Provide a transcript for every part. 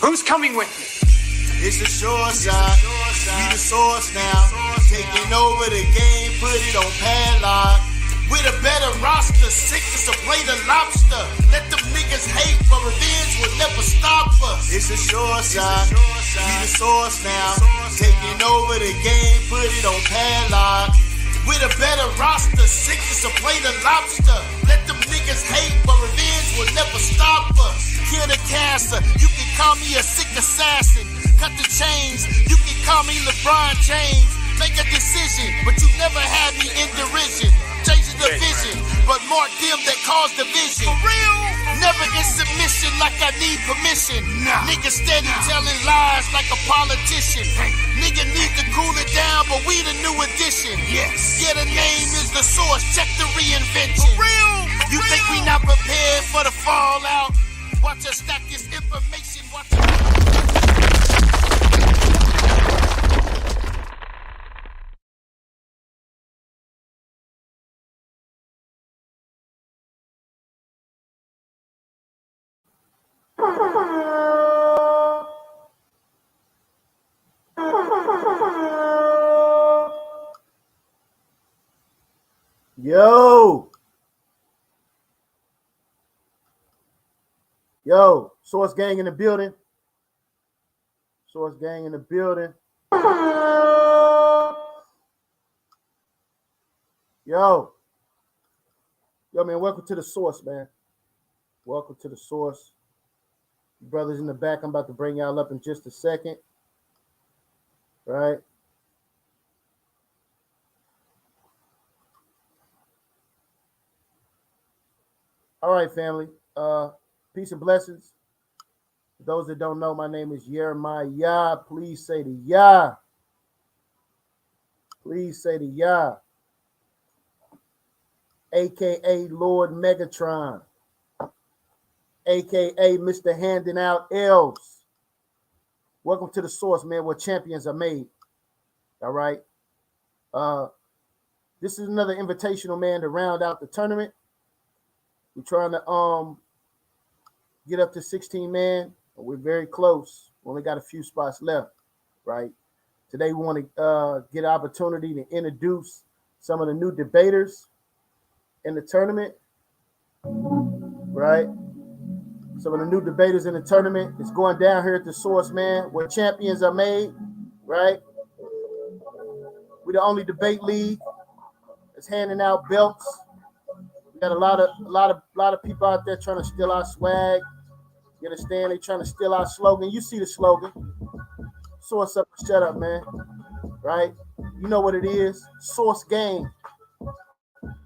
Who's coming with me? It's a short shot. We the source now. Taking over the game, put it on padlock. With a better roster, sick as a plate of lobster. Let them niggas hate, but revenge will never stop us. It's a short shot. We the source now. Taking over the game, put it on padlock. With a better roster, sick as a plate of lobster. Let them niggas hate, but revenge will never stop us. Kill the cancer, you can call me a sick assassin. Cut the chains, you can call me LeBron James. Make a decision, but you never had me in derision. Changing the vision, but mark them that cause division. For real? Never in submission like I need permission. Nigga steady telling lies like a politician. Nigga need to cool it down, but we the new edition. Yes. Yeah, the name is the source. Check the reinvention. For real? You think we not prepared for the fallout? Watch us stack this information. Watch us. Yo, Source Gang in the building. Source Gang in the building. Yo, man, welcome to the Source, man. Welcome to the Source. Brothers in the back, I'm about to bring y'all up in just a second. Right? All right, family. Peace and blessings. For those that don't know, my name is YASHAR-YA'OH. Please say the Yah. Please say the Yah. AKA Lord Megatron. AKA Mr. Handing Out L's. Welcome to the Source, man, where champions are made. All right. This is another invitational, man, to round out the tournament. We're trying to get up to 16 man. We're very close. We only got a few spots left, right? Today we want to get an opportunity to introduce some of the new debaters in the tournament, right? Some of the new debaters in the tournament. It's going down here at the Source, man, where champions are made, right? We're the only debate league that's handing out belts. We got a lot of people out there trying to steal our swag. You understand? They trying to steal our slogan. You see the slogan. Source up, shut up, man. Right? You know what it is. Source Gang,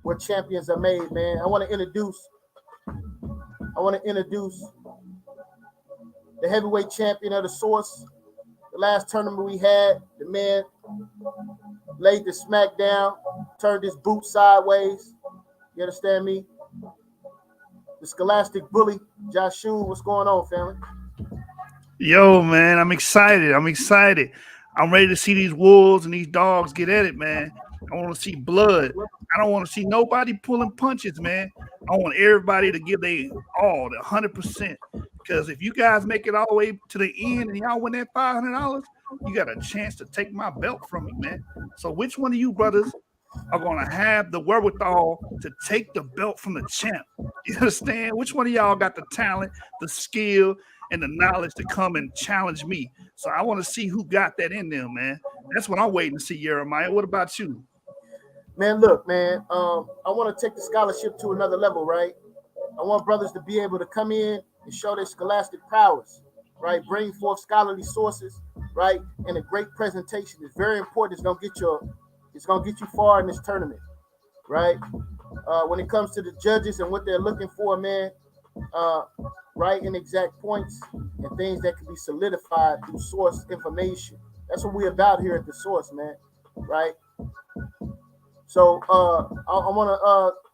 where champions are made, man. I want to introduce the heavyweight champion of the Source. The last tournament we had, the man laid the smack down, turned his boot sideways. You understand me? The Scholastic Bully, Joshua, what's going on, family? Yo, man, I'm excited. I'm ready to see these wolves and these dogs get at it, man. I want to see blood. I don't want to see nobody pulling punches, man. I want everybody to give their all, the 100%. Because if you guys make it all the way to the end and y'all win that $500, you got a chance to take my belt from me, man. So which one of you brothers are going to have the wherewithal to take the belt from the champ? You understand? Which one of y'all got the talent, the skill, and the knowledge to come and challenge me? So I want to see who got that in them, man. That's what I'm waiting to see, Jeremiah. What about you? Man, look, man, I want to take the scholarship to another level, right? I want brothers to be able to come in and show their scholastic prowess, right? Bring forth scholarly sources, right? And a great presentation is very important. It's gonna get you far in this tournament, right? When it comes to the judges and what they're looking for, man, right, and exact points and things that can be solidified through source information. That's what we're about here at the Source, man, right? So I want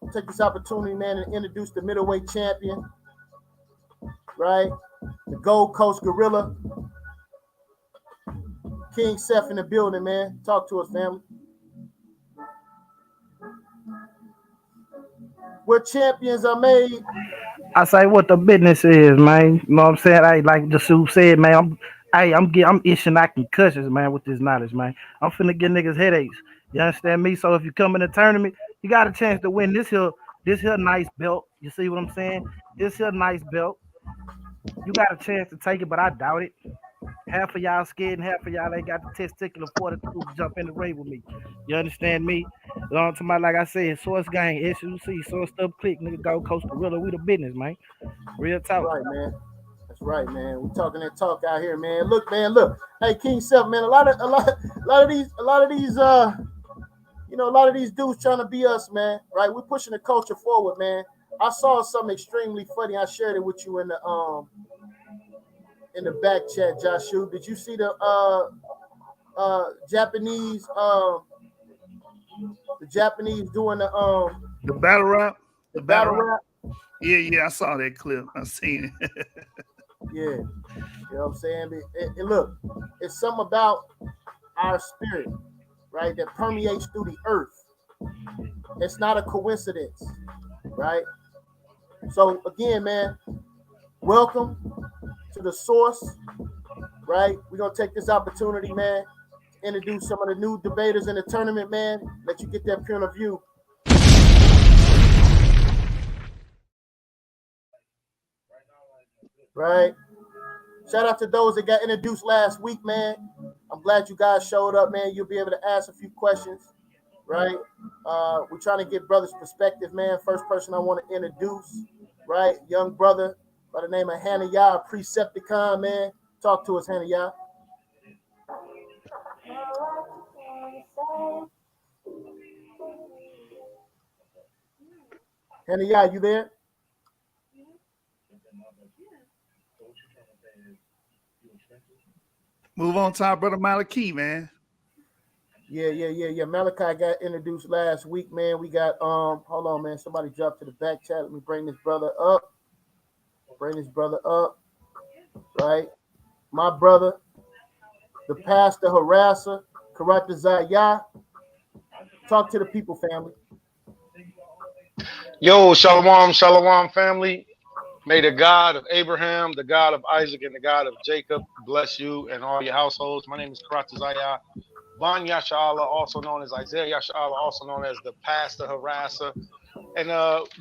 to take this opportunity, man, and introduce the middleweight champion, right? The Gold Coast Gorilla, King Seth in the building, man. Talk to us, family. Where champions are made. I say what the business is, man. You know what I'm saying? I like the suit said, man. I'm itching out concussions, man, with this knowledge, man. I'm finna get niggas headaches. You understand me? So if you come in the tournament, you got a chance to win this here nice belt. You see what I'm saying? This here nice belt. You got a chance to take it, but I doubt it. Half of y'all scared and half of y'all ain't got the testicular fortitude to jump in the ring with me. You understand me? To my, like I said, Source Gang, SUC, Source Up Click, nigga, Go Coast Gorilla, we the business, man. Real That's talk. right, man. That's right, man. We talking that talk out here, man. Look, man, look. Hey, King Self, man. A lot of these dudes trying to be us, man. Right? We're pushing the culture forward, man. I saw something extremely funny. I shared it with you in the back chat, Joshua. Did you see Japanese the Japanese doing the battle rap? The battle rap? Yeah, I saw that clip. I seen it. Yeah. You know what I'm saying? Look, it's something about our spirit, right, that permeates through the earth. It's not a coincidence, right? So again, man, welcome to the source, right? We're gonna take this opportunity, man, to introduce some of the new debaters in the tournament, man. Let you get that point of view. Right. Shout out to those that got introduced last week, man. I'm glad you guys showed up, man. You'll be able to ask a few questions, right? We're trying to get brothers' perspective, man. First person I want to introduce, right? Young brother by the name of YASHAR-YA'OH, Precepticon, man. Talk to us, YASHAR-YA'OH. YASHAR-YA'OH, you there? Move on to our brother Malachi, man. Yeah. Malachi got introduced last week, man. We got hold on, man. Somebody dropped to the back chat. Let me bring this brother up. Right? My brother, the pastor harasser, YASHAR-YA'OH. Talk to the people, family. Yo, shalom, family. May the God of Abraham, the God of Isaac, and the God of Jacob bless you and all your households. My name is YASHAR-YA'OH, Ban YASHAR-Allah, also known as Isaiah YASHAR-Allah, also known as the pastor harasser. And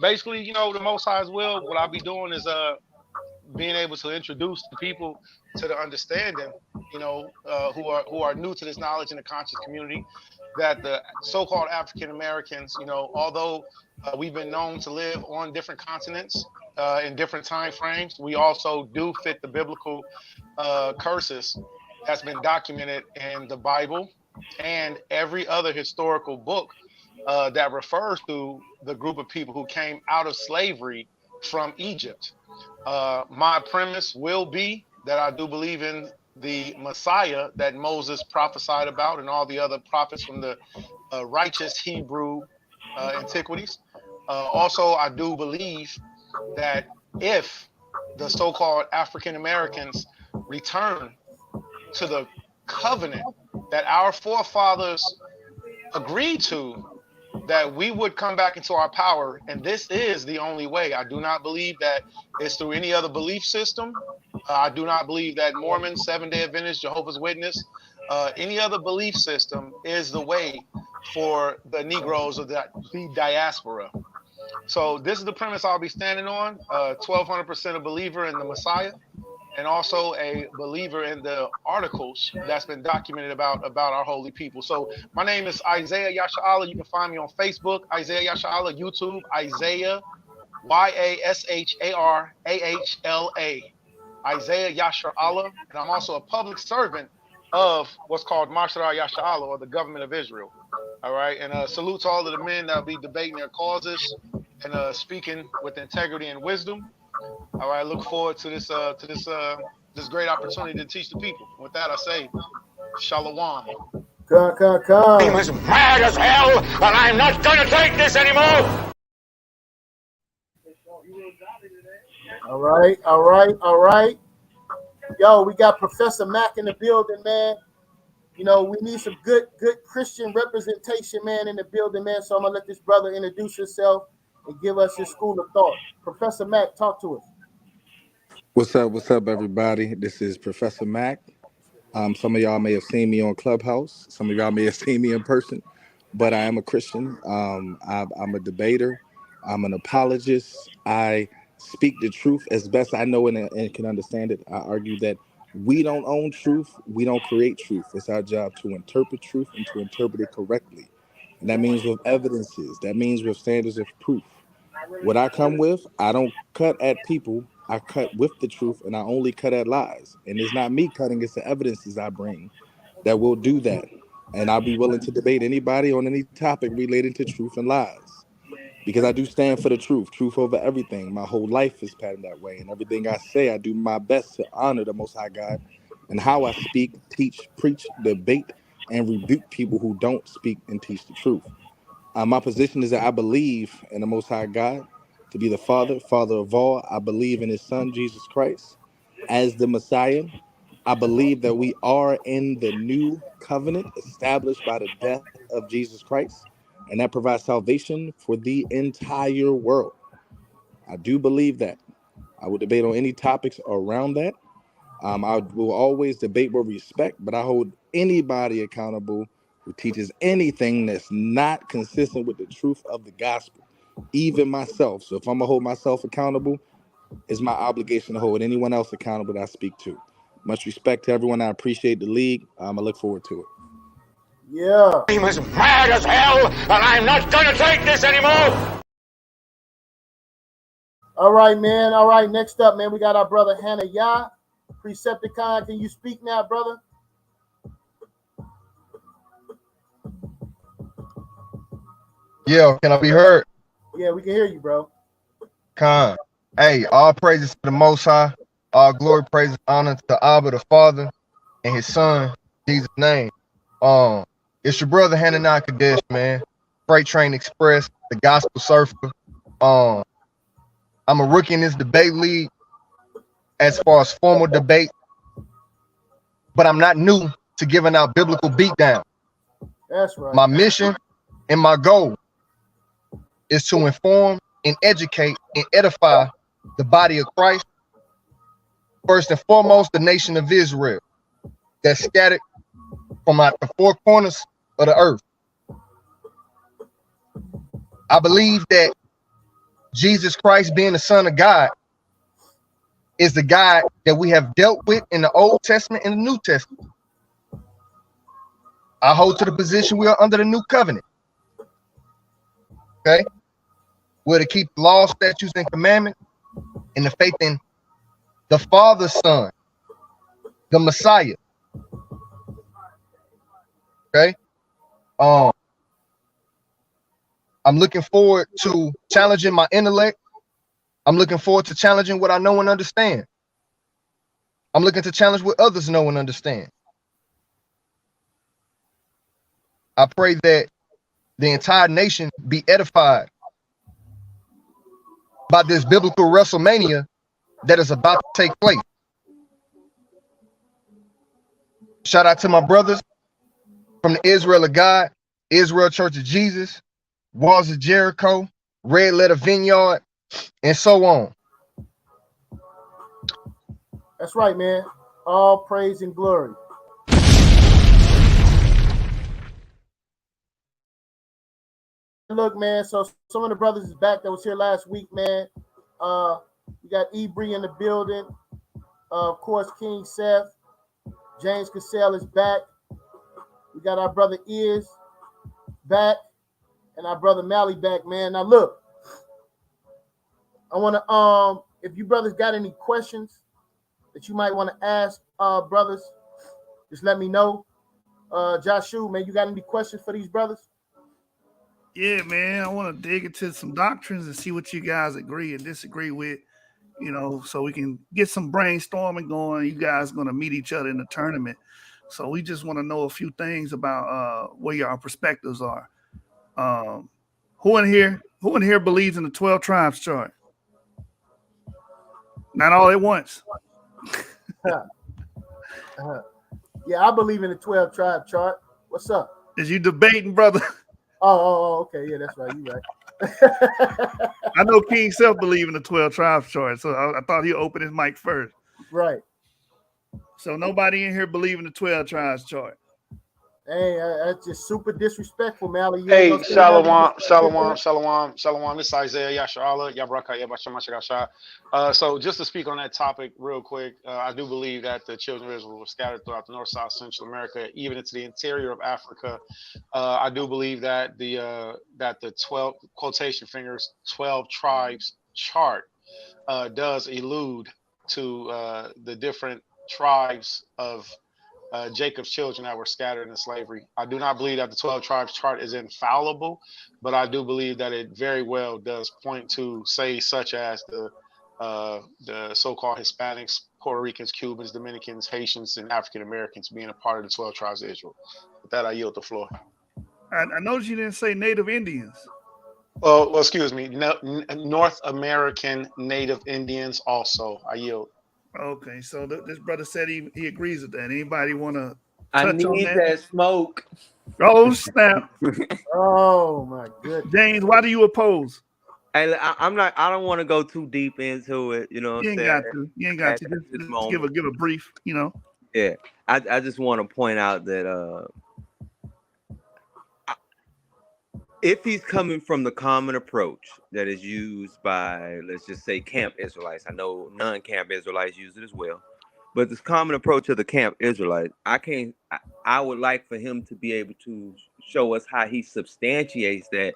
basically, the Most High's will, what I'll be doing is being able to introduce the people to the understanding, who are new to this knowledge in the conscious community, that the so-called African Americans, although we've been known to live on different continents in different time frames, we also do fit the biblical curses that's been documented in the Bible and every other historical book that refers to the group of people who came out of slavery from Egypt. My premise will be that I do believe in the Messiah that Moses prophesied about and all the other prophets from the righteous Hebrew antiquities. Also, I do believe that if the so-called African Americans return to the covenant that our forefathers agreed to, that we would come back into our power, and this is the only way. I do not believe that it's through any other belief system. I do not believe that Mormon, Seventh-day Adventist, Jehovah's Witness, any other belief system is the way for the Negroes of the diaspora. So this is the premise I'll be standing on. 1,200% a believer in the Messiah, and also a believer in the articles that's been documented about our holy people. So my name is Isaiah YASHAR-Allah. You can find me on Facebook, Isaiah YASHAR-Allah, YouTube, Isaiah, YASHAR-AHLA, Isaiah YASHAR-Allah. And I'm also a public servant of what's called YASHAR-YA'OH, or the government of Israel. All right. And salute to all of the men that will be debating their causes and speaking with integrity and wisdom. All right, look forward to this great opportunity to teach the people. With that, I say, shalom. I'm as mad as hell, and I'm not going to take this anymore. All right. Yo, we got Professor Mack in the building, man. We need some good Christian representation, man, in the building, man. So I'm gonna let this brother introduce himself. and give us his school of thought. Professor Mack, talk to us. What's up? What's up, everybody? This is Professor Mack. Some of y'all may have seen me on Clubhouse. Some of y'all may have seen me in person, but I am a Christian. I'm a debater. I'm an apologist. I speak the truth as best I know and can understand it. I argue that we don't own truth. We don't create truth. It's our job to interpret truth and to interpret it correctly. And that means with evidences. That means with standards of proof. What I come with, I don't cut at people. I cut with the truth, and I only cut at lies. And it's not me cutting; it's the evidences I bring that will do that. And I'll be willing to debate anybody on any topic relating to truth and lies, because I do stand for the truth over everything. My whole life is patterned that way, and everything I say, I do my best to honor the Most High God, and how I speak, teach, preach, debate, and rebuke people who don't speak and teach the truth. My position is that I believe in the Most High God to be the Father of all. I believe in His Son, Jesus Christ, as the Messiah. I believe that we are in the new covenant established by the death of Jesus Christ, and that provides salvation for the entire world. I do believe that. I will debate on any topics around that. I will always debate with respect, but I hold anybody accountable who teaches anything that's not consistent with the truth of the gospel, even myself. So if I'm gonna hold myself accountable, it's my obligation to hold anyone else accountable that I speak to. Much respect to everyone. I appreciate the league. I look forward to it. Yeah. I'm as mad as hell, and I'm not gonna take this anymore. All right, man. All right. Next up, man, we got our brother Hannah Yah. Precepticon, can you speak now, brother? Yeah, can I be heard? Yeah, we can hear you, bro. Con. Hey, all praises to the Most High. All glory, praise, honor to Abba the Father and His Son, Jesus' name. It's your brother Hananiah Kadesh, man. Freight Train Express, the Gospel Surfer. I'm a rookie in this debate league as far as formal debate, but I'm not new to giving out biblical beatdown. That's right. My mission and my goal is to inform and educate and edify the body of Christ. First and foremost, the nation of Israel that's scattered from out the four corners of the earth. I believe that Jesus Christ, being the Son of God, is the God that we have dealt with in the Old Testament and the New Testament. I hold to the position we are under the new covenant. Okay? We're to keep laws, statutes, and commandments in the faith in the Father's Son, the Messiah. Okay? I'm looking forward to challenging my intellect. I'm looking forward to challenging what I know and understand. I'm looking to challenge what others know and understand. I pray that the entire nation be edified by this biblical WrestleMania that is about to take place. Shout out to my brothers from the Israel of God, Israel Church of Jesus, Walls of Jericho, Red Letter Vineyard, and so on. That's right, man. All praise and glory. Look, man, so some of the brothers is back that was here last week, man. We got Ebree in the building. Of course, King Seth. James Cassell is back. We got our brother Iz back. And our brother Mally back, man. Now, look. I want to, if you brothers got any questions that you might want to ask brothers, just let me know. Joshua, man, you got any questions for these brothers? Yeah, man. I want to dig into some doctrines and see what you guys agree and disagree with, you know, so we can get some brainstorming going. You guys are going to meet each other in the tournament. So we just want to know a few things about where your perspectives are. Who in here believes in the 12 tribes chart? Not all at once. Yeah, I believe in the 12 tribe chart. What's up? Is you debating, brother? Okay, yeah, that's right. You right. I know King Self believe in the 12 tribes chart, so I thought he'd open his mic first. Right. So nobody in here believe in the 12 tribes chart. Hey, that's just super disrespectful, Mally. You ain't Hey, gonna say nothing. Shalom. This is Isaiah YASHAR-YA'OH. So just to speak on that topic real quick, I do believe that the children of Israel were scattered throughout the North, South, Central America, even into the interior of Africa. I do believe that the 12 quotation fingers 12 tribes chart does allude to the different tribes of Jacob's children that were scattered in slavery. I do not believe that the 12 tribes chart is infallible, but I do believe that it very well does point to, say, such as the so-called Hispanics, Puerto Ricans, Cubans, Dominicans, Haitians, and African Americans being a part of the 12 tribes of Israel. With that, I yield the floor. I noticed you didn't say Native Indians. Well, excuse me, North American Native Indians also. I yield. Okay, so this brother said he agrees with that. Anybody want to I touch on need that? that smoke. Oh, snap. Oh my goodness. James, why do you oppose? And I'm not. I don't want to go too deep into it. You know what You I'm ain't saying? got to. You ain't got to. Just give a brief. You know. Yeah, I just want to point out that if he's coming from the common approach that is used by, let's just say, camp Israelites, I know non-camp Israelites use it as well, but this common approach of the camp Israelites, I would like for him to be able to show us how he substantiates that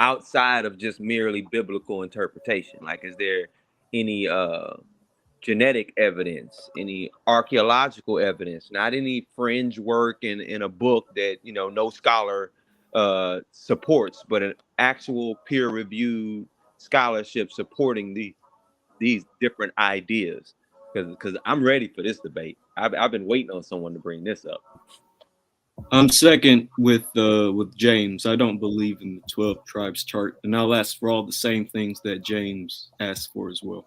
outside of just merely biblical interpretation. Like, is there any genetic evidence, any archaeological evidence, not any fringe work in a book that, you know, no scholar supports, but an actual peer-reviewed scholarship supporting these different ideas? Because I'm ready for this debate. I've been waiting on someone to bring this up. I'm second with James. I don't believe in the 12 tribes chart, and I'll ask for all the same things that James asked for as well.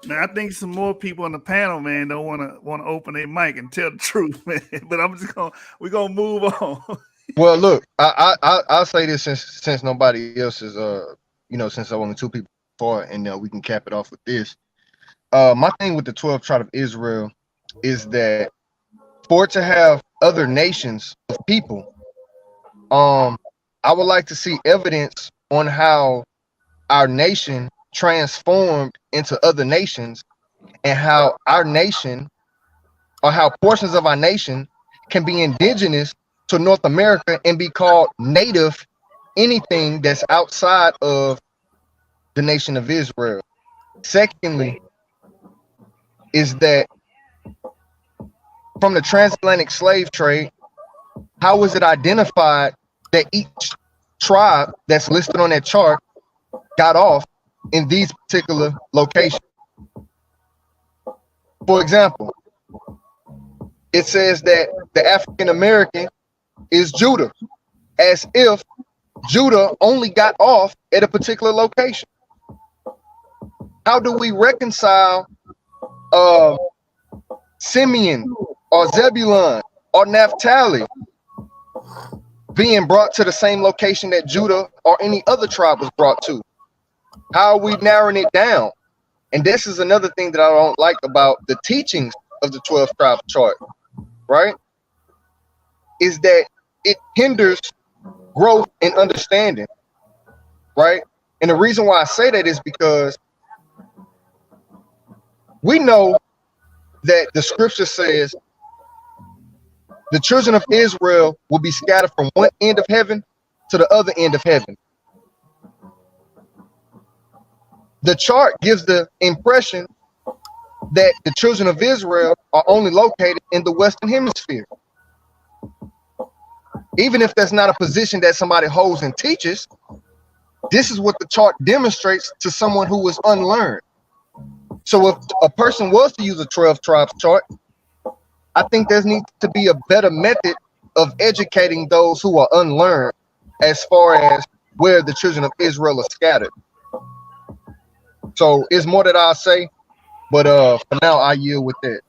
Man, I think some more people on the panel, man, don't want to open their mic and tell the truth, man. But we're gonna move on. Well, look, I'll say this since nobody else is since only two people for it, and we can cap it off with this. My thing with the 12 tribe of Israel is that for it to have other nations of people, I would like to see evidence on how our nation transformed into other nations, and how our nation, or how portions of our nation can be indigenous to North America and be called native anything that's outside of the nation of Israel. Secondly, is that from the transatlantic slave trade, how was it identified that each tribe that's listed on that chart got off in these particular locations? For example, it says that the African American is Judah, as if Judah only got off at a particular location. How do we reconcile Simeon or Zebulun or Naphtali being brought to the same location that Judah or any other tribe was brought to? How are we narrowing it down? And this is another thing that I don't like about the teachings of the 12 tribe chart, right? Is that it hinders growth and understanding, right? And the reason why I say that is because we know that the scripture says the children of Israel will be scattered from one end of heaven to the other end of heaven. The chart gives the impression that the children of Israel are only located in the Western Hemisphere. Even if that's not a position that somebody holds and teaches, this is what the chart demonstrates to someone who is unlearned. So if a person was to use a 12 tribes chart, I think there needs to be a better method of educating those who are unlearned as far as where the children of Israel are scattered. So it's more that I'll say, but for now I yield with that.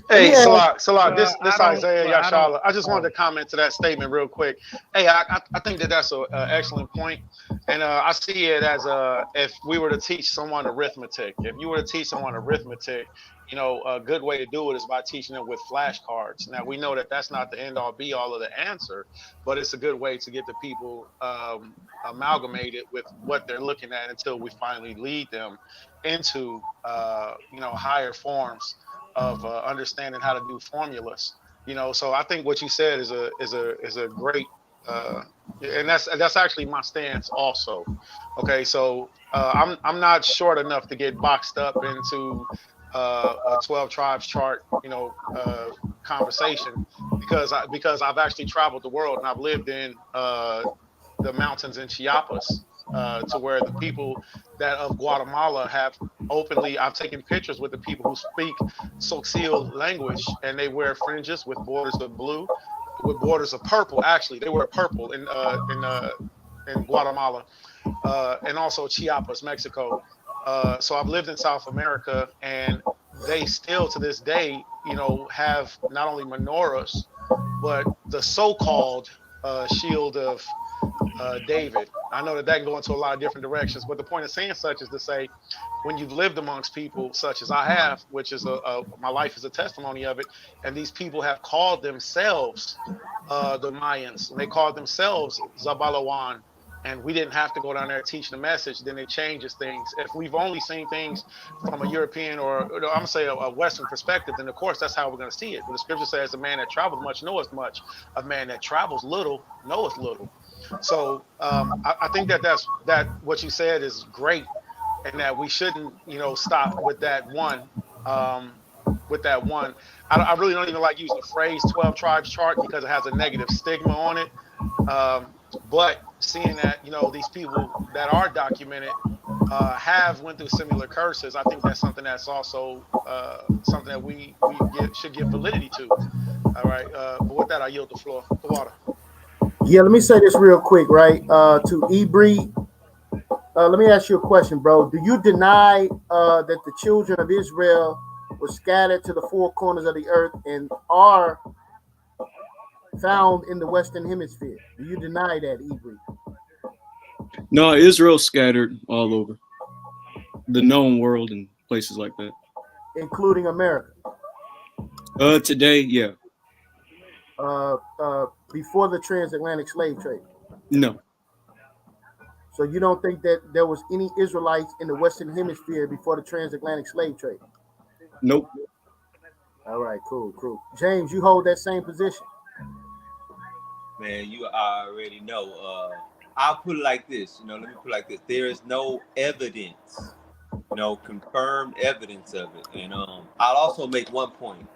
Let me Hey, ask. Salak, this I this don't. Isaiah Well, I don't. Yashala. I just wanted to comment to that statement real quick. Hey, I think that that's a excellent point, and I see it as if we were to teach someone arithmetic. If you were to teach someone arithmetic, a good way to do it is by teaching them with flashcards. Now we know that that's not the end all be all of the answer, but it's a good way to get the people amalgamated with what they're looking at until we finally lead them into higher forms of understanding how to do formulas. So I think what you said is a great, uh, and that's actually my stance also. Okay, so I'm not short enough to get boxed up into a 12 tribes chart, conversation, because I've actually traveled the world and I've lived in the mountains in Chiapas, to where the people that of Guatemala have openly. I've taken pictures with the people who speak Tzotzil language, and they wear fringes with borders of blue, with borders of purple. Actually, they wear purple in Guatemala, and also Chiapas, Mexico. So I've lived in South America, and they still to this day, have not only menorahs, but the so-called shield of David. I know that can go into a lot of different directions, but the point of saying such is to say, when you've lived amongst people such as I have, which is my life is a testimony of it, and these people have called themselves the Mayans, and they called themselves Zabalawan, and we didn't have to go down there teaching the message, then it changes things. If we've only seen things from a European or I'm gonna say a Western perspective, then of course that's how we're gonna see it. But the scripture says, "A man that travels much knoweth much; a man that travels little knoweth little." So I think that what you said is great, and that we shouldn't, stop with that one. With that one, I really don't even like using the phrase 12 tribes chart because it has a negative stigma on it. But seeing that these people that are documented have went through similar curses, I think that's something that's also something that we should give validity to. All right. But with that, I yield the floor. The water. Yeah, let me say this real quick, right? To Ebreed, let me ask you a question, bro. Do you deny that the children of Israel were scattered to the four corners of the earth and are found in the Western Hemisphere? Do you deny that, Ebreed? No, Israel's scattered all over the known world and places like that. Including America? Today, yeah. Before the transatlantic slave trade? No. So you don't think that there was any Israelites in the Western Hemisphere before the transatlantic slave trade? Nope. All right, cool. James, you hold that same position? Man, you already know. I'll put it like this. Let me put it like this. There is no evidence, confirmed evidence of it. And I'll also make one point.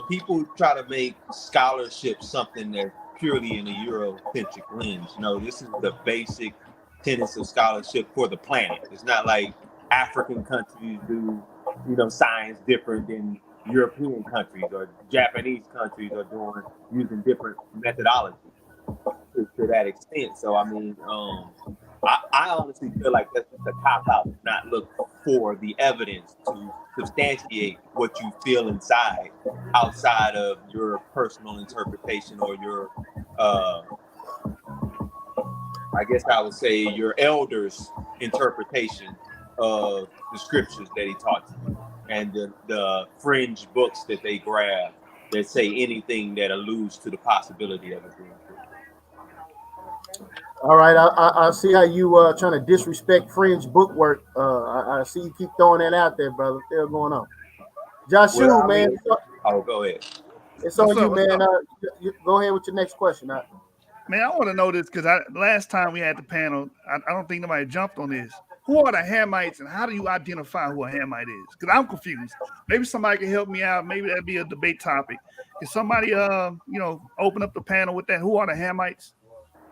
People try to make scholarship something that's purely in a Eurocentric lens. This is the basic tenets of scholarship for the planet. It's not like African countries do, science different than European countries or Japanese countries are using different methodologies to that extent. So I mean, I honestly feel like that's just a cop out to not look for the evidence to substantiate what you feel inside, outside of your personal interpretation or your, I guess I would say your elders' interpretation of the scriptures that he taught you, and the fringe books that they grab that say anything that alludes to the possibility of it being true. All right, I see how you trying to disrespect fringe book work. I see you keep throwing that out there, brother. What's still going on? Joshua, Well, man. Go ahead. It's on you, man. Go ahead with your next question. Man, I want to know this because last time we had the panel, I don't think nobody jumped on this. Who are the Hamites, and how do you identify who a Hamite is? Because I'm confused. Maybe somebody can help me out. Maybe that'd be a debate topic. Can somebody, open up the panel with that? Who are the Hamites?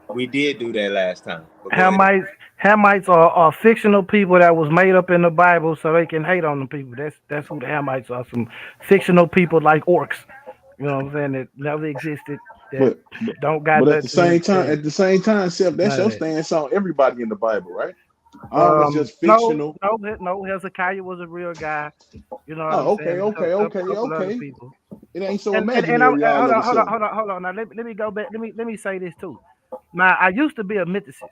We did do that last time. Hamites are fictional people that was made up in the Bible so they can hate on the people. That's who the Hamites are. Some fictional people like orcs. You know what I'm saying? That never existed. Don't got but at the same time, Seth, that's your stance on everybody in the Bible, right? It's just No, fictional. no. Hezekiah was a real guy. You know what I'm Oh, saying? A couple other people. It ain't so And imaginary all of a sudden. hold on. Now let me go back. Let me say this too. Now I used to be a mythicist.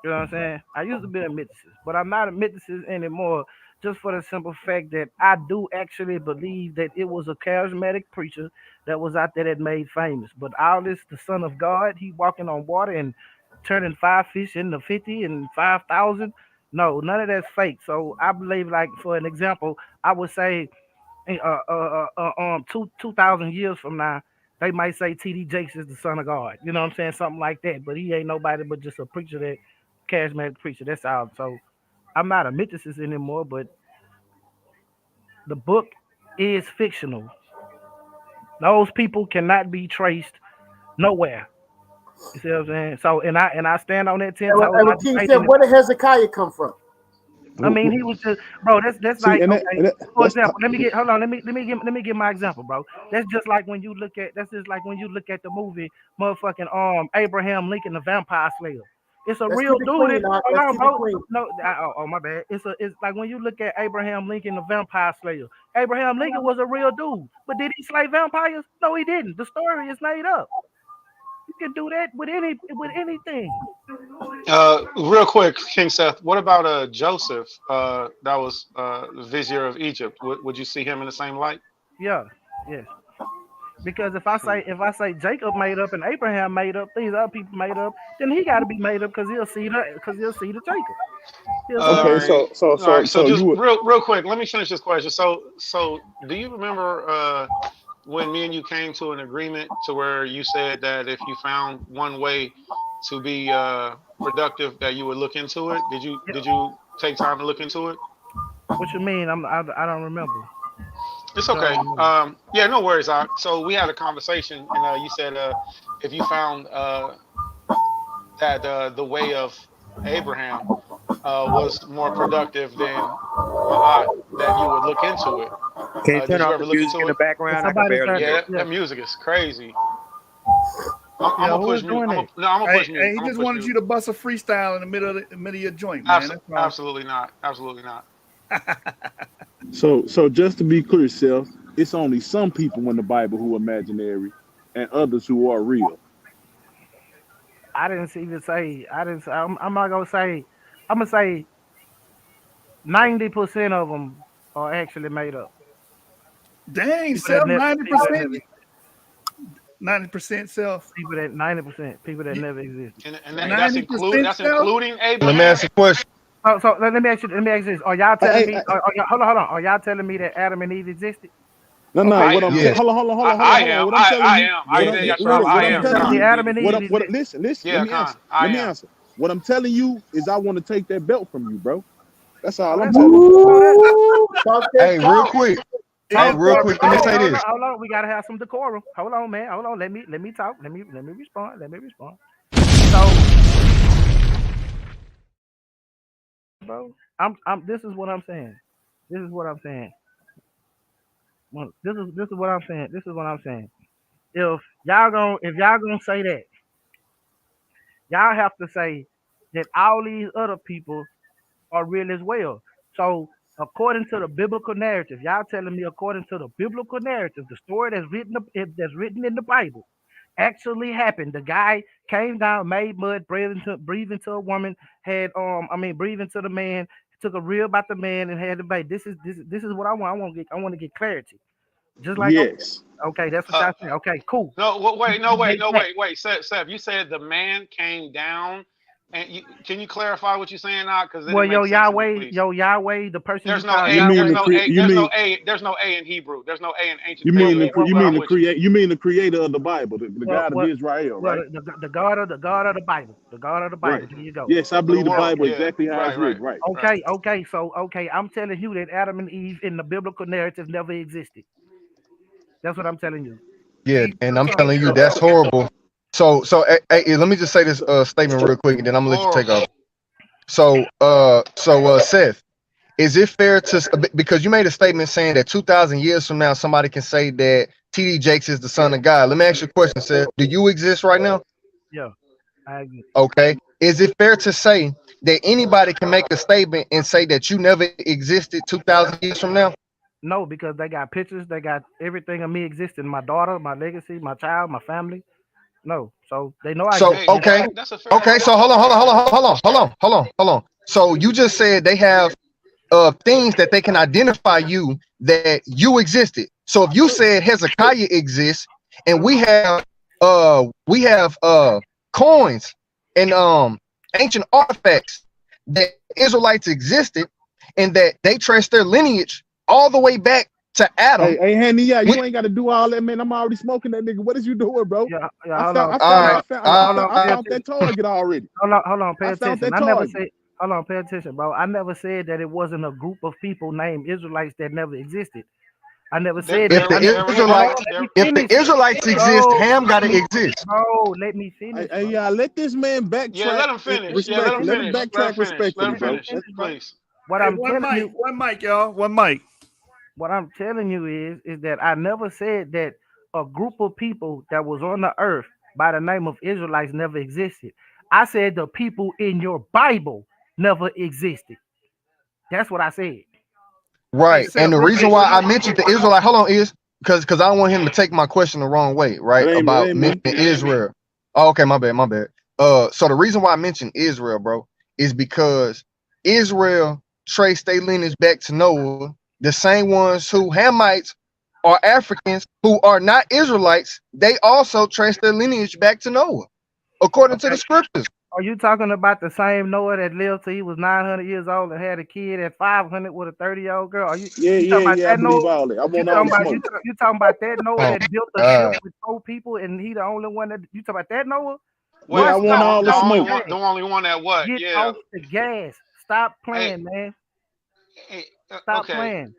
You know what I'm saying? I used to be a mythicist, but I'm not a mythicist anymore. Just for the simple fact that I do actually believe that it was a charismatic preacher that was out there that made famous. But all this, the Son of God, he walking on water and turning 5 fish into 50 and 5,000. No, none of that's fake. So I believe, like for an example, I would say 2,000 years from now, they might say T.D. Jakes is the son of God. You know what I'm saying? Something like that. But he ain't nobody but just a preacher, that charismatic preacher. That's all. So I'm not a mythicist anymore, but the book is fictional. Those people cannot be traced nowhere. You see what I'm saying? So and I stand on that 10 toes. And King said, where did Hezekiah come from? I mean, he was just, bro. That's See, like, and okay. For example, let me get hold on. Let me give my example, bro. That's just like when you look at the movie, motherfucking Abraham Lincoln, the Vampire Slayer. It's a Let's real keep it dude. clean, Doc. Hold Let's on, keep it bro. clean. No, my bad. It's like when you look at Abraham Lincoln, the Vampire Slayer. Abraham Lincoln was a real dude, but did he slay vampires? No, he didn't. The story is made up. You can do that with anything. Real quick, King Seth, what about Joseph? That was the vizier of Egypt. Would you see him in the same light? Yeah. Yes. Because if I say Jacob made up and Abraham made up, these other people made up, then he got to be made up because he'll see the Jacob. Okay, so All right. So you just would. real quick, let me finish this question. So do you remember when me and you came to an agreement to where you said that if you found one way to be productive, that you would look into it? Did you take time to look into it? What you mean? I don't remember. It's okay. Yeah, no worries. So we had a conversation, and you said if you found that the way of Abraham was more productive than Ma'at, that you would look into it. Can you turn Did you off ever the look music in into the it? background? I can Somebody barely turn. hear Yeah, it. Yeah. that music is crazy. I'm Yeah. gonna Who push is mute. doing that? I'm gonna push mute. Hey, he I'm gonna just push wanted mute. you to bust a freestyle in the middle of your joint, man. That's all. Absolutely not. Absolutely not. So just to be clear, Self, it's only some people in the Bible who are imaginary, and others who are real. I didn't even say. I didn't. I'm not gonna say. I'm gonna say 90% of them are actually made up. Dang, People that self, never. People that never. 90% self, People that 90%. People that never existed. And that's 90% self. including Let me Abraham. ask you a question. So let me ask you. Let me ask you this. Are y'all telling Hey, me? Hold on. Are y'all telling me that Adam and Eve existed? no. Okay. I What I'm am. Yes. hold on. I am. What I'm telling I you. am. What Yes, I'm Isaiah it's wait, Yashar, wait. I What true. I'm Did, am, telling did you. Khan. Adam and Eve What? exist? Listen. Let Yeah, me Khan, answer. I Let me am. answer. What I'm telling you is, I want to take that belt from you, bro. That's Oh, all I'm that's telling you. oh that. Talk that Hey, real talk. quick. Hey, Oh, real quick. Let me say this. hold on. We gotta have some decorum. Hold on, man. Hold on. Let me talk. Let me respond. So, bro, I'm. This is what I'm saying. This is what I'm saying. This is what I'm saying. This is what I'm saying. If y'all gonna say that, y'all have to say that all these other people are real as well. So according to the biblical narrative, y'all telling me according to the biblical narrative, the story that's written in the Bible actually happened. The guy came down, made mud, breathed into a woman, had breathed into the man, took a rib about the man and had the baby. This is what I want. I want to get clarity. Just like Yes. okay, that's what Uh, y'all saying. Okay, cool. wait. Seth, you said the man came down, and can you clarify what you're saying now? Because it Well, didn't make sense to me, please. Yahweh, the person you There's no call You A. mean There's Yahweh. the no cre- A. you There's no mean A. There's no A in Hebrew. There's no A in ancient you mean the Paleo-Hebrew. I'm with you. you mean the creator of the Bible, the Well, God of well, Israel, well, right? the God of the Bible, the God of the Bible. Right. There you go. Yes, I For the believe the world, Bible yeah. exactly how it's Right. written. Right. Okay. I'm telling you that Adam and Eve in the biblical narrative never existed. That's what I'm telling you. Yeah, and I'm telling you So, that's so, horrible. Hey, let me just say this statement real quick, and then I'm gonna let you take off. Horrible. So Seth, is it fair to, because you made a statement saying that 2,000 years from now somebody can say that T.D. Jakes is the son of God? Let me ask you a question, Seth. Do you exist right now? Yeah, I agree. Okay. Is it fair to say that anybody can make a statement and say that you never existed 2,000 years from now? No, because they got pictures, they got everything of me existing. My daughter, my legacy, my child, my family. No, so they know I So exist. Hey, okay, that's a fair. okay. So hold on. So you just said they have things that they can identify you that you existed. So if you said Hezekiah exists, and we have coins and ancient artifacts that Israelites existed, and that they trace their lineage all the way back to Adam. Hey, Handy, yeah, you ain't got to do all that, man. I'm already smoking that nigga. What is you doing, bro? Yeah, I hold on. found that target already. Hold on, pay I found attention. that I never target. said, hold on, pay attention, bro. I never said that it wasn't a group of people named Israelites that never existed. I never said If that. the Israelites exist, Ham gotta exist. Bro, let me finish. Hey, yeah, let this man backtrack. Yeah, let him finish. Respectfully. Let him backtrack respectfully, Let him bro. finish, please. What Hey, I'm telling you, one mic, y'all. One mic. what I'm telling you is that I never said that a group of people that was on the earth by the name of Israelites never existed. I said the people in your Bible never existed. That's what I said. Right. And the reason why I mentioned the Israelite, hold on, is because I don't want him to take my question the wrong way, right? About mentioning Israel. Oh, okay, my bad. So the reason why I mentioned Israel, bro, is because Israel traced their lineage back to Noah, the same ones who Hamites are Africans who are not Israelites. They also trace their lineage back to Noah, according to the scriptures. Are you talking about the same Noah that lived till he was 900 years old and had a kid at 500 with a 30-year-old girl? Are you talking about that I believe Noah? all that. I want all the smoke. You talking about that Noah that built a ship with 4 people and he the only one that you talking about that Noah? Yeah, I want all the smoke. The only one that what? Get off the gas. Stop playing, man. Stop playing.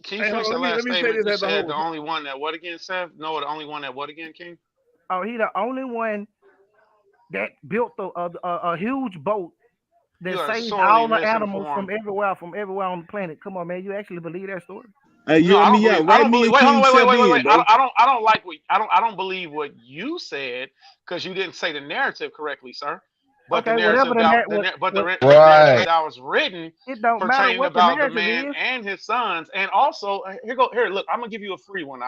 Can you finish the last statement? You said the only one that what again, Seth? No, the only one that what again, King? Oh, he the only one that built a huge boat that saved all the animals from everywhere on the planet. Come on, man. You actually believe that story? Hey, you I don't believe. Wait, I don't like what I don't believe what you said because you didn't say the narrative correctly, sir. But okay, the narrative right. that was written it don't pertaining matter about the man and his sons, and also here. Look, I'm gonna give you a free one.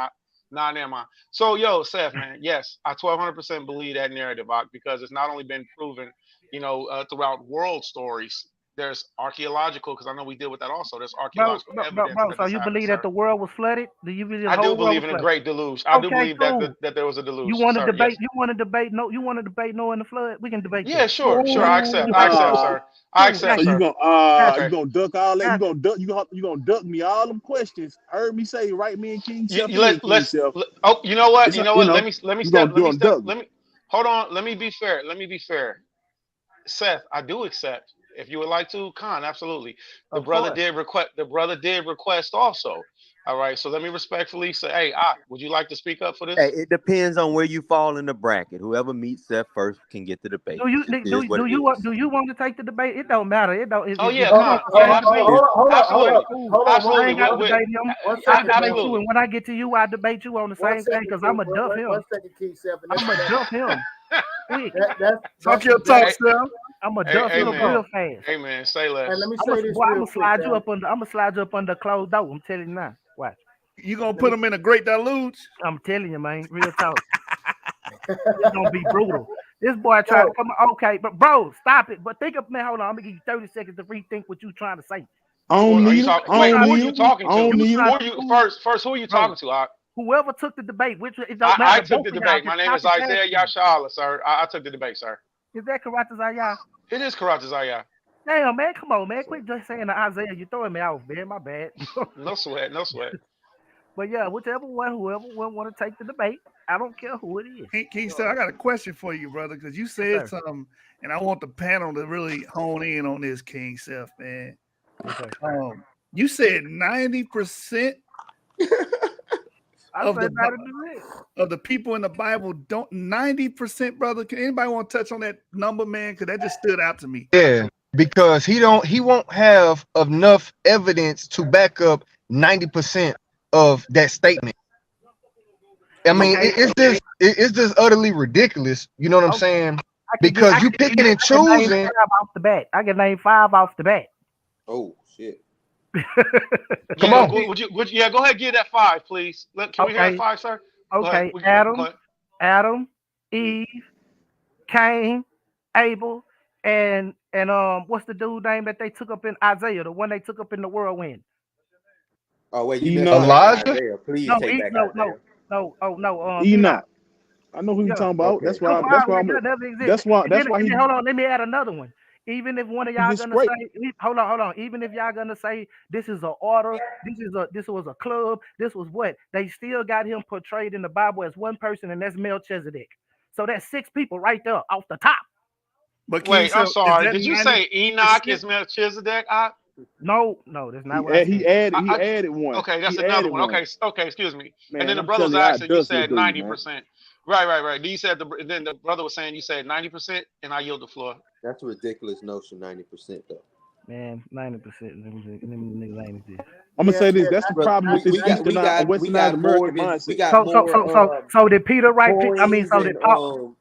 Nah, never mind. So, yo, Seth, man, yes, I 1200% believe that narrative, because it's not only been proven, throughout world stories. There's archaeological, because I know we deal with that also. There's archaeological evidence. Bro, so you believe that the world was flooded? Do you believe the whole I do world believe was in a flooded? great deluge. I do believe cool. that there was a deluge. You want to debate? Yes. You want to debate? No, you want to debate Noah and the flood? We can debate. Yeah, that. sure. I accept, sir. I accept, so sir. You gonna duck all that? You gonna duck me all them questions? Heard me say right, me and King Self. You know what? Let me step. Hold on. Let me be fair. Seth, I do accept. If you would like to, Khan, absolutely. The brother did request also. All right, so let me respectfully say, hey, would you like to speak up for this? Hey, it depends on where you fall in the bracket. Whoever meets Seth first can get the debate. Do you want to take the debate? It don't matter. It don't. Absolutely. I debate you, and when I get to you, I debate you on the same thing because I'm a duff him. 1 second, King 7. I'm a duff him. Quick. Talk your talk, Seth. I'm a duff him real fast. Hey man, say less. And let me say this. I'm gonna slide you up under. I'm gonna slide you up under closed door. I'm telling you now. Watch. You gonna put him in a great deluge? I'm telling you, man. Real talk. It's gonna be brutal. This boy trying to come. Okay, but bro, stop it. But think of man. Hold on. I'm gonna give you 30 seconds to rethink what you trying to say. Who are you talking to? First, who are you talking to? Whoever took the debate, which it don't matter. I took the debate. My name is Isaiah YASHAR-YA'OH, sir. I took the debate, sir. Is that YASHAR-YA'OH? It is YASHAR-YA'OH. Damn, man, come on, man. Quit just saying the Isaiah. You're throwing me off, man. My bad. No sweat. But yeah, whoever want to take the debate, I don't care who it is. King Seth, I got a question for you, brother, because you said something, and I want the panel to really hone in on this, King Seth, man. Okay. You said 90% of the people in the Bible don't 90%, brother. Can anybody want to touch on that number, man? Because that just stood out to me. Yeah, because he won't have enough evidence to back up 90% of that statement. I mean, it's just utterly ridiculous. You know what I'm saying? because you I picking and can name choosing. 5 off the bat. I can name 5 off the bat. Oh shit. Come Yeah, on. go ahead, give that 5, please. Can we hear that Okay, 5, sir? Go ahead. okay. Go ahead. Adam, Eve, Cain, Abel, and what's the dude name that they took up in Isaiah? The one they took up in the whirlwind. Oh wait, you messed up Enoch. on Elijah. Isaiah. Please No, take back no, no, Isaiah. no. Oh no, Enoch. Enoch. I know who you Yeah. talking about. Okay. That's Cause why. That's why why. that never existed. That's why. And That's then, why and then hold on, let me add another one. Even if one of he y'all gets gonna straight. say, hold on. Even if y'all gonna say this is an order, this was a club, this was what they still got him portrayed in the Bible as one person, and that's Melchizedek. So that's 6 people right there off the top. But King Wait, I'm said, is sorry. that Did you 90%? say Enoch is Melchizedek? No, that's not what I He said. added. He added one. Okay, that's He another added one. one. Okay, excuse me. And then Man, the I'm brother was telling you, I asking, you dust this said dude, man. 90%. Right. You said then the brother was saying you said 90%, and I yield the floor. That's a ridiculous notion, 90% though. Man, 90%. Them niggas ain't exist. I'm gonna say this. Yeah, That's the But problem with this we westernized got more American than we mindset. got more So did Peter write? I mean, coins so did and Paul.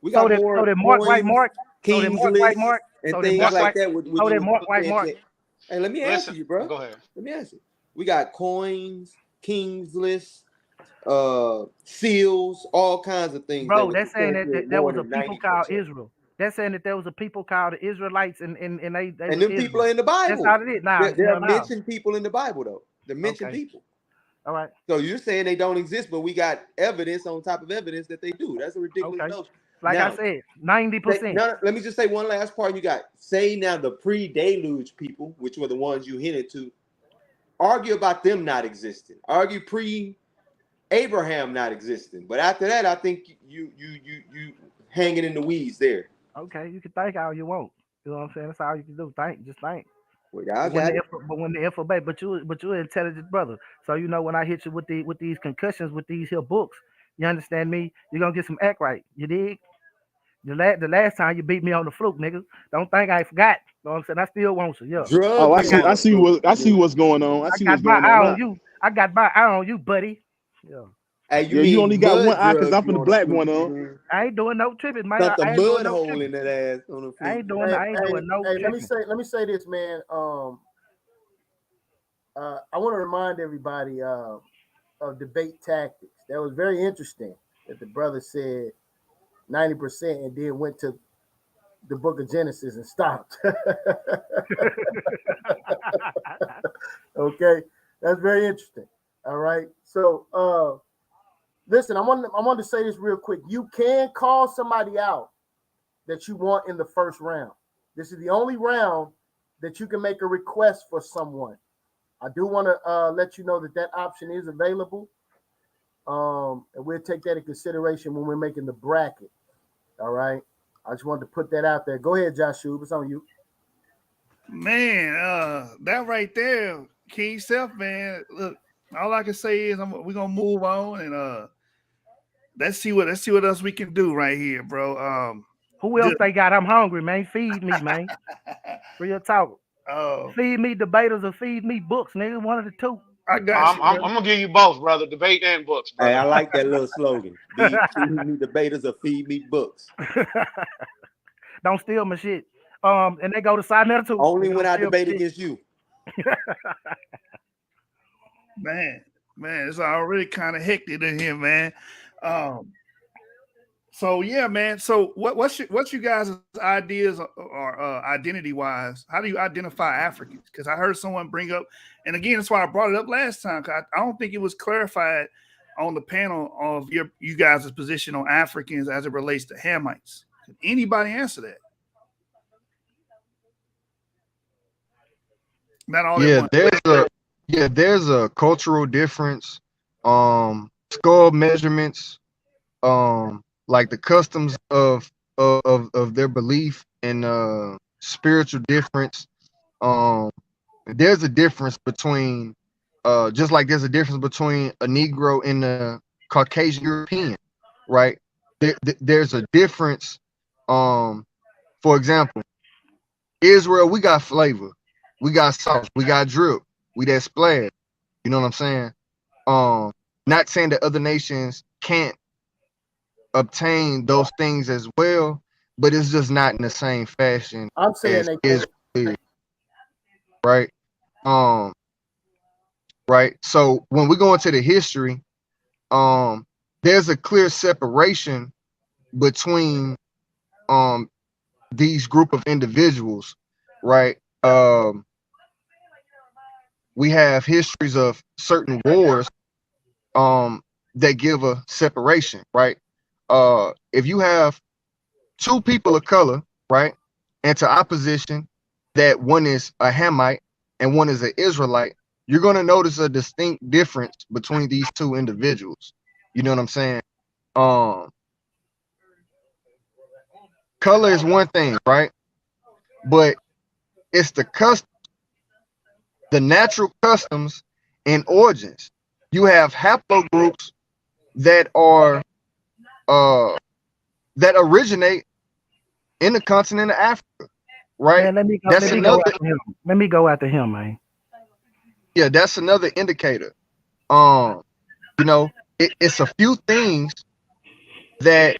we got So more did Mark write coins, Mark? So did kings Mark write lists, Mark? and So did things Mark like write? that. When So you did was Mark write saying Mark? shit. Hey, let me answer Listen, you, bro. go ahead. Let me answer. We got coins, kings lists, seals, all kinds of things that Bro, would they're saying that, substantiate there more was a than people called 90%. Israel. They're saying that there was a people called the Israelites, and they And was them people Israel. are in the That's Bible. how it is. Now, There are now. mentioned people in the Bible, though. They're mentioned Okay. people. All right. So you're saying they don't exist, but we got evidence on top of evidence that they do. That's a ridiculous Okay. notion. Like I Now, said, 90%. let me just say one last part. You got say now the pre-deluge people, which were the ones you hinted to. Argue about them not existing. Argue pre-Abraham not existing. But after that, I think you hanging in the weeds there. Okay, you can think all you want. You know what I'm saying? That's all you can do. Just think. Well, I got it. But when the info bait, but you're an intelligent brother. So you know when I hit you with these concussions with these here books, you understand me? You're gonna get some act right. You dig? The last time you beat me on the fluke, nigga. Don't think I forgot. You know what I'm saying? I still want you. Yeah. Oh, Drug I you see. on the fruit. I see what's going on. I I see got what's my going on eye on now. you. I got my eye on you, buddy. Yeah. Hey, you Yeah, you only mean got one mud eye because drug I'm from you the on the black fruit? one on. I ain't doing no tripping, man. Stuck a I ain't doing mud no hole tripping. in that ass on the fruit. I ain't doing no tripping. Let me say this, man. I want to remind everybody of debate tactics. That was very interesting that the brother said 90% and then went to the book of Genesis and stopped. Okay, that's very interesting. All right, so listen, I want to say this real quick. You can call somebody out that you want in the first round. This is the only round that you can make a request for someone. I do want to let you know that option is available, and we'll take that in consideration when we're making the bracket. All right, I just wanted to put that out there. Go ahead, Joshua. It's on you. Man, that right there, King Self, man. Look, all I can say is we're gonna move on and let's see what else we can do right here, bro. Who else they got? I'm hungry, man. Feed me, man. Real talk. Oh, Feed me debaters or feed me books, nigga. One of the two. I got you, I'm bro. gonna give you both, brother. Debate and books, Hey, brother. I like that little slogan. Feed me debaters or feed me books. Don't steal my shit. And they go to side number 2. Only when I debate against you. Man, it's already kind of hectic in here, man. So yeah, man. So what's you guys' ideas or identity wise? How do you identify Africans? Because I heard someone bring up, and again, that's why I brought it up last time. Cause I don't think it was clarified on the panel of you guys' position on Africans as it relates to Hamites. Can anybody answer that? Not all at once. There's a cultural difference. Skull measurements. Like the customs of their belief and spiritual difference. There's a difference between just like there's a difference between a Negro and a Caucasian European, right? There's a difference. For example, Israel, we got flavor, we got sauce, we got drip, we that splash. You know what I'm saying? Not saying that other nations can't obtain those things as well, but it's just not in the same fashion I'm saying as they Israel can't. is, right? Right. So when we go into the history, there's a clear separation between these group of individuals, right? We have histories of certain wars that give a separation, right? If you have two people of color, right, and to opposition that one is a Hamite and one is an Israelite, you're going to notice a distinct difference between these two individuals. You know what I'm saying? Color is one thing, right? But it's the natural customs and origins. You have haplogroups that are that originate in the continent of Africa, right? Man, That's let me go another, after him. Let me go after him, man. yeah, that's another indicator. You know, it's a few things that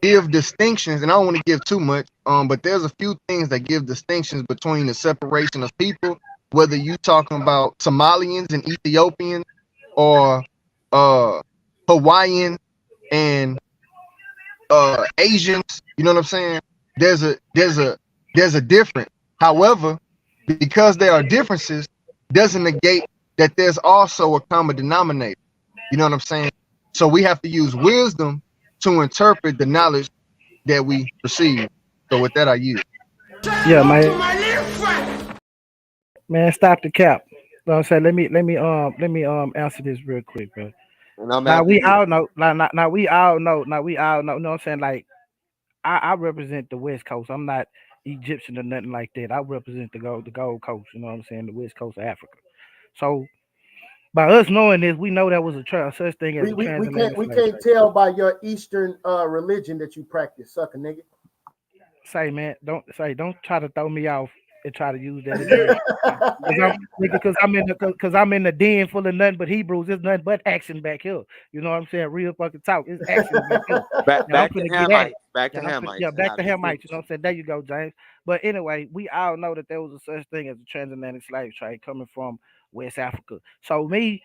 give distinctions, and I don't want to give too much, but there's a few things that give distinctions between the separation of people, whether you talking about Somalians and Ethiopians or Hawaiian and Asians. You know what I'm saying? There's a difference. However, because there are differences, doesn't negate that there's also a common denominator. You know what I'm saying? So we have to use wisdom to interpret the knowledge that we receive. So with that, I use. Yeah, man, stop the cap. You know what I'm saying? Let me answer this real quick, bro. And I'm Now after we you. all know, now we all know, you know what I'm saying? Like I represent the West Coast. I'm not Egyptian or nothing like that. I represent the Gold Coast, you know what I'm saying, the West Coast of Africa. So by us knowing this, we know that was such thing as a transatlantic We slave can't trade. tell by your Eastern religion that you practice, sucker nigga. Say, man, don't try to throw me off and try to use that against because I'm in the den full of nothing but Hebrews. There's nothing but action back here. You know what I'm saying? Real fucking talk. It's action back here. And I'm Back to finna get at it. Hamites. Back to Yeah, Hamites. And back I'll to be Hamites. You know finished. what I'm saying? There you go, James. But anyway, we all know that there was a such thing as a transatlantic slave trade coming from West Africa. So me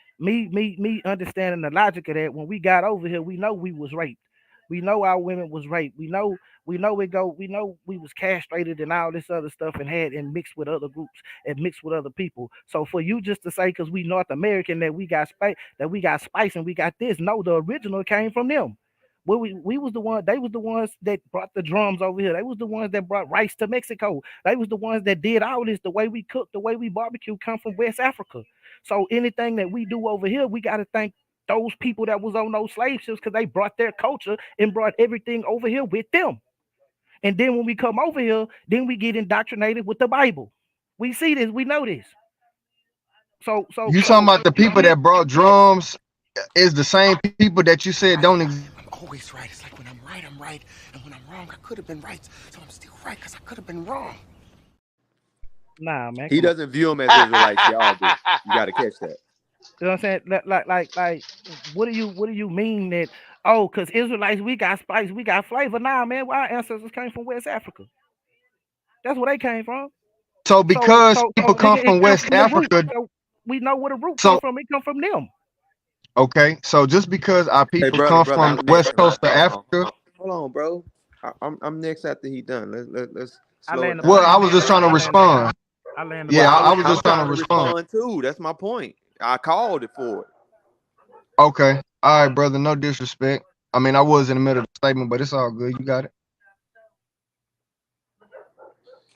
understanding the logic of that, when we got over here, we know we was raped. We know our women was raped. We know we was castrated and all this other stuff and had and mixed with other groups and mixed with other people. So for you just to say because we North American that we got spice and we got this, no, the original came from them. Well, we was the one, they was the ones that brought the drums over here. They was the ones that brought rice to Mexico. They was the ones that did all this. The way we cook, the way we barbecue come from West Africa. So anything that we do over here, we got to thank those people that was on those slave ships because they brought their culture and brought everything over here with them. And then when we come over here, then we get indoctrinated with the Bible. We see this, we know this. You talking about the people that brought drums is the same people that you said don't exist? I'm always right. It's like when I'm right, I'm right. And when I'm wrong, I could have been right. So I'm still right because I could have been wrong. Nah, man. He doesn't view them as Israelites. Y'all do. You got to catch that. You know what I'm saying? Like, what do you mean that? Oh, because Israelites, we got spice, we got flavor. Nah, man, our ancestors came from West Africa. That's where they came from. So because people come Nigga, it from come West from the root. Africa, So we know where the root come so from. It come from them. okay, so just because our Hey, people brother, come brother, from I'm the next. West Coast of Africa, Hold on, bro. I'm next after he done. Let's I slow it land the well, down. I plane, was man. just trying to respond. I land the Yeah, Well, plane. I was I'm just trying trying to to respond. respond too. That's my point. I called it for it. Okay, all right, brother, no disrespect. I mean, I was in the middle of the statement, but it's all good. You got it.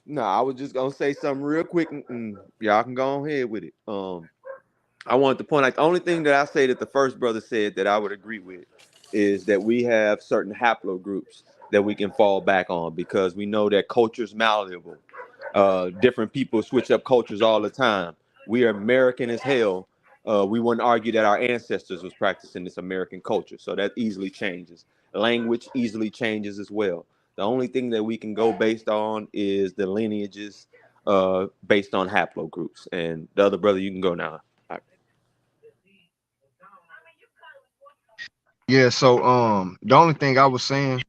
No, I was just gonna say something real quick. Y'all can go ahead with it. I wanted to point out the only thing that I say that the first brother said that I would agree with is that we have certain haplogroups that we can fall back on because we know that culture's malleable. Different people switch up cultures all the time. We are American as hell. We wouldn't argue that our ancestors was practicing this American culture, so that easily changes. Language easily changes as well. The only thing that we can go based on is the lineages based on haplogroups. And the other brother, you can go now. Yeah, so the only thing I was saying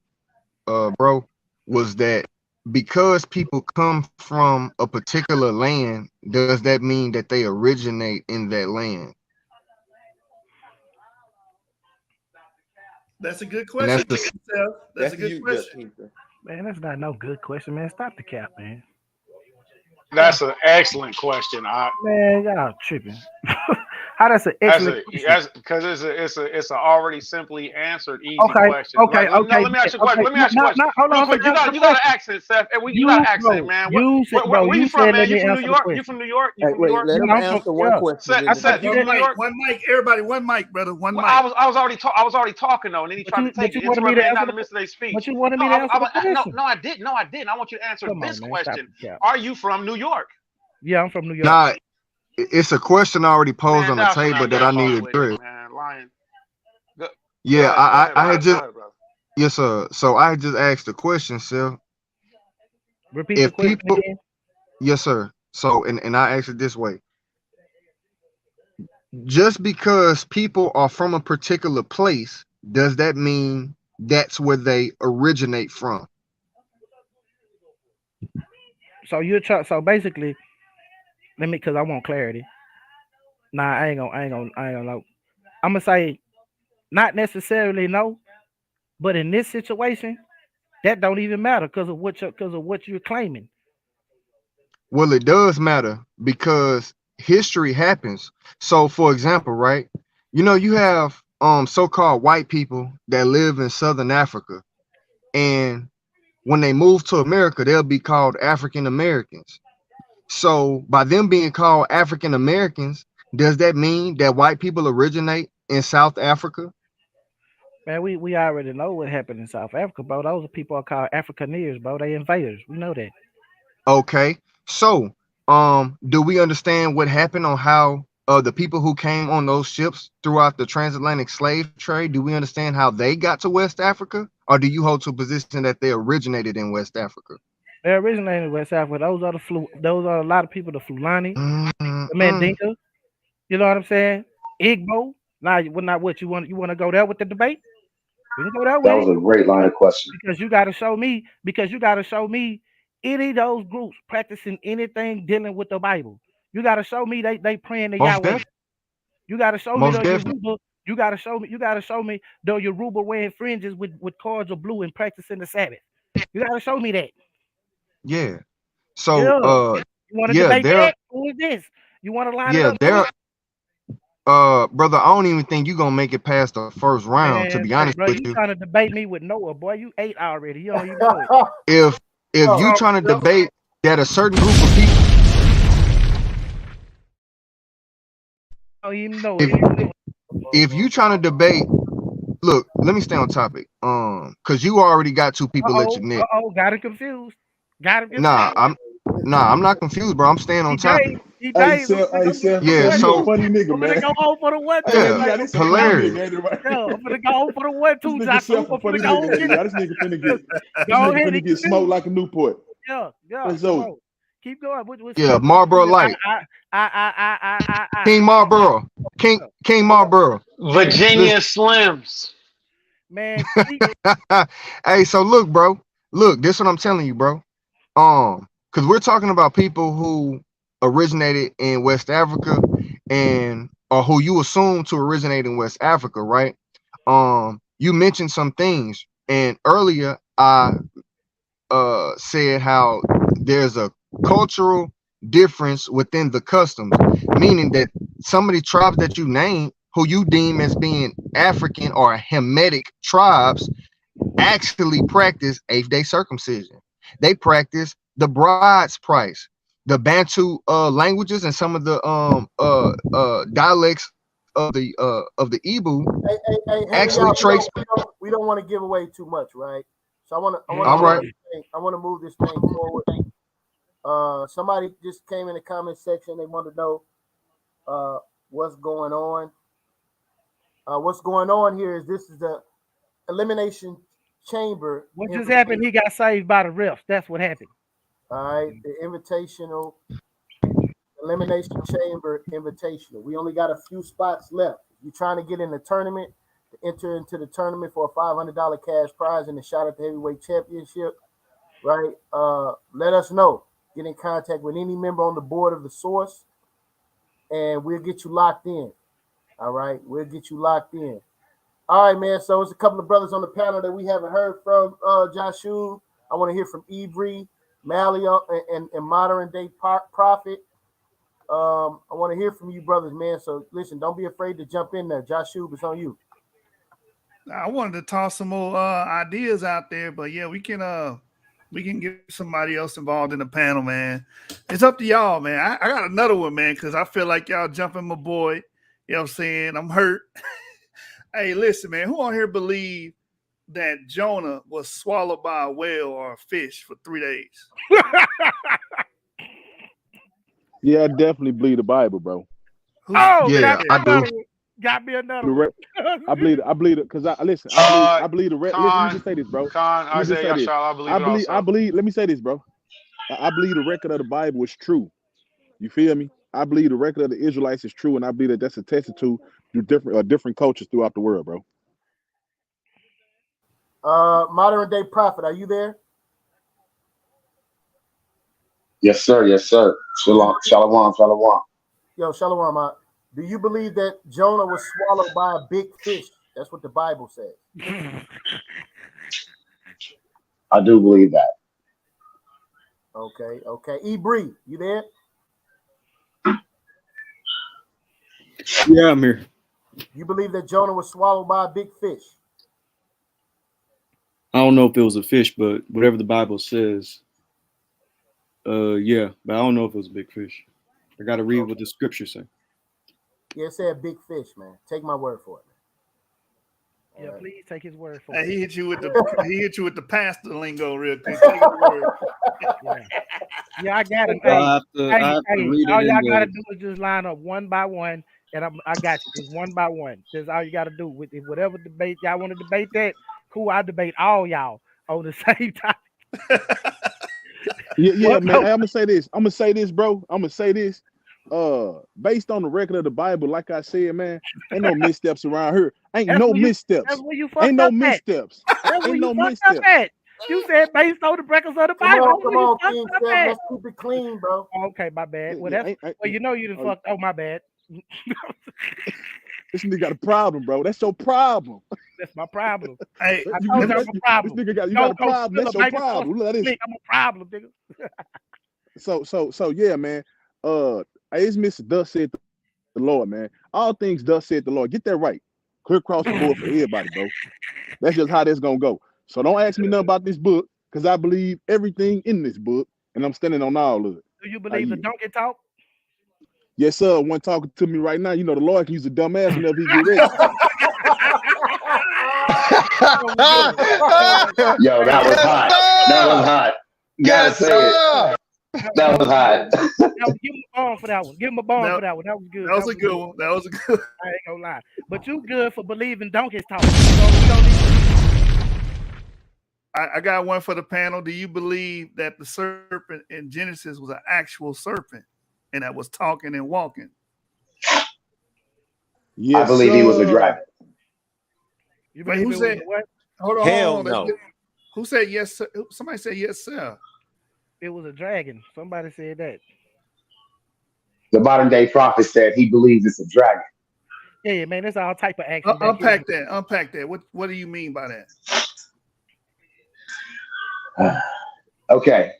bro, was that because people come from a particular land, does that mean that they originate in that land? That's a good And question, Seth. That's a That's good you, question. Keith. Man, that's not no good question, man. Stop the cap, man. That's an excellent question. Man, y'all tripping. How that's an excellent question. That's because it's a already simply answered easy Okay, question. okay, Like okay, let me ask you a question. okay. Let me No, ask you a no, question no, hold real on. I'm quick. finna answer the You got an question. accent, Seth. And you got an You, accent, bro, man. you said, bro, Where you you from, said man? let You me from New answer the York? You question. from New York? You Hey, from New wait, York? let him Yeah, I'm from, answer one yeah. question, Seth, then I Seth, Mike. you said, from New York? One mic, everybody. One mic, brother. One Well, mic. I was already talking though, and then he tried to take but it, you wanted me interrupt to me answer in the, the midst of their but speech. you wanted No, me to answer the no, question. no, I didn't. No, I didn't. I want you to answer Come this on, man. Stop question: the cap. Are you from New York? Yeah, I'm from New York. Nah, it's a question already posed Man, on the thou shalt table not that go I far need to with it, address. man. Lying. Go, Yeah, go ahead, I had brother. Go just ahead, brother. yes, sir. So I had just asked the question, sir. Repeat the If question people, again. yes, sir. So and I asked it this way: just because people are from a particular place, does that mean that's where they originate from? So you're so basically, let me, cause I want clarity. Nah, I ain't gonna know. I'm gonna say not necessarily no, but in this situation, that don't even matter because of what you're claiming. Well, it does matter because history happens. So, for example, right? You have so-called white people that live in Southern Africa, and when they move to America, they'll be called African Americans. So, by them being called African Americans, does that mean that white people originate in South Africa? Man, we already know what happened in South Africa, bro. Those are people are called Africaneers, bro. They invaders. We know that. Okay. So, do we understand what happened on how the people who came on those ships throughout the transatlantic slave trade, do we understand how they got to West Africa? Or do you hold to a position that they originated in West Africa? They originated in West Africa. Those are a lot of people, the Fulani, the Mm-mm. Mandinka. You know what I'm saying? Igbo. Now, well, not what you want to go there with the debate? We can go there That with was it a great line of questioning. because you got to show me. Because you got to show me any of those groups practicing anything dealing with the Bible. You got to show me they praying to Most Yahweh. definitely. You got to show me Most the definitely. Yoruba. You got to show me. You got to show me the Yoruba wearing fringes with cords of blue and practicing the Sabbath. You got to show me that. Yeah. So, Yeah. You want to yeah, debate there, that? Who is this? You want to line it yeah, up to there, it? brother, I don't even think you're gonna make it past the first round, to Man, be hey, honest bro, with you you. trying to debate me with Noah, boy? You ate already. You don't even know it. If you Yo, trying to debate that a certain group of people, You don't even know if it. if you trying to debate, look, let me stay on topic. Because you already got two people at your neck. Got it confused. Got it Nah, confused. I'm not confused, bro. I'm staying on topic. He Hey, James. Seth, I'm finna go for Yeah, the Seth, one you a so two. funny nigga, I'm finna man. go home for the one Hey, two. let yeah, me Like, out. This I'm a finna go funny home. nigga, hilarious. ain't it, right? Yeah, I'm finna go home for the one This two, nigga Joshua. Seth a I'm funny finna go nigga, home ain't get it, it. y'all? This nigga finna Go get this nigga ahead, he finna get smoked confused. like a Newport. Yeah, Let's come go. on. Keep going. What's Yeah, what you Marlboro saying? Light, I. King Come on. Marlboro, Yeah. King Marlboro. Man, Virginia Slims. man, keep Hey, so look, bro. Look, this what I'm telling you, bro. Because we're talking about people who originated in West Africa and or who you assume to originate in West Africa, right? You mentioned some things, and earlier I said how there's a cultural difference within the customs, meaning that some of the tribes that you name, who you deem as being African or Hamitic tribes, actually practice 8th day circumcision. They practice the bride's price. The Bantu languages and some of the dialects of the Ibu hey, actually y'all, trace. we don't want to give away too much, right? So I want to All move right. this thing. I want to move this thing forward. Somebody just came in the comment section. They want to know what's going on. What's going on here is this is the elimination chamber. what just Invitation. happened. He got saved by the refs. That's what happened. All right, the invitational elimination chamber invitational. We only got a few spots left. If you're trying to get in the tournament, to enter into the tournament for a $500 cash prize and a shot at the heavyweight championship, right? Let us know. Get in contact with any member on the board of the source, and we'll get you locked in. All right, we'll get you locked in. All right, man. So it's a couple of brothers on the panel that we haven't heard from. Joshua, I want to hear from Ibri, Malio, and Modern Day Prophet. I want to hear from you, brothers, man. So listen, don't be afraid to jump in there. Joshua, it's on you. I wanted to toss some more ideas out there, but yeah, we can get somebody else involved in the panel, man. It's up to y'all, man. I got another one, man, because I feel like y'all jumping my boy. You know what I'm saying? I'm hurt. Hey, listen, man, who on here believe that Jonah was swallowed by a whale or a fish for 3 days? Yeah, I definitely believe the Bible, bro. Yeah, I do. Got me another one. I believe it because I believe the rest. Listen, let me just say this, bro. Isaiah, Yashar, I believe. Let me say this, bro. I believe the record of the Bible is true. You feel me? I believe the record of the Israelites is true, and I believe that that's attested to different cultures throughout the world, bro. Modern Day Prophet, are you there? Yes, sir. Yes, sir. Shalom. Yo, Shalom. Do you believe that Jonah was swallowed by a big fish? That's what the Bible says. I do believe that. Okay. Ibri, you there? Yeah, I'm here. You believe that Jonah was swallowed by a big fish? I don't know if it was a fish, but whatever the Bible says, yeah. But I don't know if it was a big fish. I got to read what the scriptures say. Yeah, it said big fish, man. Take my word for it. Yeah, please take his word for it. He hit you with the pastor lingo real quick. Take his word. Yeah, I got it. All y'all gotta do is just line up one by one, and I got you. Just one by one. That's all you gotta do. With whatever debate y'all want to debate that, cool. I debate all y'all on the same time. Yeah, man. I'm gonna say this, bro. Based on the record of the Bible, like I said, man, ain't no missteps around here. Ain't no missteps. That's where you fucked up at. You said based on the records of the Bible. Come on, King Steph. Let's keep it clean, bro. Okay, my bad. Well, you know you done fucked. Oh, my bad. This nigga got a problem, bro. That's your problem. That's my problem. Hey, I told you I'm a problem. This nigga got a problem. That's your problem. Look at this. I'm a problem, nigga. So yeah, man. It's Mr. Thus said the Lord, man. All things thus said the Lord. Get that right. Clear across the board for everybody, bro. That's just how this gonna go. So don't ask me nothing about this book, because I believe everything in this book, and I'm standing on all of it. Do you believe the donkey talk? Yes, sir. One talking to me right now. You know the Lord can use a dumb ass whenever he get ready. Yo, that was hot. Yes, sir. That was hot. Give him a bone for that one. Give him a bone for that one. That was good. That was a good one. That was a good. I ain't gonna lie. But you good for believing donkeys talk. We don't need. I got one for the panel. Do you believe that the serpent in Genesis was an actual serpent and that was talking and walking? Yes, I believe he was a dragon. You believe who said what? Hold on. Hell no. Who said yes, sir? Somebody said yes, sir. It was a dragon. Somebody said that. The modern day prophet said he believes it's a dragon. Yeah, man, there's all type of action. Unpack that. What do you mean by that? Okay.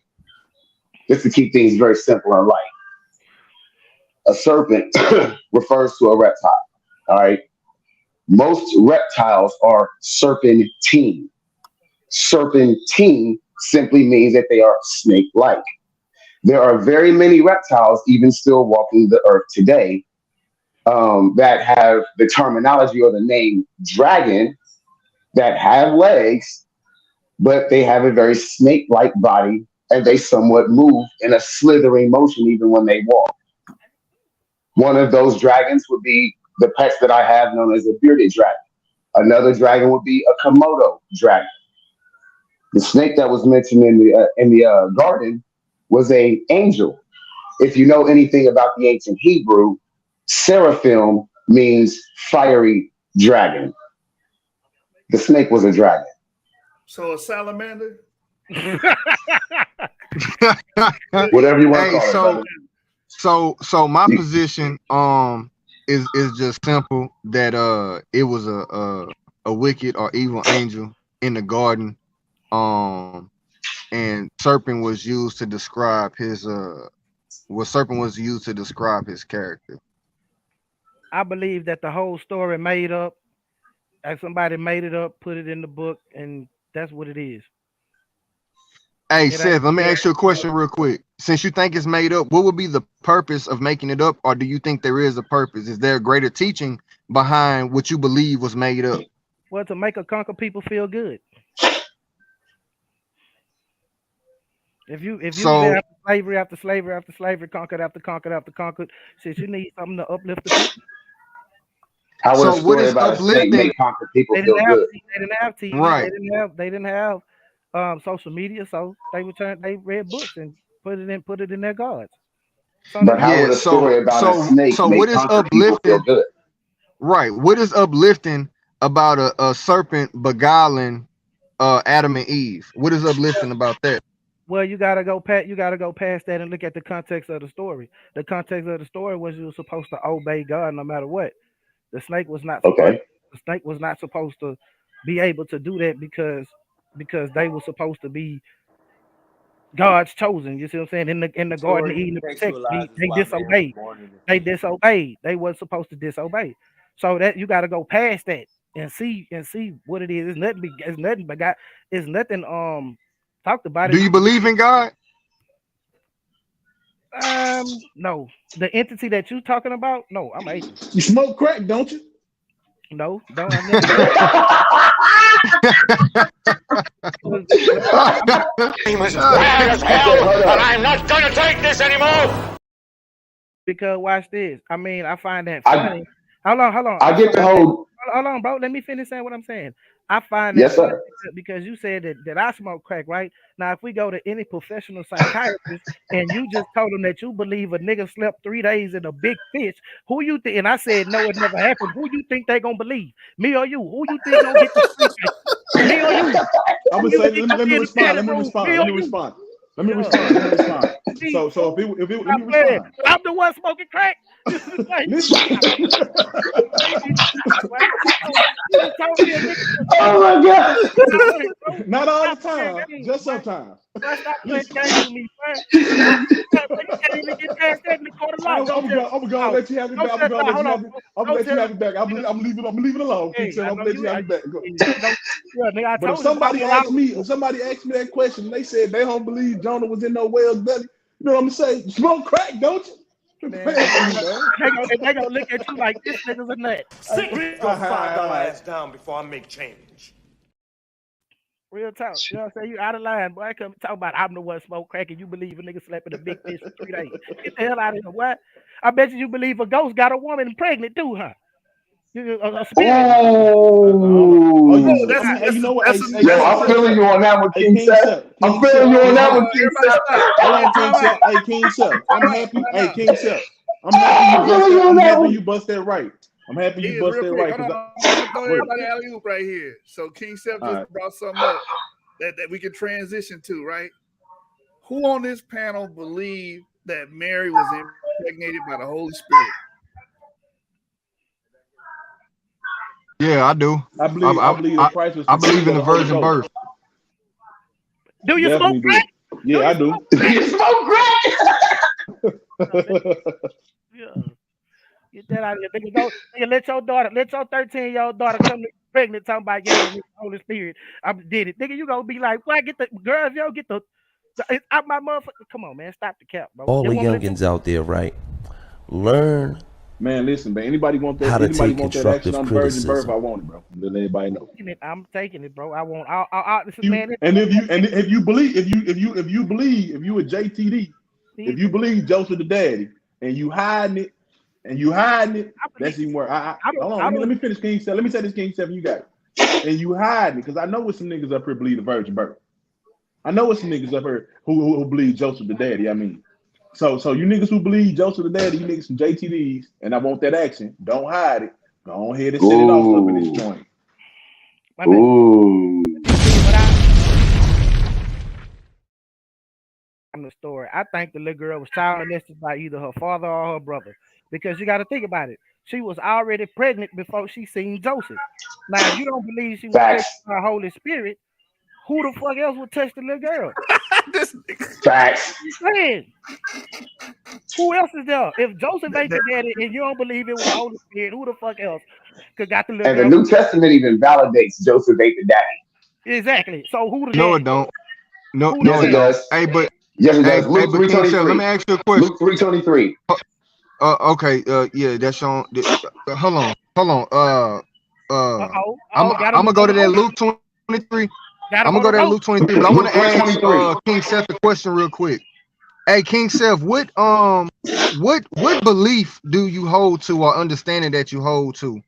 Just to keep things very simple and light. A serpent refers to a reptile. All right. Most reptiles are serpentine. Serpentine simply means that they are snake-like. There are very many reptiles even still walking the earth today that have the terminology or the name dragon, that have legs, but they have a very snake-like body, and they somewhat move in a slithering motion even when they walk. One of those dragons would be the pets that I have, known as a bearded dragon. Another dragon would be a Komodo dragon. The snake that was mentioned in the garden was an angel. If you know anything about the ancient Hebrew, seraphim means fiery dragon. The snake was a dragon. So a salamander. Whatever you want to Hey, call it, brother. so my position is just simple that it was a wicked or evil angel in the garden, and serpent was used to describe his character. I believe that the whole story made up. Like somebody made it up, put it in the book, and that's what it is. Hey, It Seth, let me ain't. ask you a question real quick. Since you think it's made up, what would be the purpose of making it up, or do you think there is a purpose? Is there a greater teaching behind what you believe was made up? Well, to make a conquer people feel good. If you So after slavery after slavery after slavery, conquered after conquered after conquered, since you need something to uplift the people. How would a what story is about a snake uplifting? make conquer people They feel didn't have good? they didn't have TV. Right. They didn't have social media, so they read books and put it in their gods. So But they how Yeah. would a story about a snake What make is conquer people feel uplifting? good? Right. What is uplifting about a serpent beguiling Adam and Eve? What is uplifting about that? well, you gotta go past that and look at the context of the story. The context of the story was you were supposed to obey God no matter what. The snake was not supposed Okay. the snake was not supposed to be able to do that because they were supposed to be God's chosen. You see what I'm saying? In the Garden of Story Eden to protect. contextualizes They why man was disobeyed. born in the They field. disobeyed. They weren't supposed to disobey. So that you got to go past that and see what it is. It's nothing but God. It's nothing talked about Do it. you believe in God? No, the entity that you talking about. No, I'm atheist. You smoke crack, don't you? No, don't. I never. As bad as hell, and I'm not gonna take this anymore. Because watch this. I mean, I find that I funny. Hold on. I get the whole. Hold on, bro. Let me finish saying what I'm saying. I find that Yes, funny sir. because you said that I smoke crack, right? Now, if we go to any professional psychiatrist and you just told them that you believe a nigga slept 3 days in a big fish, who you think? And I said no, it never happened. Who you think they gonna believe? Me or you? Who you think gonna get the street? Me or you? I'm Who gonna you say, think let gonna me be in the respond. panic room? Me or you? Let me Yeah. respond. See, So fool, if it, let stop me playing. respond. I'm the one smoking crack. This is like, Listen. you told me a nigga. Oh my god. Not all the Stop playing time, games, just boy. sometimes. Boy, stop playing Listen. games with me, man. You can't even get past that in the court of law. I'm gonna go let you have it back. I'm gonna let you have it. I'm gonna let you have it back. I'm leaving it alone. Hey, I'm I gonna know let you have it back. Go. yeah, nigga, I But if told you about somebody what I asked was me, doing. that question, and they said they don't believe Jonah was in no whale's belly, you know what I'm saying? Smoke crack, don't you? Man, they gonna look at you like this nigga's a nut. Real $5 ass down before I make change. Real talk. You know what I'm saying? You out of line, boy. I come talk about I'm the one smoke crack and you believe a nigga slept in a big fish for 3 days. Get the hell out of here, what? I bet you believe a ghost got a woman pregnant too, huh? A spirit. Oh. That's Hey, you know what? that's Hey, Yo, King I'm Sep. feeling you on that one, Hey, King King Seth. Sep. I'm King feeling Sep. you on King that Sep. one, King everybody Seth. stop. Hold on, King Sep. Hey, King Sep. I'm happy. Hey, King Sep. I'm happy you bust that right. I'm happy you Is bust real that quick. right. Hold on. I'm gonna throw everybody alley oop right here. So King Seth just All right. brought something up that we can transition to, right? Who on this panel believe that Mary was impregnated by the Holy Spirit? Yeah, I do. I believe that Christ was I believe conceived in of the the Holy virgin Ghost. birth. Do you Definitely smoke crack? do. Yeah, I do. You smoke crack. Yeah. Get that out of here. Nigga, let your 13-year-old daughter come to pregnant talking about the Holy Spirit. I did it. Nigga, you gonna be like, why get the girls, yo, get the it's out my motherfucker. Come on, man. Stop the cap, bro. All the youngins out there, right? Learn Man, listen, man. Anybody want that? how to Anybody take want that action constructive on virgin birth? criticism. I want it, bro. Let everybody know. I'm taking it, bro. I want. This is, You, man. and if you believe, if you a JTD, if you believe Joseph the daddy, and you hiding it, that's even worse. Hold on. Let me finish, King 7. Let me say this, King 7. You got it. And you hiding it because I know what some niggas up here believe the virgin birth. I know what some niggas up here who believe Joseph the daddy. I mean. So you niggas who believe Joseph the daddy, you niggas some JTDs, and I want that action. Don't hide it. Go ahead and set it off up in this joint. My man. Ooh. You see what I'm the story. I think the little girl was child molested by either her father or her brother. Because you got to think about it. She was already pregnant before she seen Joseph. Now, if you don't believe she was pregnant Facts. by the Holy Spirit, who the fuck else would touch the little girl? This, Facts. Man, who else is there? If Joseph ain't the daddy and you don't believe it was the Holy Spirit, who the fuck else could got the little And the girl? New Testament even validates Joseph ain't the daddy. Exactly. So who the No, it daddy? don't. No, Who the no, Yes, it it daddy? don't. does. Hey, but Yes, it hey, does. hey, Luke but King Seth, let 3:23. me ask you a question. Luke 3:23. Okay, yeah, that's on. Hold on, hold on. Oh, got I'm him gonna on go to the that ropes. Luke 23. Got I'm him gonna on go the to that ropes. Luke 23, but I want Luke to ask 3:23. King Seth a question real quick. Hey, King Seth, what belief do you hold to, or understanding that you hold to?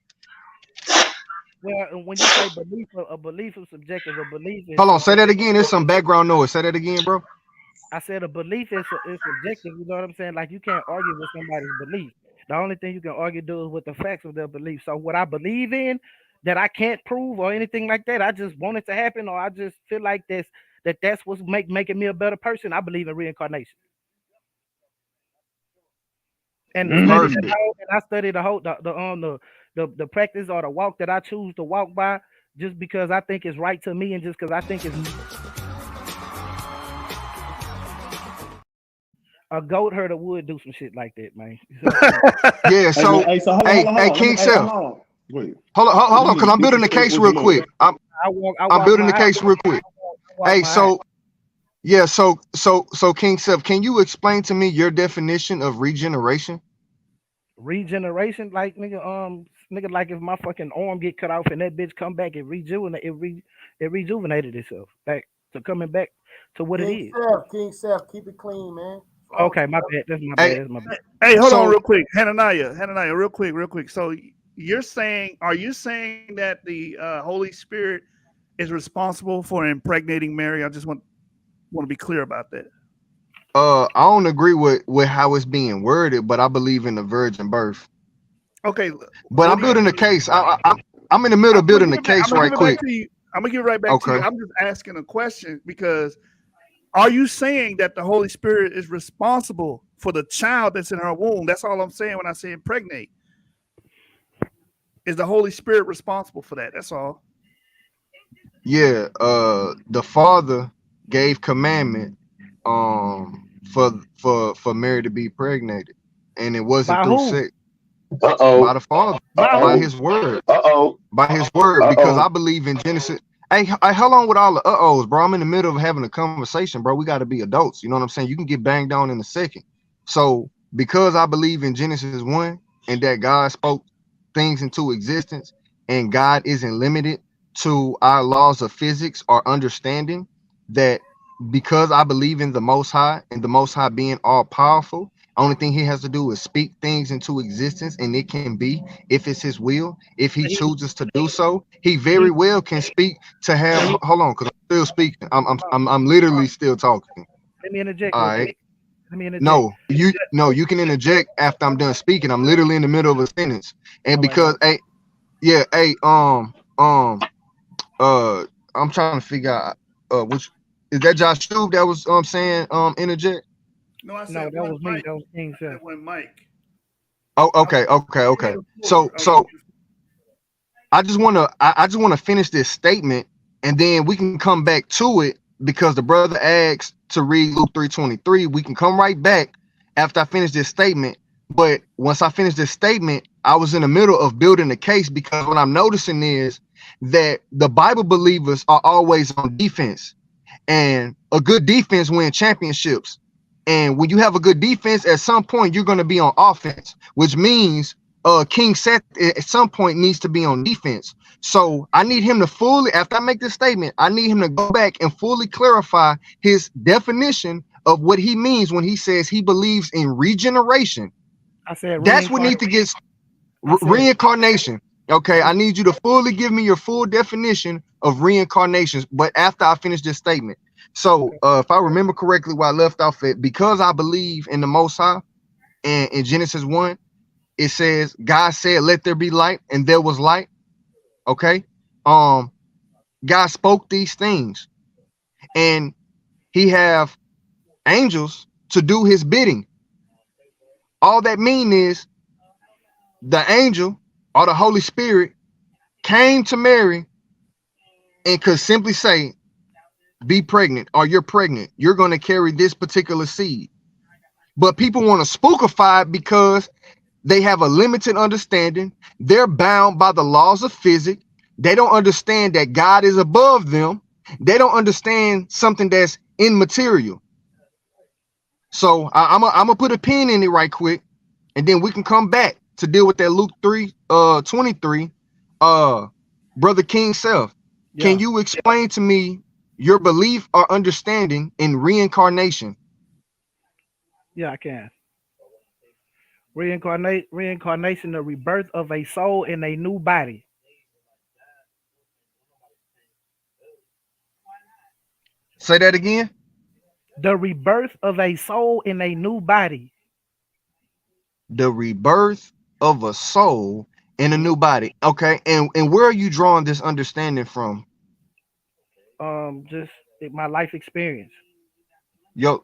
Well, and when you say belief, a belief is subjective. A belief is Hold on, say subjective. that again. There's some background noise. Say that again, bro. I said a belief is subjective. You know what I'm saying? Like you can't argue with somebody's belief. The only thing you can argue do is with the facts of their belief. So what I believe in that I can't prove or anything like that, I just want it to happen, or I just feel like that's what's making me a better person. I believe in reincarnation. And the study that Perfect. I study the practice or the walk that I choose to walk by just because I think it's right to me and just because I think it's a goat herder would do some shit like that, man. You see what I'm saying? Yeah. Hey man, So, hey, so hold on, hey, hold on, hey, hold on. Let me King hey, hold Seth, on. Wait. hold These on, cause niggas I'm building the disrespectful case as a real quick. motherfucker. I I'm walk building the my case real quick. I walk Hey, my house. yeah, so King Seth, can you explain to me your definition of regeneration? Regeneration, like nigga, like if my fucking arm get cut off and that bitch come back, it rejuvenated itself back to coming back to what it is. King Seth, keep it clean, man. What's wrong with Okay, you, my bro? bad. That's my Hey, bad. That's my bad. hey, hold on so real quick. Hananiah, real quick. So are you saying that the Holy Spirit is responsible for impregnating Mary? I just want to be clear about that. I don't agree with how it's being worded, but I believe in the virgin birth. Okay, But what I'm do you building a mean? case. I'm in the middle of building a case I'm gonna right give it back quick. to you. I'm gonna give it right back to Okay. you. I'm just asking a question because are you saying that the Holy Spirit is responsible for the child that's in her womb? That's all I'm saying when I say impregnate. Is the Holy Spirit responsible for that? That's all. Yeah. The Father gave commandment for Mary to be pregnated, and it wasn't By through who? sex. Uh By oh. the Father, Uh By by oh. who? His word, Uh oh. by His word, Uh because I oh. believe in Genesis. Hey, hold on with all the uh-ohs, bro. I'm in the middle of having a conversation, bro. We got to be adults. You know what I'm saying? You can get banged on in a second. So, because I believe in Genesis 1 and that God spoke things into existence and God isn't limited to our laws of physics or understanding, that because I believe in the Most High and the Most High being all powerful, only thing he has to do is speak things into existence and it can be if it's his will. If he He, chooses to do so, he very he, well can speak to have he, hold on, because I'm still speaking. uh, I'm literally still talking. let me interject All real right. quick. Let me interject. No, you can interject after I'm done speaking. I'm literally in the middle of a sentence. And All right, my because yeah, uh I'm trying to figure out which is that Josh Shub that was saying interject? No, I no, said that one was me. mic. That was King I Self. said one mic. Oh, I was on okay. the floor. So I just wanna finish this statement and then we can come back to it because the brother asked to read Luke 3:23. We can come right back after I finish this statement. But once I finish this statement, I was in the middle of building a case because what I'm noticing is that the Bible believers are always on defense, and a good defense wins championships. And when you have a good defense, at some point you're going to be on offense, which means King Seth at some point needs to be on defense. So I need him to fully, after I make this statement, I need him to go back and fully clarify his definition of what he means when he says he believes in regeneration. I said That's what reincarnation. needs to get I said reincarnation. Okay, I re- need you to fully give me your full definition of reincarnations, but after I finish this statement. So, okay. if I remember correctly, where I left off at, because I believe in the Most High, and in Genesis 1, it says, God said, "Let there be light," and there was light. Okay. Um, God spoke these things, and he have angels to do his bidding. All that mean is the angel or the Holy Spirit came to Mary and could simply say, be pregnant, or you're pregnant. You're going to carry this particular seed. But people want to spookify it because they have a limited understanding. They're bound by the laws of physics. They don't understand that God is above them. They don't understand something that's immaterial. So I'm gonna put a pin in it right quick, and then we can come back to deal with that Luke 3:23. Brother King Self, can you explain to me your belief or understanding in reincarnation? Yeah, I can. Reincarnation, the rebirth of a soul in a new body. Say that again. The rebirth of a soul in a new body. The rebirth of a soul in a new body. Okay, and where are you drawing this understanding from? Just my life experience. Life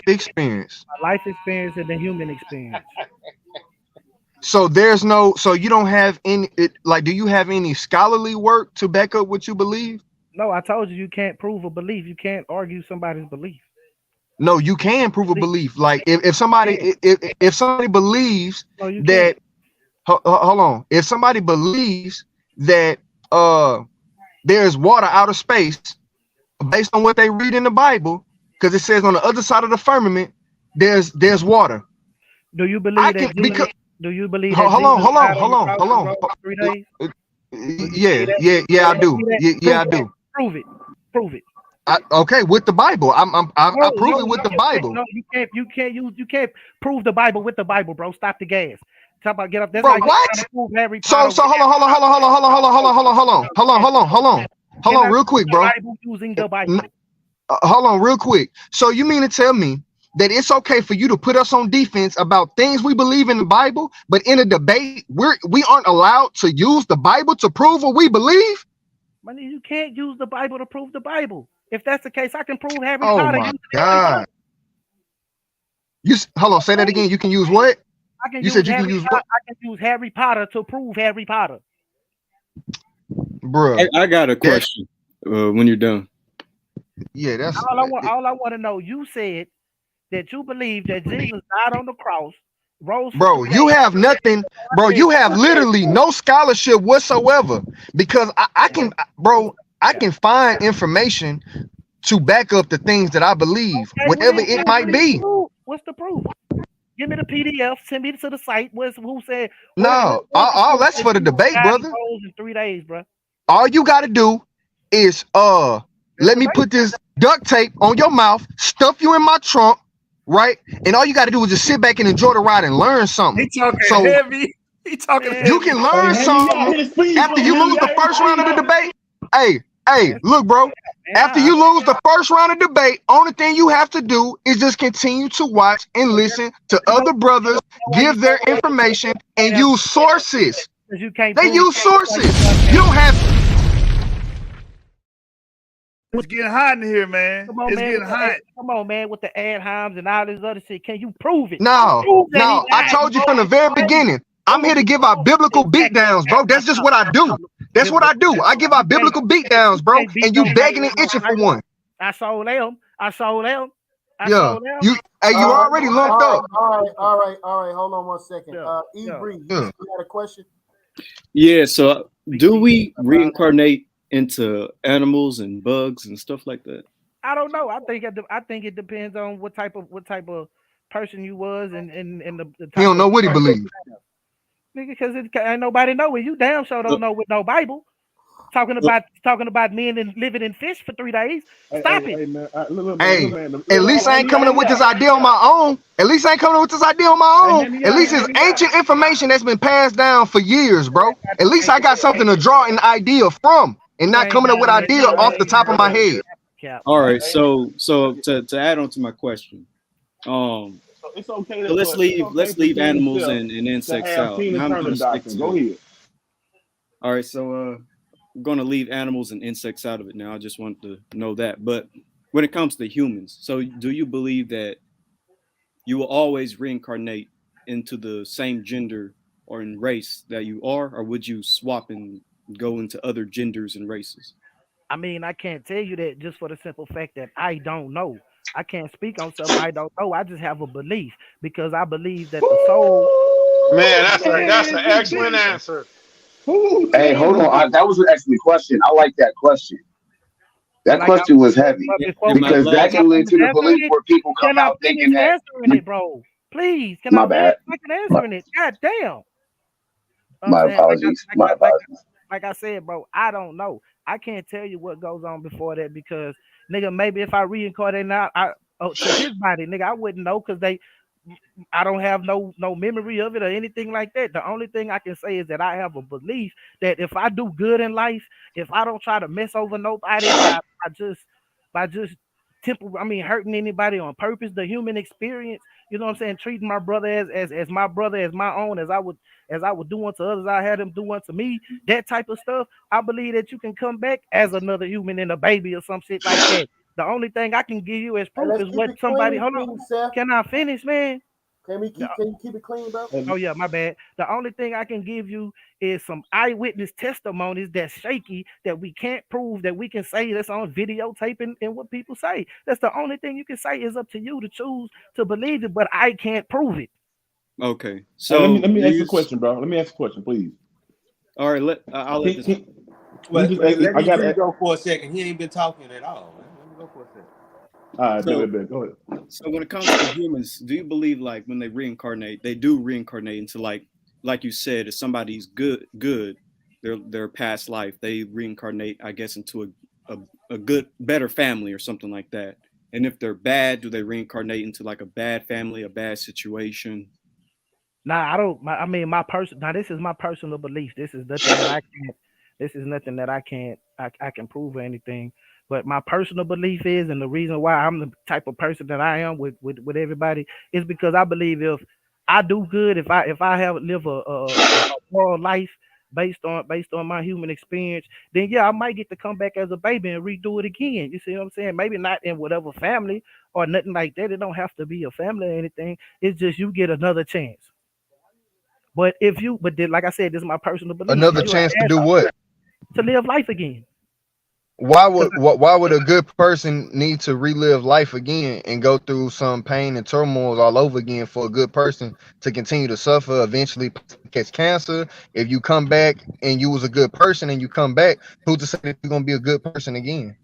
experience. My life experience and the human experience. So so you don't have any, do you have any scholarly work to back up what you believe? No, I told you can't prove a belief. You can't argue somebody's belief. No, you can prove a belief. Like if somebody believes that, hold on, if somebody believes that there's water out of space based on what they read in the Bible, because it says on the other side of the firmament there's water. Do you believe that? Do you believe that? Hold on. 3 days? Yeah, I do. Yeah, I do. Prove it. Okay, with the Bible. I prove it with the Bible. No, you can't prove the Bible with the Bible, bro. Stop the gas. Talk about get up. That's bro, like what? Harry So hold on, real quick, bro. Using the Bible. Hold on, real quick. So you mean to tell me that it's okay for you to put us on defense about things we believe in the Bible, but in a debate we aren't allowed to use the Bible to prove what we believe? Man, you can't use the Bible to prove the Bible. If that's the case, I can prove Harry Potter. Oh my God! Hold on, say that again. You can use what? You said you can use what? I can use Harry Potter to prove Harry Potter. Bro, I got a question. When you're done. Yeah, that's all I want to know. You said that you believe that Jesus died on the cross, rose. Bro, you have nothing. Bro, you have literally no scholarship whatsoever, because I can find information to back up the things that I believe, whatever it might be. What's the proof? Give me the PDF. Send me to the site. Who said? No, all that's for the debate, brother. In 3 days, bro. All you got to do is let me put this duct tape on your mouth, stuff you in my trunk, right? And all you got to do is just sit back and enjoy the ride and learn something. He talking heavy. He talking heavy. You can learn something after you lose the first round of the debate. Hey, look, bro. After you lose the first round of debate, only thing you have to do is just continue to watch and listen to other brothers give their information and use sources. They use sources. You don't have. It's getting hot in here, man. It's getting hot. Come on, man, with the ad homs and all this other shit. Can you prove it? No. I told you from the very beginning. I'm here to give out biblical beatdowns, bro. That's just what I do. That's what I do. I give out biblical beatdowns, bro. And you begging and itching for one. I saw them. Yeah. You already lumped up. All right. Hold on 1 second. Bree, you had a question? Yeah. So, do we reincarnate into animals and bugs and stuff like that? I don't know. I think it depends on what type of person you was and the type. He don't know what he believes. Because ain't nobody know it. You damn sure don't know with no Bible. Talking about men and living in fish for 3 days. Stop it. At least I ain't coming up with this idea on my own. At least it's ancient information that's been passed down for years, bro. At least I got something to draw an idea from and not coming up with idea off the top of my head. All right. So to add on to my question, it's okay. So let's leave animals and insects out. Go ahead. All right. So going to leave animals and insects out of it now. I just want to know that. But when it comes to humans, so do you believe that you will always reincarnate into the same gender or in race that you are, or would you swap and go into other genders and races? I mean, I can't tell you that just for the simple fact that I don't know. I can't speak on something I don't know. I just have a belief because I believe that the soul. Man, Woo, that's an excellent man. answer. Woo, hey, hold on. That was an excellent question. I like that question. But That like I question was but, heavy but Yeah, before and my because that last, can I can lead finish to the answering belief it? where people come Can I out thinking finish that. answering it, bro? Please, can I My finish bad. fucking My, answering it? God damn. I'm my saying apologies. My apologies. like I said, bro, I don't know. I can't tell you what goes on before that because nigga, maybe if I reincarnate now, to his body, nigga, I wouldn't know because I don't have no memory of it or anything like that. The only thing I can say is that I have a belief that if I do good in life, if I don't try to mess over nobody by just hurting anybody on purpose, the human experience, you know what I'm saying, treating my brother as my brother, as my own, as I would do unto others, I had him do unto me, that type of stuff. I believe that you can come back as another human and a baby or some shit like that. The only thing I can give you as Hey, proof let's is keep what it somebody. clean, Hold on, King Seth. can I finish, man? Can you keep it clean, bro? Oh yeah, my bad. The only thing I can give you is some eyewitness testimonies that's shaky that we can't prove that we can say that's on videotape and what people say. That's the only thing you can say. Is up to you to choose to believe it, but I can't prove it. Okay, Hey, let me so let me do ask you? a question, bro. Let me ask a question, please. All right, I'll let Can, this. can, let me Wait, just. wait, let I this got. dude go for a second. He ain't been talking at all, man. Let me go for a second. All right, So, bet. Go ahead. so when it comes to humans, do you believe like when they reincarnate, they do reincarnate into like you said, if somebody's good, their past life, they reincarnate, I guess, into a good, better family or something like that. And if they're bad, do they reincarnate into like a bad family, a bad situation? Nah, I don't. My person. Now, this is my personal belief. This is nothing that I can't. This is nothing that I can't. I can prove or anything. But my personal belief is, and the reason why I'm the type of person that I am with everybody is because I believe if I do good, if I have live a moral life based on my human experience, then yeah, I might get to come back as a baby and redo it again. You see what I'm saying? Maybe not in whatever family or nothing like that. It don't have to be a family or anything. It's just you get another chance. Like I said, this is my personal belief. If Another you're an chance to do asshole, what? to live life again. Why would a good person need to relive life again and go through some pain and turmoil all over again for a good person to continue to suffer, eventually catch cancer? If you come back and you was a good person and you come back, who's to say that you're gonna be a good person again?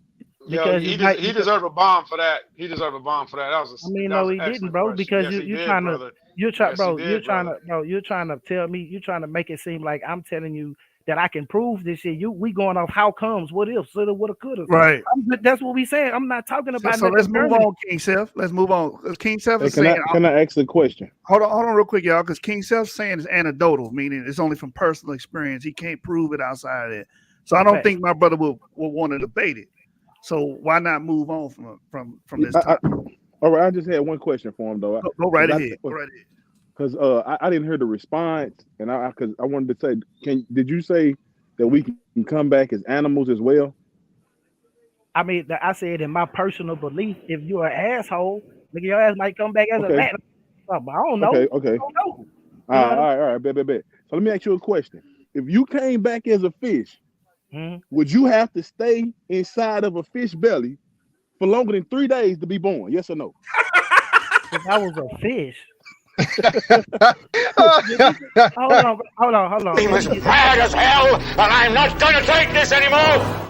Yo, Because you might. he Because deserved a bomb for that. He deserved a bomb for that. That no, was an he didn't, excellent bro. question. Because Yes, you he you're did, trying to brother. you're trying, Yes, he bro. did, brother. You're trying to tell me. You're trying to make it seem like I'm telling you that I can prove this shit. We going off how comes, what if, shoulda, woulda, coulda. Right. That's what we saying. I'm not talking So, about so let's nothing move permanent. on, King Self. Let's move on. 'Cause King Self Hey, is saying, can I ask a question? hold on, real quick, y'all. Because King Self's saying it's anecdotal, meaning it's only from personal experience. He can't prove it outside of that. So I don't Fact. think my brother will want to debate it. So why not move on from this topic? All right, I just had one question for him though, Go right ahead. Go right ahead. because I didn't hear the response, and because I wanted to say, did you say that we can come back as animals as well? I said in my personal belief, if you're an asshole, nigga, your ass might come back as a Okay, rat. I don't know. okay. I don't know. All You know right, what I'm bet. So let me ask you a question. If you came back as a fish, saying? would you have to stay inside of a fish belly for longer than 3 days to be born? Yes or no? If I was a fish. Hold on. I'm as mad as hell, and I'm not gonna take this anymore.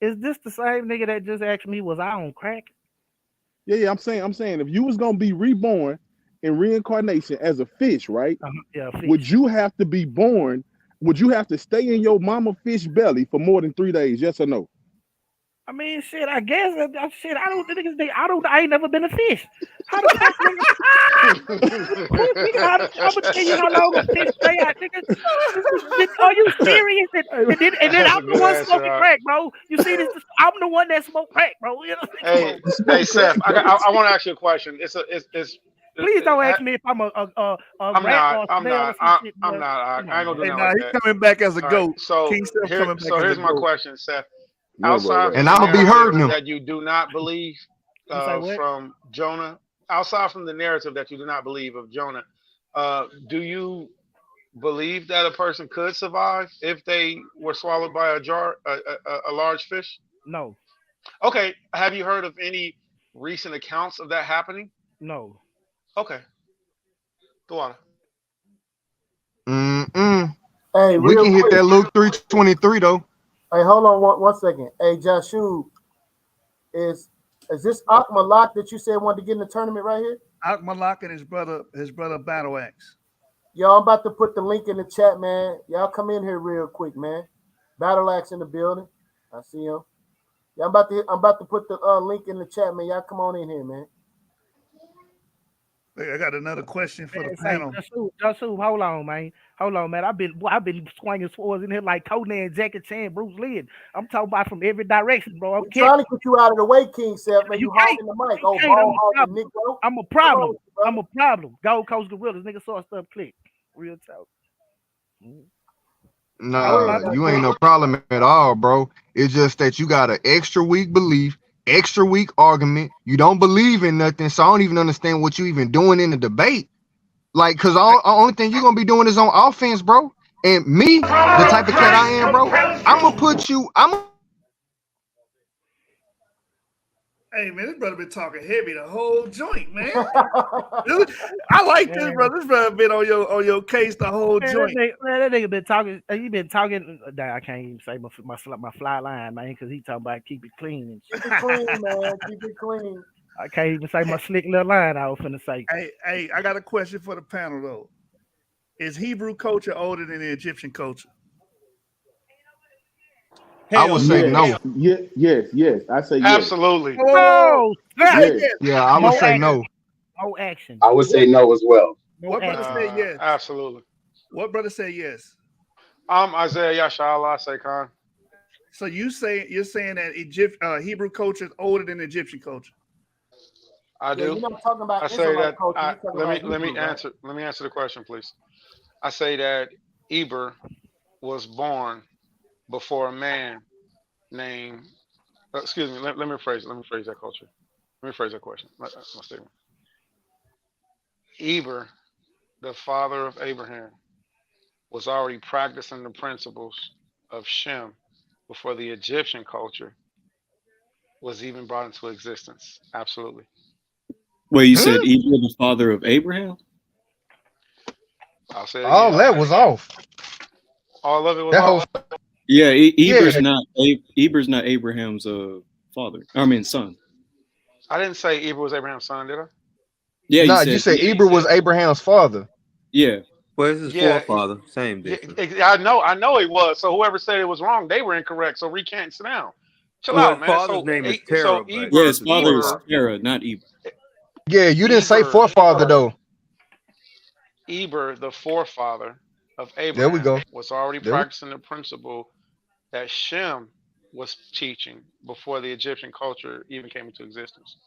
Is this the same nigga that just asked me was I on crack? Yeah. I'm saying, if you was gonna be reborn in reincarnation as a fish, right? Yeah, Would fish. you have to be born? Would you have to stay in your mama fish belly for more than 3 days? Yes or no? I mean, shit. I guess shit. I don't think niggas. I ain't never been a fish. How the fuck, nigga? I'm gonna tell you how long a fish stay out, nigga. Are you serious? And then That's a I'm the good one answer. smoking crack, bro. You see this? I'm the one that smoked crack, bro. You know, come Hey, on. hey, Seth, I want to ask you a question. It's Please don't ask me if I'm a I'm rat not. or a I'm snail or not. some shit, I'm boy. not. I Come ain't on, gonna do man. Hey, nothing nah, like he that. coming back as a All right. goat. So King Steph coming back as here's a my goat. question, Seth. Yeah, bro. Outside Right. from And the I'm gonna be narrative hurting him. that you do not believe You say what? from Jonah, outside from the narrative that you do not believe of Jonah, do you believe that a person could survive if they were swallowed by a large fish? No, Okay. Have you heard of any recent accounts of that happening? no. Okay. Go on. Hey, We real can hit quick. that Luke 3:23 though. Hey, hold on one second. Hey, Joshua, is this Akmalak that you said wanted to get in the tournament right here? Akmalak and his brother Battle Axe. Y'all, I'm about to put the link in the chat, man. Y'all come in here real quick, man. Battle Axe in the building. I see him. Yeah, I'm about to put the link in the chat, man. Y'all come on in here, man. Hey, I got another question for the Man, say, panel. Joshua, hold on, man. Hold on, man. I've been swinging swords in here like Conan, Jackie Chan, Bruce Lee. I'm talking about from every direction, bro. I'm We're trying catching. to get you out of the way, King Self, man. You You can't. hogging the mic. You Oh, can't. ball hogging, Negro. I'm a Come on, problem. I'm brother. a problem. Gold Coast Gorillas, nigga, saw stuff click. Real talk. Go Nah, ahead, you Joshua. ain't no problem at all, bro. It's just that you got an extra weak belief, extra weak argument. You don't believe in nothing, so I don't even understand what you even doing in the debate. Like, cause all only thing you're gonna be doing is on offense, bro. And me, the type of cat I am, bro, I'm gonna put you. Hey man, this brother been talking heavy the whole joint, man. I like this Man, brother. This brother been on your case the whole joint. that nigga been talking. He been talking. I can't even say my fly line, man, because he talking about keep it clean and shit. Keep it clean, man. Keep it clean. I can't even say my slick little line I was finna say. Hey, I got a question for the panel though. Is Hebrew culture older than the Egyptian culture? I would say no. Yes. I say yes. Absolutely. Oh, You say Yes. yes. Yeah, I would more say action. no. More action. I would say no as well. More What brother action. say yes? Absolutely. What brother say yes? I'm Isaiah Yasha-Allah, say Khan. So you're saying that Hebrew culture is older than Egyptian culture? I Yeah, do. you're not talking about I say Israelite that. culture. You're talking Let me about Hebrew, right? answer the question, please. I say that Eber was born before a man named. Excuse me. Let me rephrase. Let me phrase that culture. Let me phrase that question. My statement. Eber, the father of Abraham, was already practicing the principles of Shem before the Egyptian culture was even brought into existence. Absolutely. Well, you said Eber, the father of Abraham? I'll say it All again. that was off. All of it was That whole off. Yeah, Eber's yeah. not Abraham's father. I mean son. I didn't say Eber was Abraham's son, did I? Yeah, you Nah, you said said Eber was Abraham's father. yeah. Well, it's his Yeah, forefather. Same difference. I know it was. So whoever said it was wrong, they were incorrect. So recant now. Chill Well, out, his man. father's name is So Terah, but Yeah, Eber, his this is father is Eber, forefather. Terah, not Eber. Yeah, you didn't say Eber, forefather though. Eber, the forefather of There we Abraham, go. was already There we practicing the principle that Shem was teaching before the Egyptian culture even came into existence.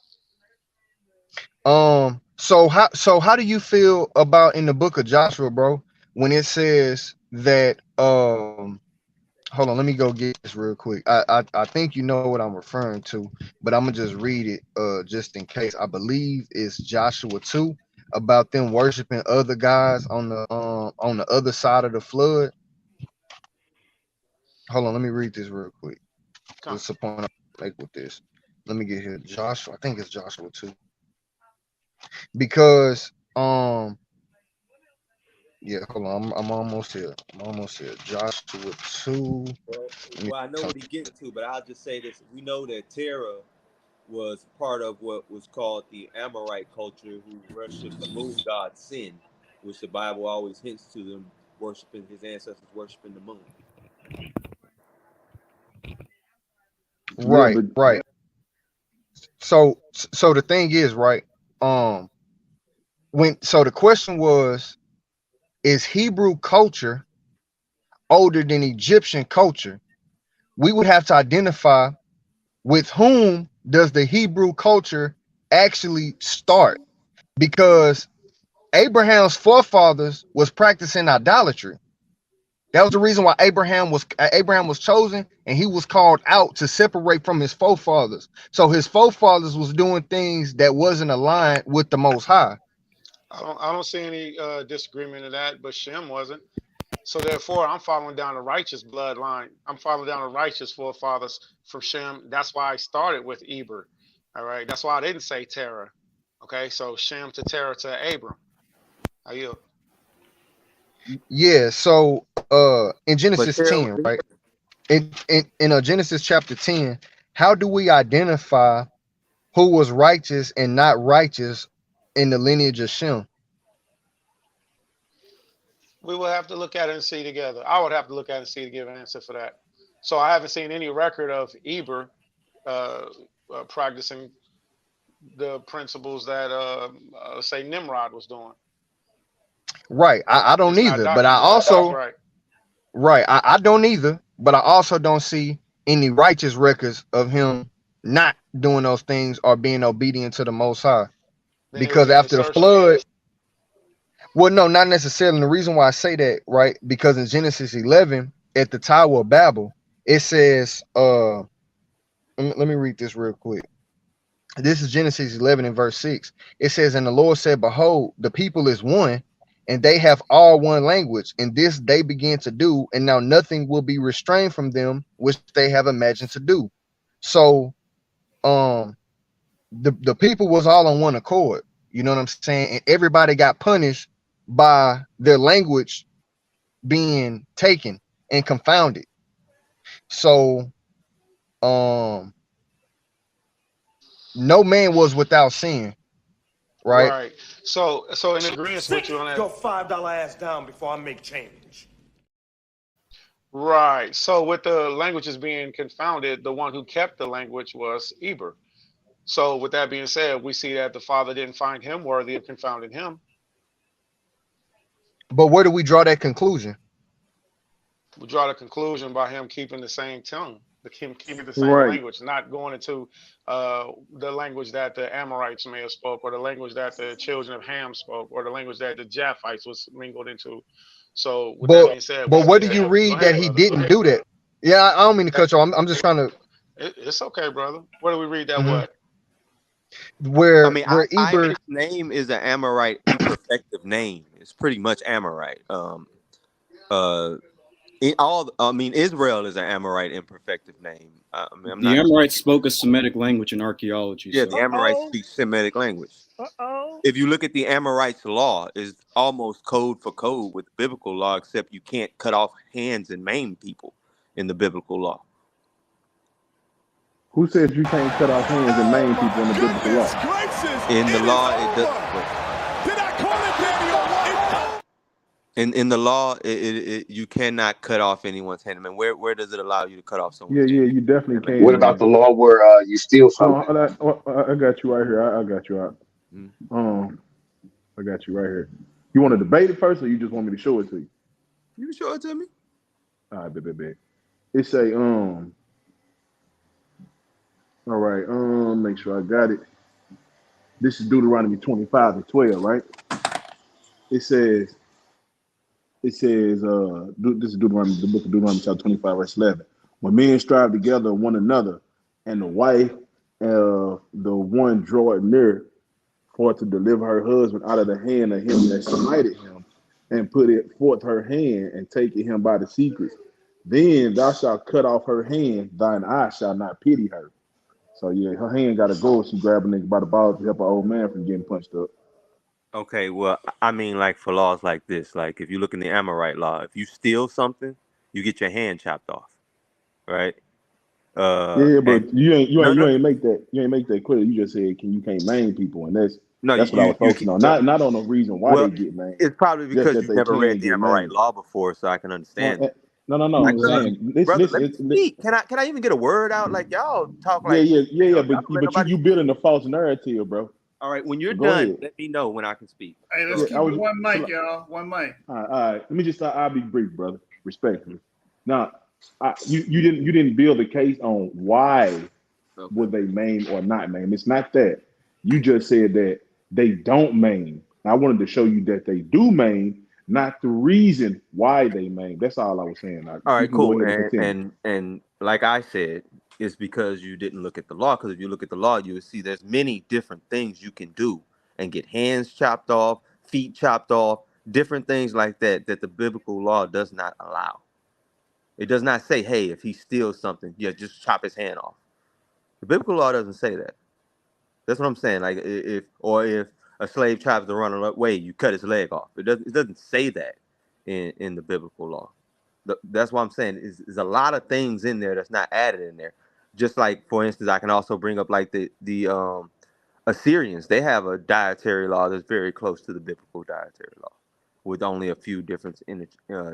So how do you feel about in the book of Joshua, bro, when it says that hold on, let me go get this real quick. I think you know what I'm referring to, but I'm gonna just read it just in case. I believe it's Joshua 2 about them worshiping other guys on the other side of the flood. Hold on, let me read this real quick. Come. What's the point I make with this? Let me get here. Joshua, I think it's Joshua 2. Because yeah, hold on, I'm almost here. Joshua 2. Well, I know what he's getting to, but I'll just say this: we know that Terah was part of what was called the Amorite culture, who worshipped the moon god Sin, which the Bible always hints to them worshiping his ancestors worshiping the moon. Yeah, Right, but right. So the thing is, right? Um, the question was, is Hebrew culture older than Egyptian culture? We would have to identify with whom does the Hebrew culture actually start. because Abraham's forefathers was practicing idolatry. That was the reason why Abraham was chosen, and he was called out to separate from his forefathers. So his forefathers was doing things that wasn't aligned with the Most High. I don't see any disagreement in that, but Shem wasn't. So therefore, I'm following down the righteous bloodline. I'm following down the righteous forefathers from Shem. That's why I started with Eber. All right. That's why I didn't say Terah. Okay. So Shem to Terah to Abram. How you? Yeah. So in But Genesis Terah was 10, there. right? In Genesis chapter 10, how do we identify who was righteous and not righteous in the lineage of Shem? We will have to look at it and see together. I would have to look at it and see to give an answer for that. So I haven't seen any record of Eber practicing the principles that say Nimrod was doing. Right. I don't It's not either, but I documented. That's also right. right. I don't either, but I also don't see any righteous records of him not doing those things or being obedient to the Most High. Then it would Because be an after the assertion. flood, well, no, not necessarily. The reason why I say that, right? Because in Genesis 11, at the Tower of Babel, it says, let me read this real quick. This is Genesis 11 and verse 6. It says, and the Lord said, behold, the people is one, and they have all one language, and this they begin to do, and now nothing will be restrained from them which they have imagined to do. So the people was all on one accord, you know what I'm saying? And everybody got punished by their language being taken and confounded. So no man was without sin, right? Right. So in agreement with you on that. Your $5 ass down before I make change. Right. So with the languages being confounded, the one who kept the language was Eber. So with that being said, we see that the Father didn't find him worthy of confounding him. But where do we draw that conclusion? We draw the conclusion by him keeping the same tongue, keeping the same Right. language, not going into the language that the Amorites may have spoke, or the language that the children of Ham spoke, or the language that the Japhites was mingled into. So with that being said, we But see where do that. you Go read ahead, that he brother. didn't do that? Yeah, I don't mean to cut you off. I'm just trying to. It's okay, brother. Where do we read that? Mhm. What? I mean, Where Eber, Isaac's name is an Amorite imperfective name. It's pretty much Amorite. Israel is an Amorite imperfective name. I mean, I'm The not. Amorites spoke a Semitic language in archaeology. Yeah, So. the Amorites speak Semitic language. If you look at the Amorites' law, it's almost code for code with biblical law, except you can't cut off hands and maim people in the biblical law. Who says you can't cut off hands and maim people in the biblical law? In the law, it does. Did I call it, Daddy, or what? In the law, you cannot cut off anyone's hand. I mean, where does it allow you to cut off someone's Yeah, hand? you definitely can, What man. about the law where you steal something? I got you right here. I got you out. I got you right here. You want to debate it first, or you just want me to show it to you? You can show it to me. All right, bet. It say All right, make sure I got it. This is Deuteronomy 25:12, right? It says, this is Deuteronomy, the book of Deuteronomy, chapter 25, verse 11. When men strive together with one another, and the wife, the one draw it near for to deliver her husband out of the hand of him that smited him, and put it forth her hand, and take him by the secret, then thou shalt cut off her hand, thine eye shall not pity her. So yeah, her hand got to go if she grab a nigga by the balls to help an old man from getting punched up. Okay, well, I mean, like for laws like this, like if you look in the Amorite law, if you steal something, you get your hand chopped off, right? Yeah, but you ain't make that clear. You just said you can't maim people, and that's what I was focusing on. Not on the reason why they get maimed. It's probably because that you've they never read can the get Amorite maimed. law before, so I can understand. No. Like, I'm saying, brother, let me speak. Can I even get a word out? Like y'all talk like But you building a false narrative, bro. All right, when you're Go done, ahead. let me know when I can speak. Hey, let's keep it one mic, y'all. One mic. All right. Let me just. I'll be brief, brother. Respectfully. Now, you didn't build a case on why would they maim or not maim. It's not that. You just said that they don't maim. And I wanted to show you that they do maim, not the reason why they maim. That's all I was saying. Now, All you right, can go cool. ahead and And continue. and and like I said, it's because you didn't look at the law. Because if you look at the law, you will see there's many different things you can do and get hands chopped off, feet chopped off, different things like that that the biblical law does not allow. It does not say, hey, if he steals something, yeah, just chop his hand off. The biblical law doesn't say that. That's what I'm saying. Like if a slave tries to run away, you cut his leg off. It doesn't say that in the biblical law. That's what I'm saying. Is a lot of things in there that's not added in there. Just like, for instance, I can also bring up like the Assyrians. They have a dietary law that's very close to the biblical dietary law, with only a few different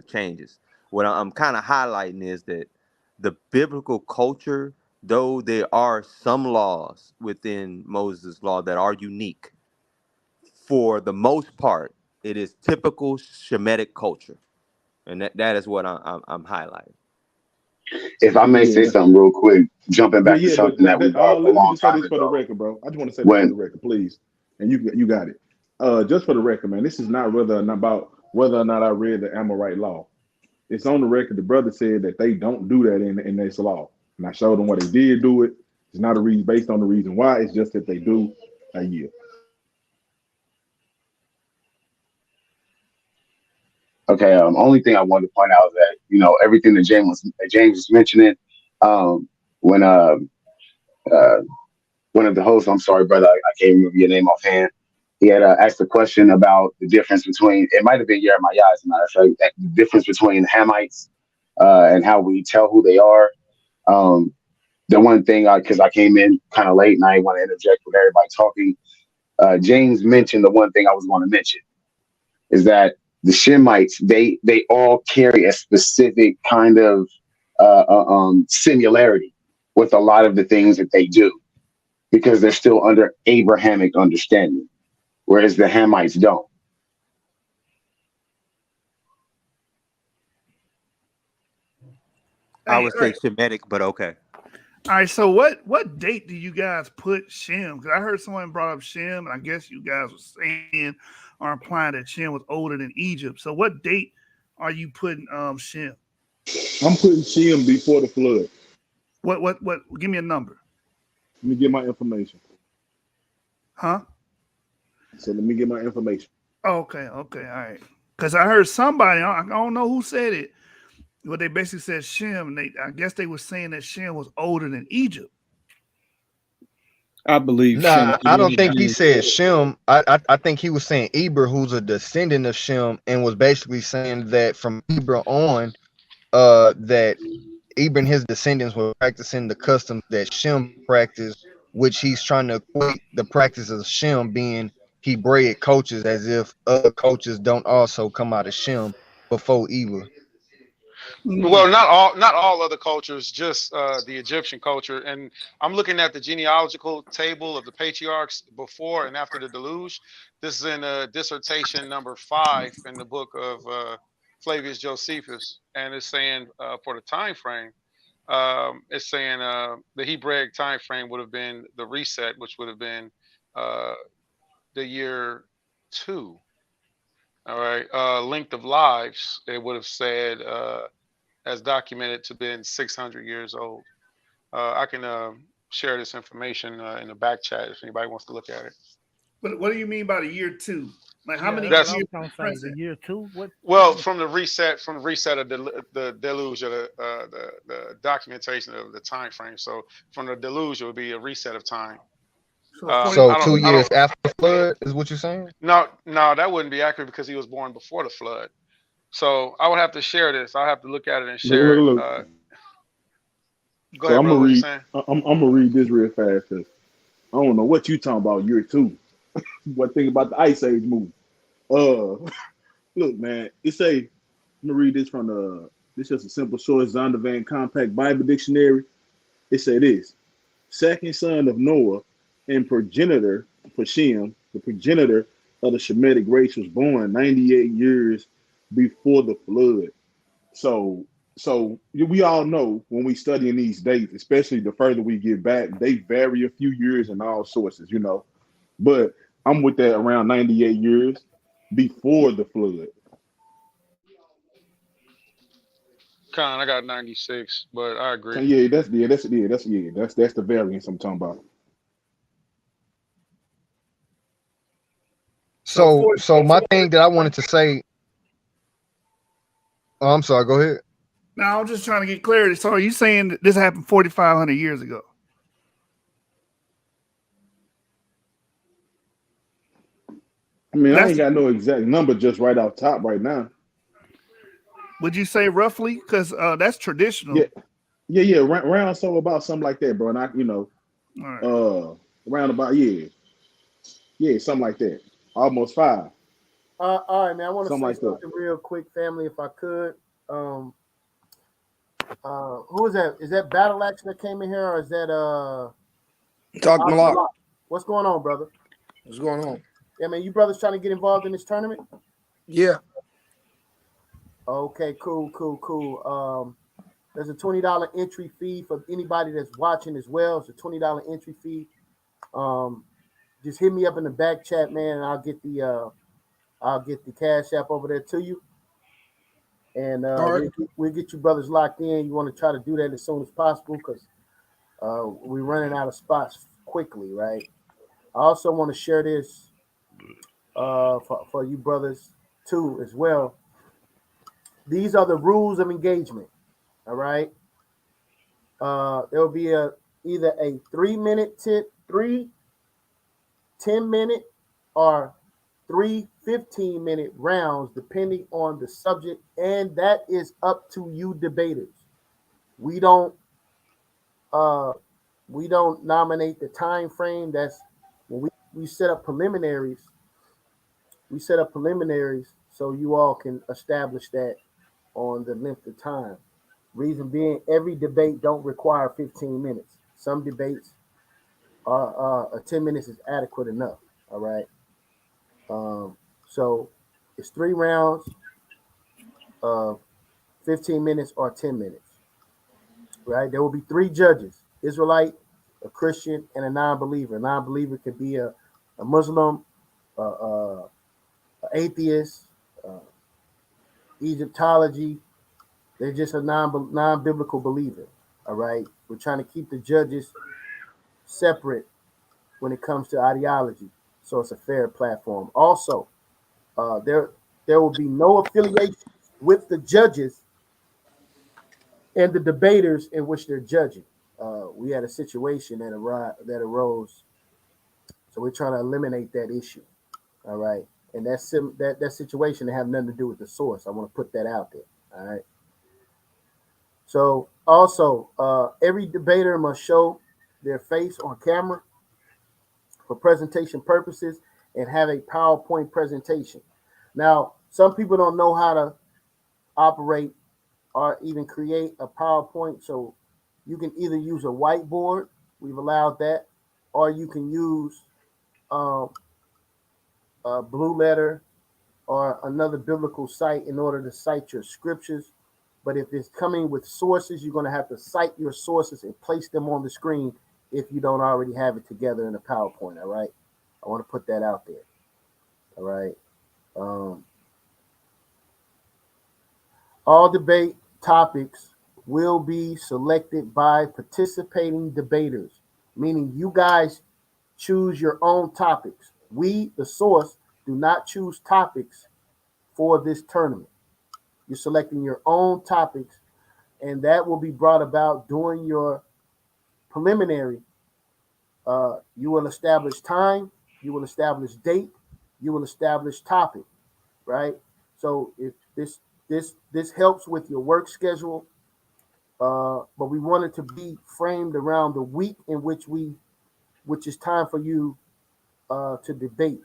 changes. What I'm kind of highlighting is that the biblical culture, though there are some laws within Moses' law that are unique, for the most part, it is typical Shemitic culture, and that is what I'm highlighting. If I may say Yeah, something real quick, jumping yeah, back to yeah. something that we brought up a Let me long just say time this for the ago, record, bro. I just want to say this for the when record, please. And you got it. Just for the record, man. This is not about whether or not I read the Amorite law. It's on the record. The brother said that they don't do that in this law, and I showed them why they did do it. It's not a reason based on the reason why. It's just that they do a year. okay, only thing I wanted to point out is that everything that James was mentioning, um, when uh, one of the hosts, I'm sorry, brother, I can't remember your name offhand. He had asked a question about the difference between, it might have been Jeremiah, as a matter of fact, the difference between Hamites and how we tell who they are. Um, the one thing, because I came in kind of late and I didn't want to interject with everybody talking, James mentioned the one thing I was going to mention is that the Shemites, they all carry a specific kind of similarity with a lot of the things that they do because they're still under Abrahamic understanding, whereas the Hamites don't. I Hey, would say Shemitic, but okay. all right. So what date do you guys put Shem? Because I heard someone brought up Shem, and I guess you guys were saying or implying that Shem was older than Egypt. So what date are you putting Shem? I'm putting Shem before the flood. What? Give me a number, Let me get my information. huh? So let me get my information. Oh, okay, all right. Because I heard somebody, I don't know who said it, but they basically said Shem. And I guess they were saying that Shem was older than Egypt. I believe Shem Nah, I don't did think he do. said Shem. I think he was saying Eber, who's a descendant of Shem, and was basically saying that from Eber on, that Eber and his descendants were practicing the customs that Shem practiced, which he's trying to equate the practice of Shem being Hebraic cultures, as if other cultures don't also come out of Shem before Eber. Well, not all other cultures, just the Egyptian culture. And I'm looking at the genealogical table of the patriarchs before and after the deluge. This is in dissertation number 5 in the book of Flavius Josephus, and it's saying for the time frame, it's saying the Hebraic time frame would have been the reset, which would have been uh, the year 2. All right, length of lives, it would have said. As documented to been 600 years old. I can share this information in the back chat if anybody wants to look at it. What do you mean by the year 2? Like how Yeah, many that's what I That's was years gonna say. The present? year two. What well you from the reset of the deluge of the documentation of the time frame. So from the deluge, it would be a reset of time. So 40. So I don't two I years don't after the flood is what you're saying? no, that wouldn't be accurate because he was born before the flood. So I would have to share this. I'll have to look at it and Look, share it. look, look. Go So ahead, I'm gonna brother. What you read. saying? I'm gonna read this real fast because I don't know what you talking about year two. What thing about the Ice Age movie? Uh, look, man. It say I'm gonna read this from the. This is just a simple short Zondervan Compact Bible Dictionary. It say this: second son of Noah and progenitor for Shem, the progenitor of the Shemitic race, was born 98 years before the flood. So, so we all know when we studying these dates, especially the further we get back, they vary a few years in all sources, But I'm with that around 98 years before the flood. Con, I got 96, but I agree. That's the variance I'm talking about. So So my thing that I wanted to say. Oh, I'm sorry. Go ahead. Now I'm just trying to get clarity. So are you saying that this happened 4,500 years ago? I mean, I That's ain't got no exact number just right off top right now. would you say roughly? Because that's Yeah, traditional. yeah, round so about something like that, bro. And All right. round about yeah, something like that. Almost five, All right, man. I want to something say like that. something real quick, family, if I could. Um, who is that? Is that Battle Action that came in here, or is that Talk Malak. Malak? What's going on, brother? What's going on? Yeah, man. You brothers trying to get involved in this tournament? Yeah. Okay, cool. There's a $20 entry fee for anybody that's watching as well. It's a $20 entry fee. Just hit me up in the back chat, man, and I'll get the cash app over there to you. And All right. we'll get you brothers locked in. You want to try to do that as soon as possible because we're running out of spots quickly, right? I also want to share this for you brothers too as well. These are the rules of engagement. All right. There will be either a 3-minute tip, 10-minute, or 3 15-minute rounds, depending on the subject, and that is up to you debaters. We don't uh, we don't nominate the time frame. That's when we set up preliminaries. We set up preliminaries so you all can establish that on the length of time. Reason being, every debate don't require 15 minutes. Some debates are 10 minutes is adequate enough. All right. So it's 3 rounds of 15 minutes or 10 minutes. Right. There will be 3 judges: Israelite, a Christian, and a non-believer. A non-believer could be a Muslim, an atheist, uh, Egyptology. They're just a non-biblical believer. All right. We're trying to keep the judges separate when it comes to ideology, so it's a fair platform. Also, there will be no affiliation with the judges and the debaters in which they're judging. We had a situation that arose, so we're trying to eliminate that issue. All right, and that situation have nothing to do with the source. I want to put that out there. All right. So also, every debater must show their face on camera for presentation purposes and have a PowerPoint presentation. Now, some people don't know how to operate or even create a PowerPoint, so you can either use a whiteboard, we've allowed that, or you can use um, a Blue Letter or another biblical site in order to cite your scriptures. But if it's coming with sources, you're going to have to cite your sources and place them on the screen if you don't already have it together in a PowerPoint. All right. I want to put that out there. All right. Um, all debate topics will be selected by participating debaters, meaning you guys choose your own topics. We, the source, do not choose topics for this tournament. You're selecting your own topics, and that will be brought about during your preliminary. You will establish time, you will establish date, you will establish topic, right? So if this helps with your work schedule, but we want it to be framed around the week in which is time for you to debate,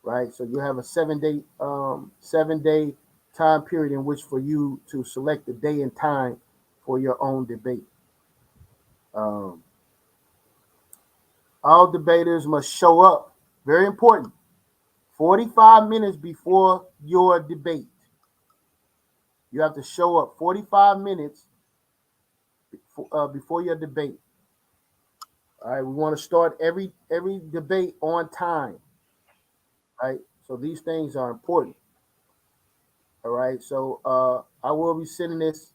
right? So you have a 7-day time period in which for you to select the day and time for your own debate. Um, all debaters must show up. Very important. 45 minutes before your debate. You have to show up 45 minutes before your debate. All right, we want to start every debate on time. right? So these things are important. All right. So I will be sending this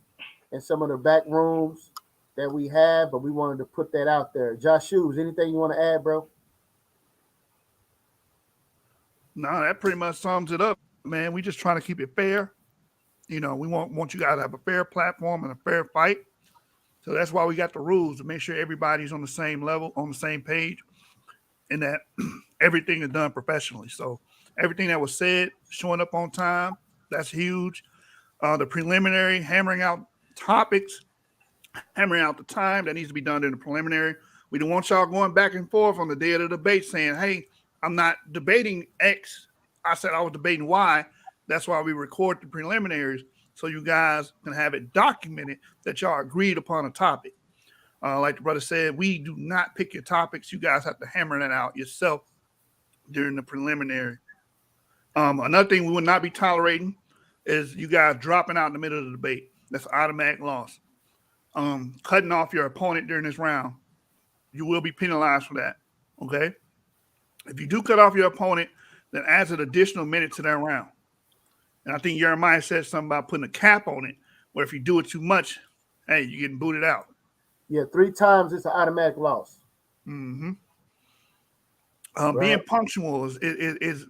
in some of the back rooms that we have, but we wanted to put that out there. Josh Shoes, anything you want to add, bro? No, that pretty much sums it up, man. We just trying to keep it fair. You know, we want you guys to have a fair platform and a fair fight. So that's why we got the rules to make sure everybody's on the same level, on the same page, and that everything is done professionally. So everything that was said, showing up on time, that's huge. The preliminary, hammering out topics, hammering out the time that needs to be done in the preliminary. We don't want y'all going back and forth on the day of the debate saying, hey, I'm not debating X. I said I was debating Y. That's why we record the preliminaries so you guys can have it documented that y'all agreed upon a topic. Like the brother said, we do not pick your topics. You guys have to hammer that out yourself during the preliminary. Another thing we would not be tolerating is you guys dropping out in the middle of the debate. That's automatic loss. Cutting off your opponent during this round, you will be penalized for that. Okay? If you do cut off your opponent, then adds an additional minute to that round. And I think Jeremiah said something about putting a cap on it, where if you do it too much, hey, you're getting booted out. Yeah, 3 times it's an automatic loss. Mm-hmm. Right. Being punctual is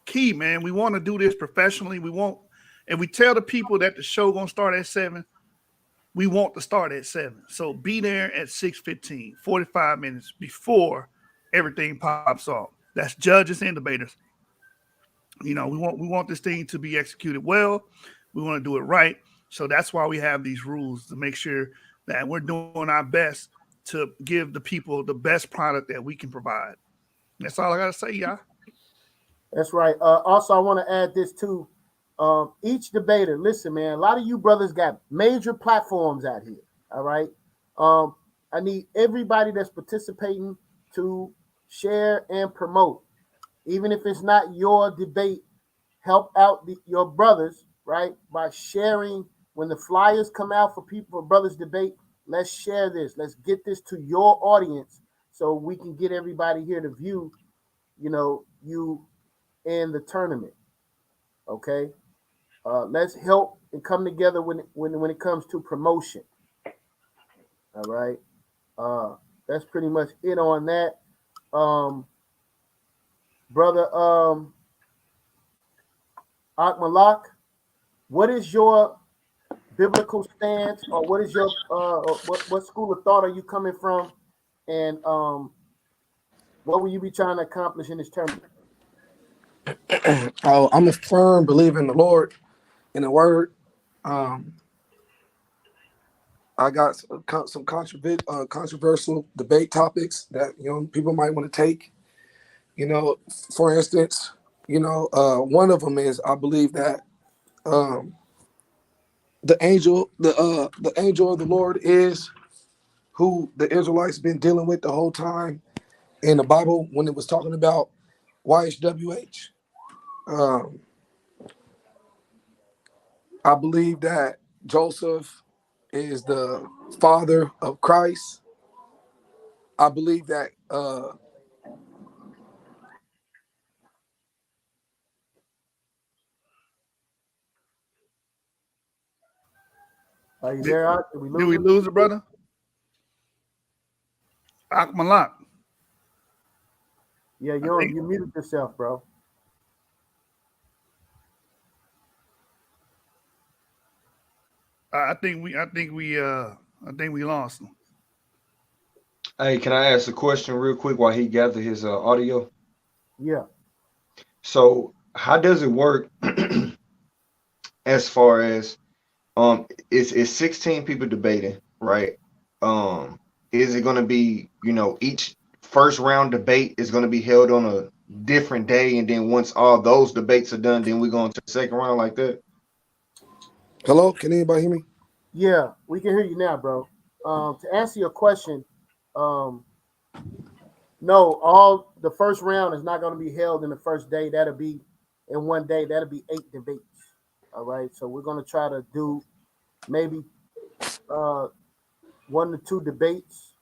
key, man. We want to do this professionally. We want, and we tell the people that the show gonna start at 7. We want to start at 7. So be there at 6:15, 45 minutes before everything pops off. That's judges and debaters. You know, we want this thing to be executed well. We want to do it right. So that's why we have these rules to make sure that we're doing our best to give the people the best product that we can provide. That's all I gotta say, y'all. That's right. Also, I want to add this too. Each debater, listen, man, a lot of you brothers got major platforms out here. All right. I need everybody that's participating to share and promote. Even if it's not your debate, help out your brothers, right? By sharing when the flyers come out for people for brothers debate. Let's share this. Let's get this to your audience so we can get everybody here to view, you in the tournament. Okay. Let's help and come together when it comes to promotion. All right. That's pretty much it on that. Brother Akmalak, what is your biblical stance, or what is your what school of thought are you coming from, and what will you be trying to accomplish in this tournament? Oh, I'm a firm believer in the Lord, in the Word. I got some controversial debate topics that people might want to take. For instance, one of them is I believe that the angel of the Lord is who the Israelites been dealing with the whole time in the Bible when it was talking about YHWH. I believe that Joseph is the father of Christ. I believe that Are you there, Ak? Did we Did we lose him? lose it, brother? Akmalak. Yeah, you muted yourself, bro. I think we lost him. Hey, can I ask a question real quick while he gather his audio? Yeah. So how does it work as far as it's 16 people debating, right? Is it going to be, each first round debate is going to be held on a different day, and then once all those debates are done, then we go into the second round like that? Hello, can anybody hear me? Yeah, we can hear you now, bro. To answer your question, no, all the first round is not going to be held in the first day. That'll be in one day. That'll be 8 debates. All right. So we're going to try to do maybe 1 to 2 debates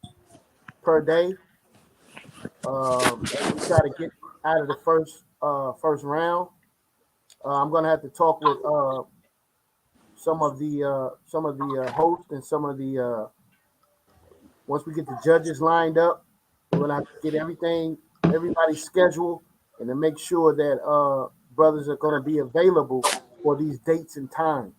per day. And we try to get out of the first first round. I'm gonna have to talk with some of the hosts and some of the once we get the judges lined up, we're gonna have to get everybody's schedule, and to make sure that brothers are gonna be available for these dates and times.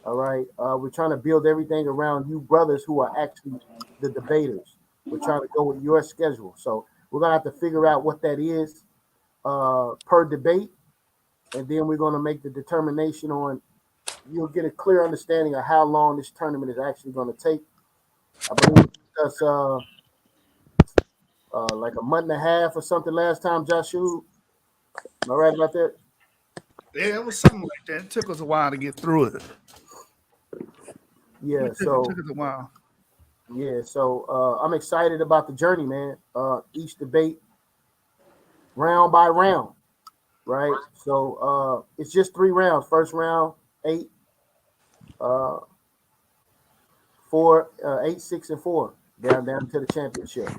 All right, we're trying to build everything around you brothers who are actually the debaters. We're trying to go with your schedule, so we're gonna have to figure out what that is per debate, and then we're gonna make the determination on. You'll get a clear understanding of how long this tournament is actually going to take. I believe that's like a month and a half or something last time, Joshua. Am I right about that? Yeah, it was something like that. It took us a while to get through it. Yeah, It took us a while. Yeah, so I'm excited about the journey, man. Each debate, round by round, right? So it's just 3 rounds. First round, 8, 4, 8, 6, and 4, down to the championship.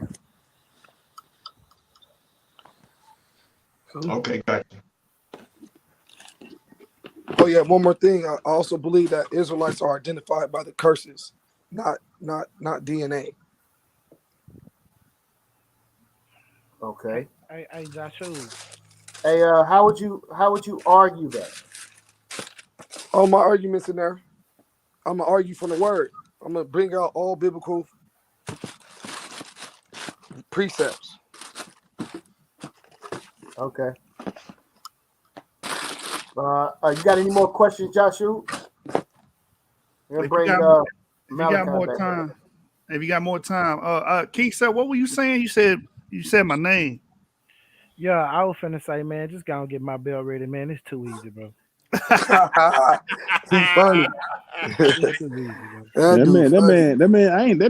Okay, gotcha. Oh yeah, one more thing. I also believe that Israelites are identified by the curses, not DNA. Okay. Hey, Joshua. Hey, how would you argue that? All my arguments in there, I'm gonna argue from the word. I'm gonna bring out all biblical precepts. Okay. You got any more questions, Joshua? If Bring you got Malachi more back. time, if you got more time, King said, what were you saying? You said my name. Yeah, I was finna say, man, just go and get my bell ready, man. It's too easy, bro. Too funny. It's too easy, bro. That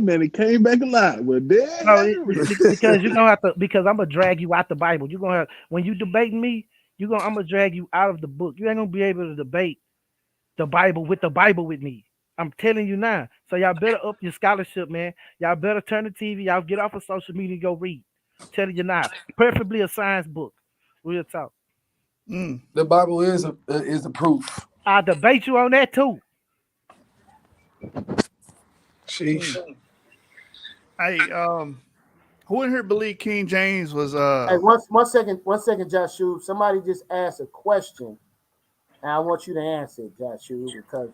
man, he came back alive. Well, No, because you're gonna have to. Because I'm gonna drag you out the Bible. You're gonna have when you debating me. I'm gonna drag you out of the book. You ain't gonna be able to debate the Bible with me. I'm telling you now. So y'all better up your scholarship, man. Y'all better turn the TV. Y'all get off of social media and go read. I'm telling you now. Preferably a science book. Real talk. The Bible is the proof. I'll debate you on that too. Sheesh. Hey, who in here believe King James was Hey, one second, Joshua. Somebody just asked a question, and I want you to answer it, Joshua, because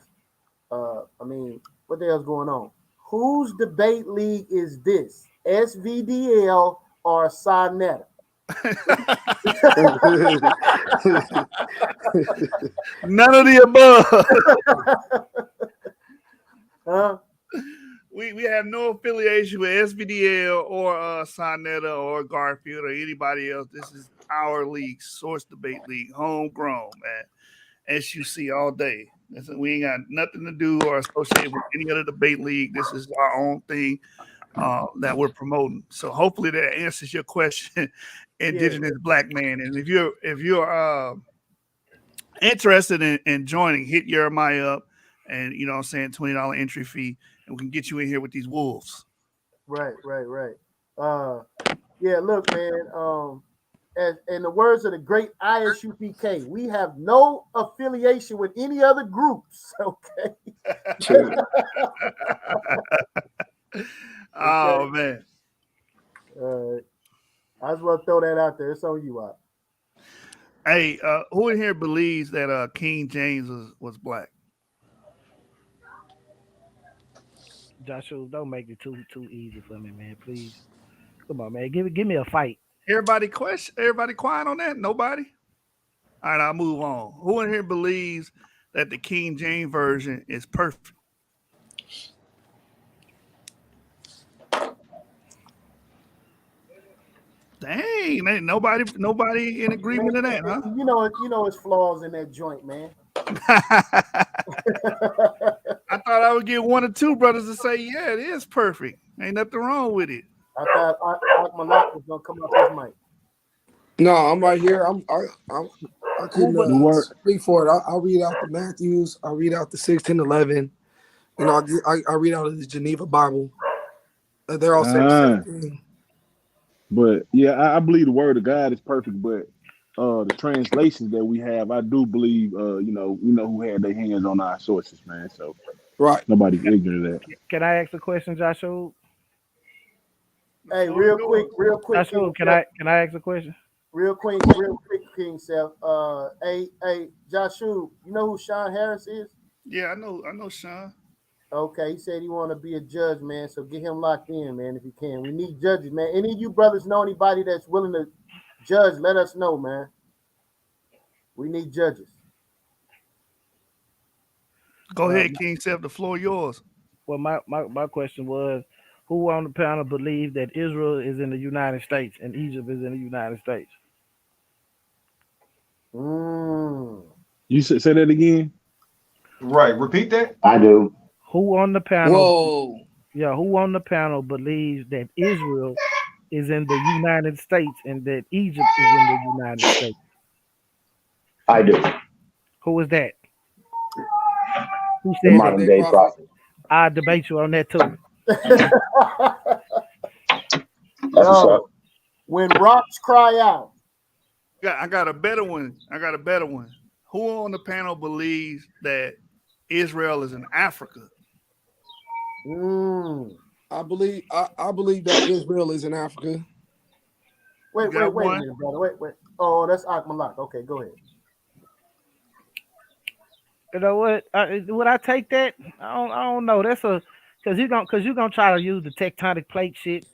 I mean, what the hell's going on? Whose debate league is this? SVDL or Sonetta? None of the above. Huh? We have no affiliation with SBDL or Sonetta or Garfield or anybody else. This is our league, Source Debate League, homegrown, man. SUC all day. We ain't got nothing to do or associated with any other debate league. This is our own thing that we're promoting. So hopefully that answers your question, Indigenous Black man. And if you're interested in joining, hit Jeremiah up, and you know what I'm saying, $20 entry fee, and we can get you in here with these wolves. Right. Yeah, look, man. In the words of the great ISUPK, we have no affiliation with any other groups. Okay. Oh man. I just want to throw that out there. It's on you, out. Hey, who in here believes that King James was black? Joshua, don't make it too easy for me, man. Please. Come on, man. Give me a fight. Everybody quiet on that? Nobody? All right, I'll move on. Who in here believes that the King James version is perfect? Dang, ain't nobody in agreement to that, huh? You know it's flaws in that joint, man. I thought I would get one or two brothers to say, yeah, it is perfect. Ain't nothing wrong with it. I thought Malak was gonna come up his mic. No, I'm right here. I couldn't speak for it. I read out the Matthews. I read out the 1611. You know, I read out of the Geneva Bible. They're all saying the same thing. But yeah, I believe the word of God is perfect. But the translations that we have, I do believe, we know who had their hands on our sources, man. So Right. nobody's ignorant of that. Can I ask a question, Joshua? The Hey, floor is yours. real quick, Joshua, King Self. can I ask a question? Real quick, King Self. Hey, Joshua, you know who Sean Harris is? Yeah, I know, Sean. Okay, he said he want to be a judge, man. So get him locked in, man, if you can. We need judges, man. Any of you brothers know anybody that's willing to judge? Let us know, man. We need judges. Go Uh, ahead, King Seth. The floor yours. well, my question was, who on the panel believe that Israel is in the United States and Egypt is in the United States? You say that again? Right. Repeat that. I do. Who on the panel? Whoa. Yeah, who on the panel believes that Israel is in the United States and that Egypt is in the United States? I do. Who is that? Who The said that? modern day prophet. I debate you on that too. That's what's up. When rocks cry out. I got a better one. Who on the panel believes that Israel is in Africa? I believe that Israel is in Africa. Wait a minute, brother. Wait. Oh, that's Akmalak. Okay, go ahead. You know what? Would I take that? I don't know. That's because you're gonna try to use the tectonic plate shit.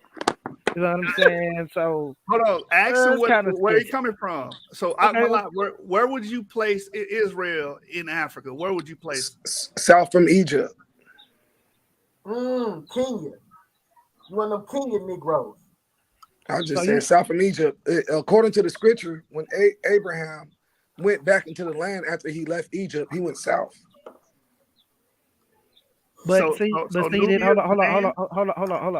You know what I'm saying? So hold on. Ask him where he sketchy. coming from. So Okay. Akmalak, where would you place Israel in Africa? Where would you place it? South from Egypt. Kenya. You want them Kenyan Negroes? I just said south from Egypt. According to the scripture, when Abraham went back into the land after he left Egypt, he went south. But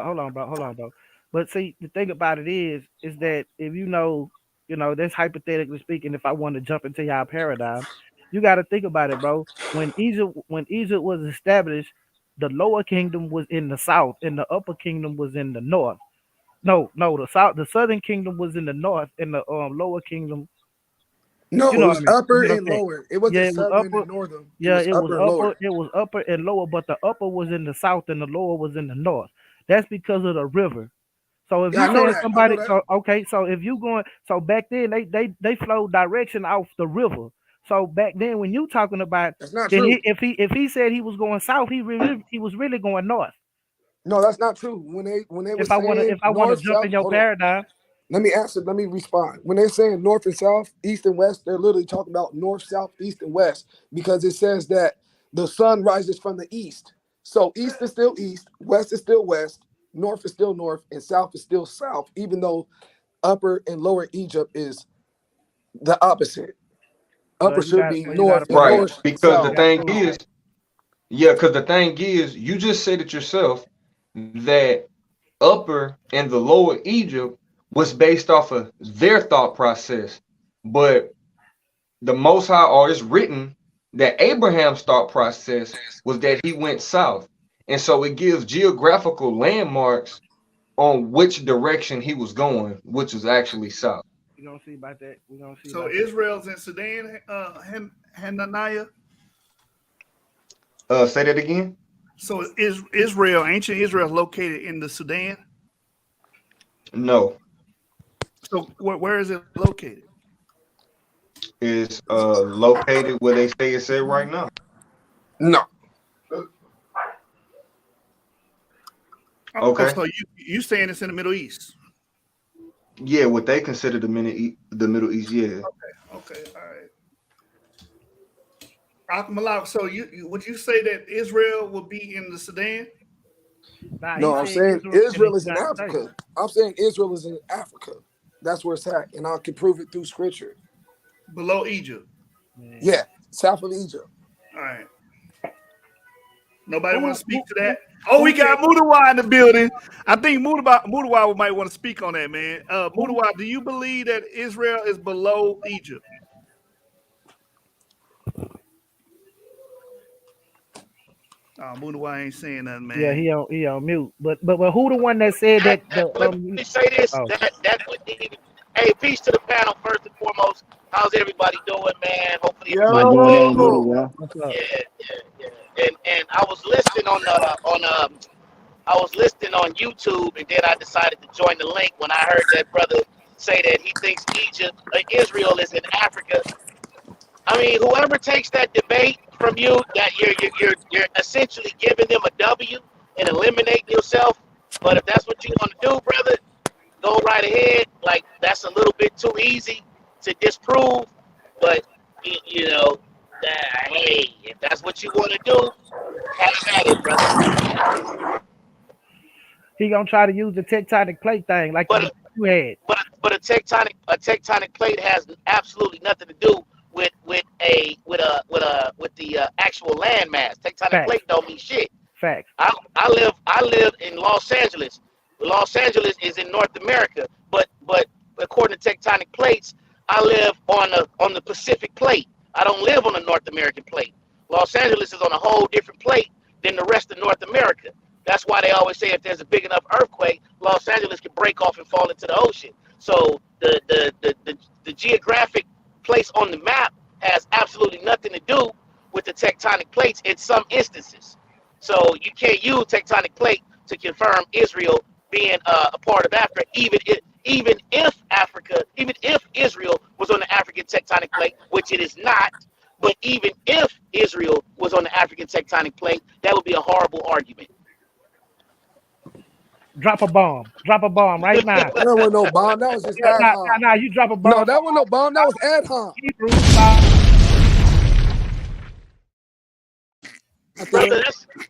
hold on, bro. But see, the thing about it is that if you know, that's hypothetically speaking. If I want to jump into y'all paradigm, you got to think about it, bro. When Egypt was established, the lower kingdom was in the south, and the upper kingdom was in the north. No, the southern kingdom was in the north, and the lower kingdom. No, You know it what I was mean? upper You know and lower. It wasn't it was southern upper. and northern. Yeah, it was upper and lower. It was upper and lower, but the upper was in the south and the lower was in the north. That's because of the river. So if you saying somebody, so if you going, so back then they flowed direction off the river. So back then when you talking about, that's not then true. if he said he was going south, he was really going north. No, that's not true. When they were If I want to jump south, in your paradigm. Let me answer. Let me respond. When they're saying north and south, east and west, they're literally talking about north, south, east, and west because it says that the sun rises from the east. So east is still east, west is still west, north is still north, and south is still south, even though upper and lower Egypt is the opposite. Upper should be north and lower Right. should be Because south. the thing is, you just said it yourself that upper and the lower Egypt was based off of their thought process. But the Most High, or it's written that Abraham's thought process was that he went south. And so it gives geographical landmarks on which direction he was going, which was actually south. We're gonna see about that. So Israel's in Sudan, Hananiah. Say that again. So is ancient Israel, located in the Sudan? No. So where is it located? It's located where they say it's at right now. No. Okay. So you saying it's in the Middle East? Yeah, what they consider the Middle East. Yeah. Okay. All right. Akmalak, so you would you say that Israel will be in the Sudan? No, I'm saying Israel is in Africa. I'm saying Israel is in Africa. That's where it's at, and I can prove it through scripture. Below Egypt. Yeah, south of Egypt. All right. Nobody want to speak to that? Oh, we got Mudawa in the building. I think Mudawa might want to speak on that, man. Mudawa, do you believe that Israel is below Egypt? Mudawa ain't saying nothing, man. Yeah, he on mute. But who the one that said that? Let me say this. Oh. That wouldn't even Hey, peace to the panel first and foremost. How's everybody doing, man? Hopefully What's everybody going on, well. brother? Yo, Well, What's up? Yeah. And I was listening I was listening on YouTube, and then I decided to join the link when I heard that brother say that he thinks Israel is in Africa. I mean, whoever takes that debate from you, that you're essentially giving them a W and eliminating yourself. But if that's what you want to do, brother, go right ahead. Like, that's a little bit too easy to disprove. But you know, hey, if that's what you want to do, have at it, brother. He gonna try to use the tectonic plate thing like the But debate you had. but a tectonic plate has absolutely nothing to do with the actual landmass. Tectonic Facts. plate don't mean shit. Facts. I live in Los Angeles. Los Angeles is in North America, but according to tectonic plates, I live on the Pacific plate. I don't live on the North American plate. Los Angeles is on a whole different plate than the rest of North America. That's why they always say if there's a big enough earthquake, Los Angeles can break off and fall into the ocean. So the geographic place on the map has absolutely nothing to do with the tectonic plates in some instances. So you can't use tectonic plate to confirm Israel being a part of Africa, even if Israel was on the African tectonic plate, which it is not. But even if Israel was on the African tectonic plate, that would be a horrible argument. Drop a bomb. Drop a bomb right now. That wasn't no bomb. That was just Yeah, ad hoc. you drop a No, bomb. that wasn't no bomb. That was ad hoc. Hebrew. Brother,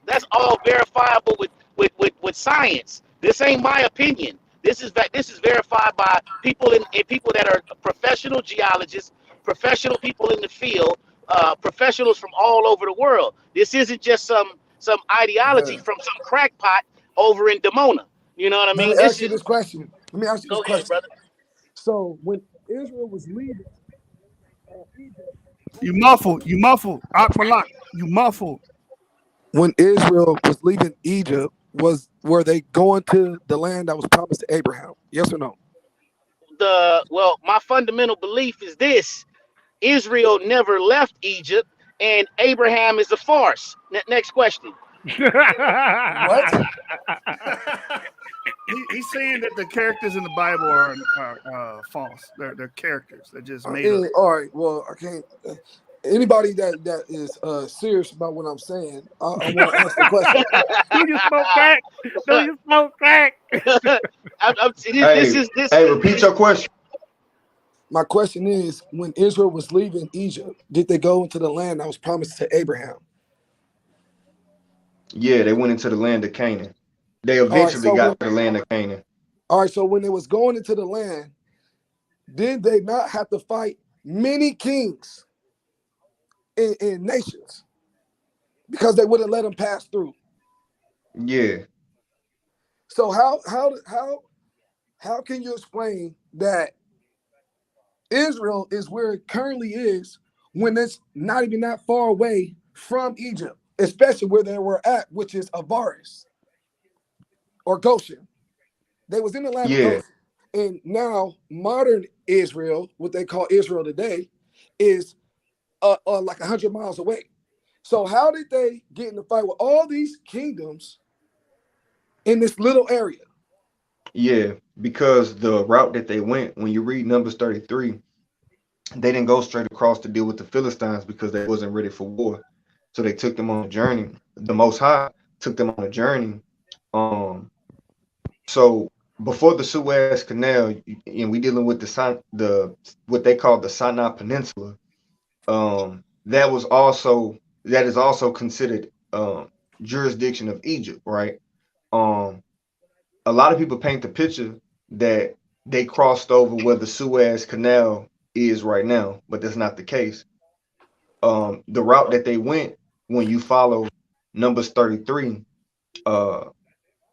that's all verifiable with science. This ain't my opinion. This is verified by people people that are professional geologists, professional people in the field, professionals from all over the world. This isn't just some ideology Yeah. from some crackpot over in Demona. You know what I Let mean? me This ask you is this question. Let me ask you this Go ahead, question. brother. So when Israel was leaving Egypt, You muffled. You muffled. Akbalak. You muffled. when Israel was leaving Egypt, were they going to the land that was promised to Abraham? Yes or no? My fundamental belief is this: Israel never left Egypt, and Abraham is a farce. Next question. What? He's saying that the characters in the Bible are false. They're characters. They're just made up. All right. Well, I can't. Anybody that is serious about what I'm saying, I want to ask the question. Do you smoke crack? Do you smoke crack? Hey, repeat your question. My question is, when Israel was leaving Egypt, did they go into the land that was promised to Abraham? Yeah, they went into the land of Canaan. They All right. eventually got to the land of Canaan. All right. So when they was going into the land, did they not have to fight many kings in nations because they wouldn't let them pass through? Yeah. So how can you explain that Israel is where it currently is when it's not even that far away from Egypt, especially where they were at, which is Avaris or Goshen? They was in the land of Yeah. Goshen. And now modern Israel, what they call Israel today, is like 100 miles away. So how did they get in the fight with all these kingdoms in this little area? Yeah, because the route that they went, when you read Numbers 33, they didn't go straight across to deal with the Philistines because they wasn't ready for war. So they took them on a journey. The Most High took them on a journey. So before the Suez Canal, and we dealing with the what they call the Sinai Peninsula. That is also considered jurisdiction of Egypt, right? A lot of people paint the picture that they crossed over where the Suez Canal is right now, but that's not the case. The route that they went, when you follow Numbers 33,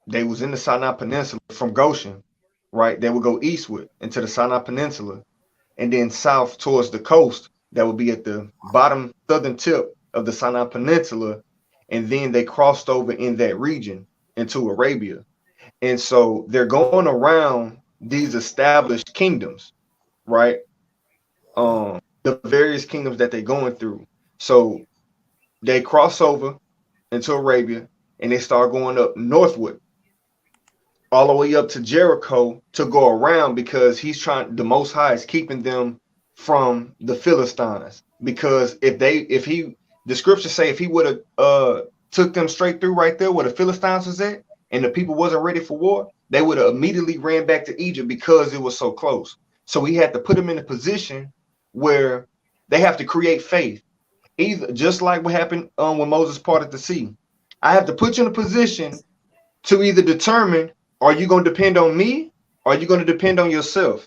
they was in the Sinai Peninsula from Goshen, right? They would go eastward into the Sinai Peninsula, and then south towards the coast. That would be at the bottom southern tip of the Sinai Peninsula, and then they crossed over in that region into Arabia. And so they're going around these established kingdoms. right? The various kingdoms that they're going through. So they cross over into Arabia and they start going up northward, all the way up to Jericho to go around because the Most High is keeping them from the Philistines. Because the scriptures say if he would have took them straight through right there where the Philistines was at, and the people wasn't ready for war, they would have immediately ran back to Egypt because it was so close. So he had to put them in a position where they have to create faith, either just like what happened when Moses parted the sea. I have to put you in a position to either determine, are you going to depend on me or are you going to depend on yourself?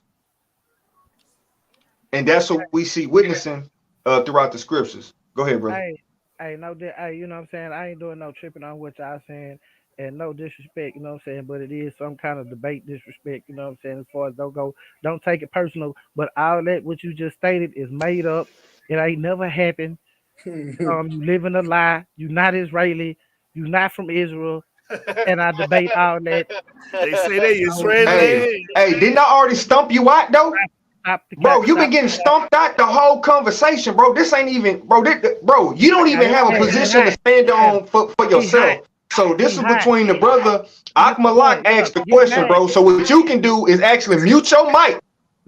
And that's what we see witnessing throughout the scriptures. Go ahead, brother. Hey, no, hey, you know what I'm saying? I ain't doing no tripping on what y'all saying, and no disrespect, you know what I'm saying? But it is some kind of debate disrespect, you know what I'm saying? As far as don't take it personal. But all that what you just stated is made up. It ain't never happened. You living a lie. You not Israeli. You not from Israel, and I debate all that. They say they Hey, Israeli. didn't I already stump you out though? Stop the Bro, cap. you been getting stumped out the whole conversation, bro. This ain't even, bro, you don't even have a position to stand on for yourself. So this is between the brother. Akmalak asked the question, bro. So what you can do is actually mute your mic.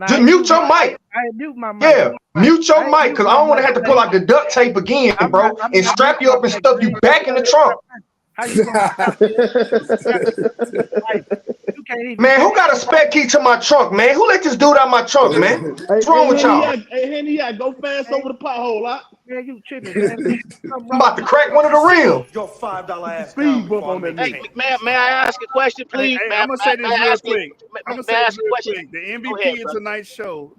Just mute your mic. I mute my mic. Yeah, mute your mic, because I don't want to have to pull out the duct tape again, bro, and strap you up and stuff you back in the trunk. How you gonna stop it? You can't even. Man, who got a spare key to my trunk, man? Who let this dude out my trunk, man? What's wrong with y'all? Hey, Henny, go fast over the pothole, huh? Man, you tripping, man. I'm about to crack one of the rims. Your $5 ass Speed bump on that Hey, nigga. may I ask a question, please? Hey, I'm gonna say this real quick. May I ask a question? The MVP of tonight's show,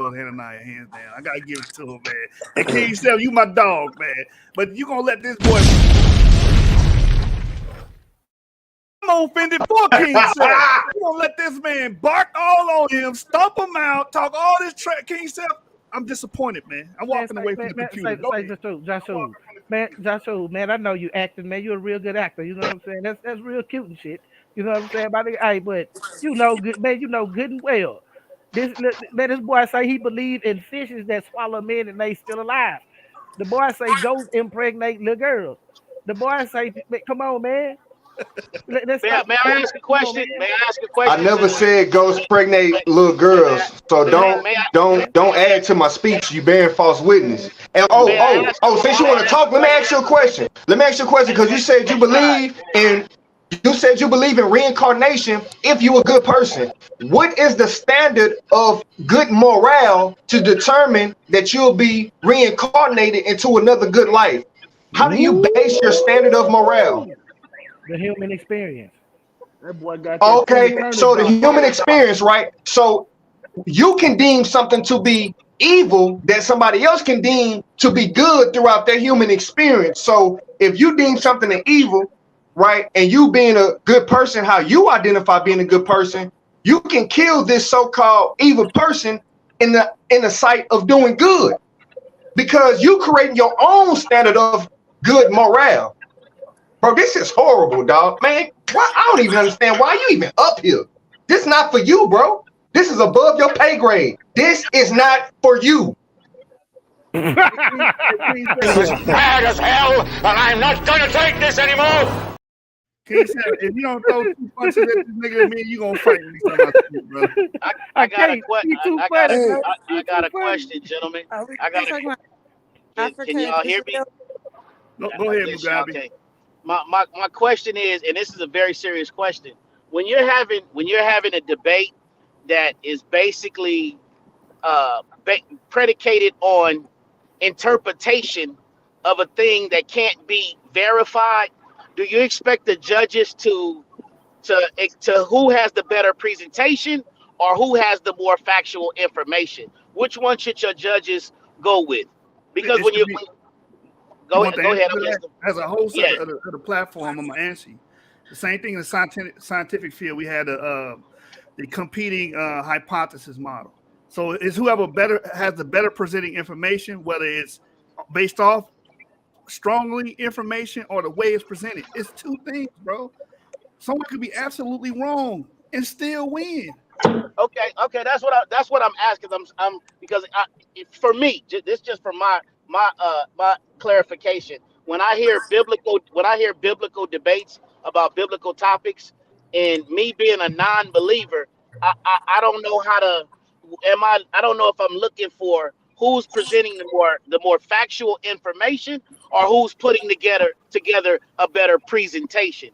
is Hananiah, hands down. I gotta give it to him, man. And King Steph, you my dog, man. But you gonna let this boy. I'm offended for King Steph. You gonna let this man bark all on him, stomp him out, talk all this trash, King Steph. I'm disappointed, man. I'm walking away from the computer. Joshua, man, I know you acting, man. You're a real good actor. You know what I'm saying? That's real cute and shit. You know what I'm saying? But you know good, man. You know good and well. Let this boy say he believe in fishes that swallow men and they still alive. The boy say ghosts impregnate little girls. The boy say, come on, man. Let's May stop. I ask a question? May I ask a I question? never said ghosts pregnate little girls, so don't add to my speech. You bearing false witness. And since you want to talk, let me ask you a question. Because you said you believe in reincarnation if you a good person. What is the standard of good morale to determine that you'll be reincarnated into another good life? How do you base your standard of morale? The human experience. That boy got that. Okay, so the human experience, right? So you can deem something to be evil that somebody else can deem to be good throughout their human experience. So if you deem something an evil, right, and you being a good person, how you identify being a good person, you can kill this so-called evil person in the sight of doing good, because you creating your own standard of good morale. Bro, this is horrible, dog. Man, why? I don't even understand why you even up here. This is not for you, bro. This is above your pay grade. This is not for you. This is bad as hell, and I'm not gonna take this anymore. King Steph, if you don't throw 2 punches at this nigga at me, you gonna fight me, bro. I got a question, gentlemen. Can y'all hear me? No, go ahead, Mugabe. Okay. My question is, and this is a very serious question. When you're having a debate that is basically predicated on interpretation of a thing that can't be verified, do you expect the judges to who has the better presentation or who has the more factual information? Which one should your judges go with? Because when you go ahead, as a host of the platform, I'm gonna answer you. The same thing in the scientific field. We had the competing hypothesis model. So it's whoever has the better presenting information, whether it's based off strongly information or the way it's presented. It's two things, bro. Someone could be absolutely wrong and still win. Okay, that's what I'm asking. I'm because for me, this just for my clarification. When I hear biblical debates about biblical topics, and me being a non-believer, I don't know how to. I don't know if I'm looking for who's presenting the more factual information, or who's putting together a better presentation.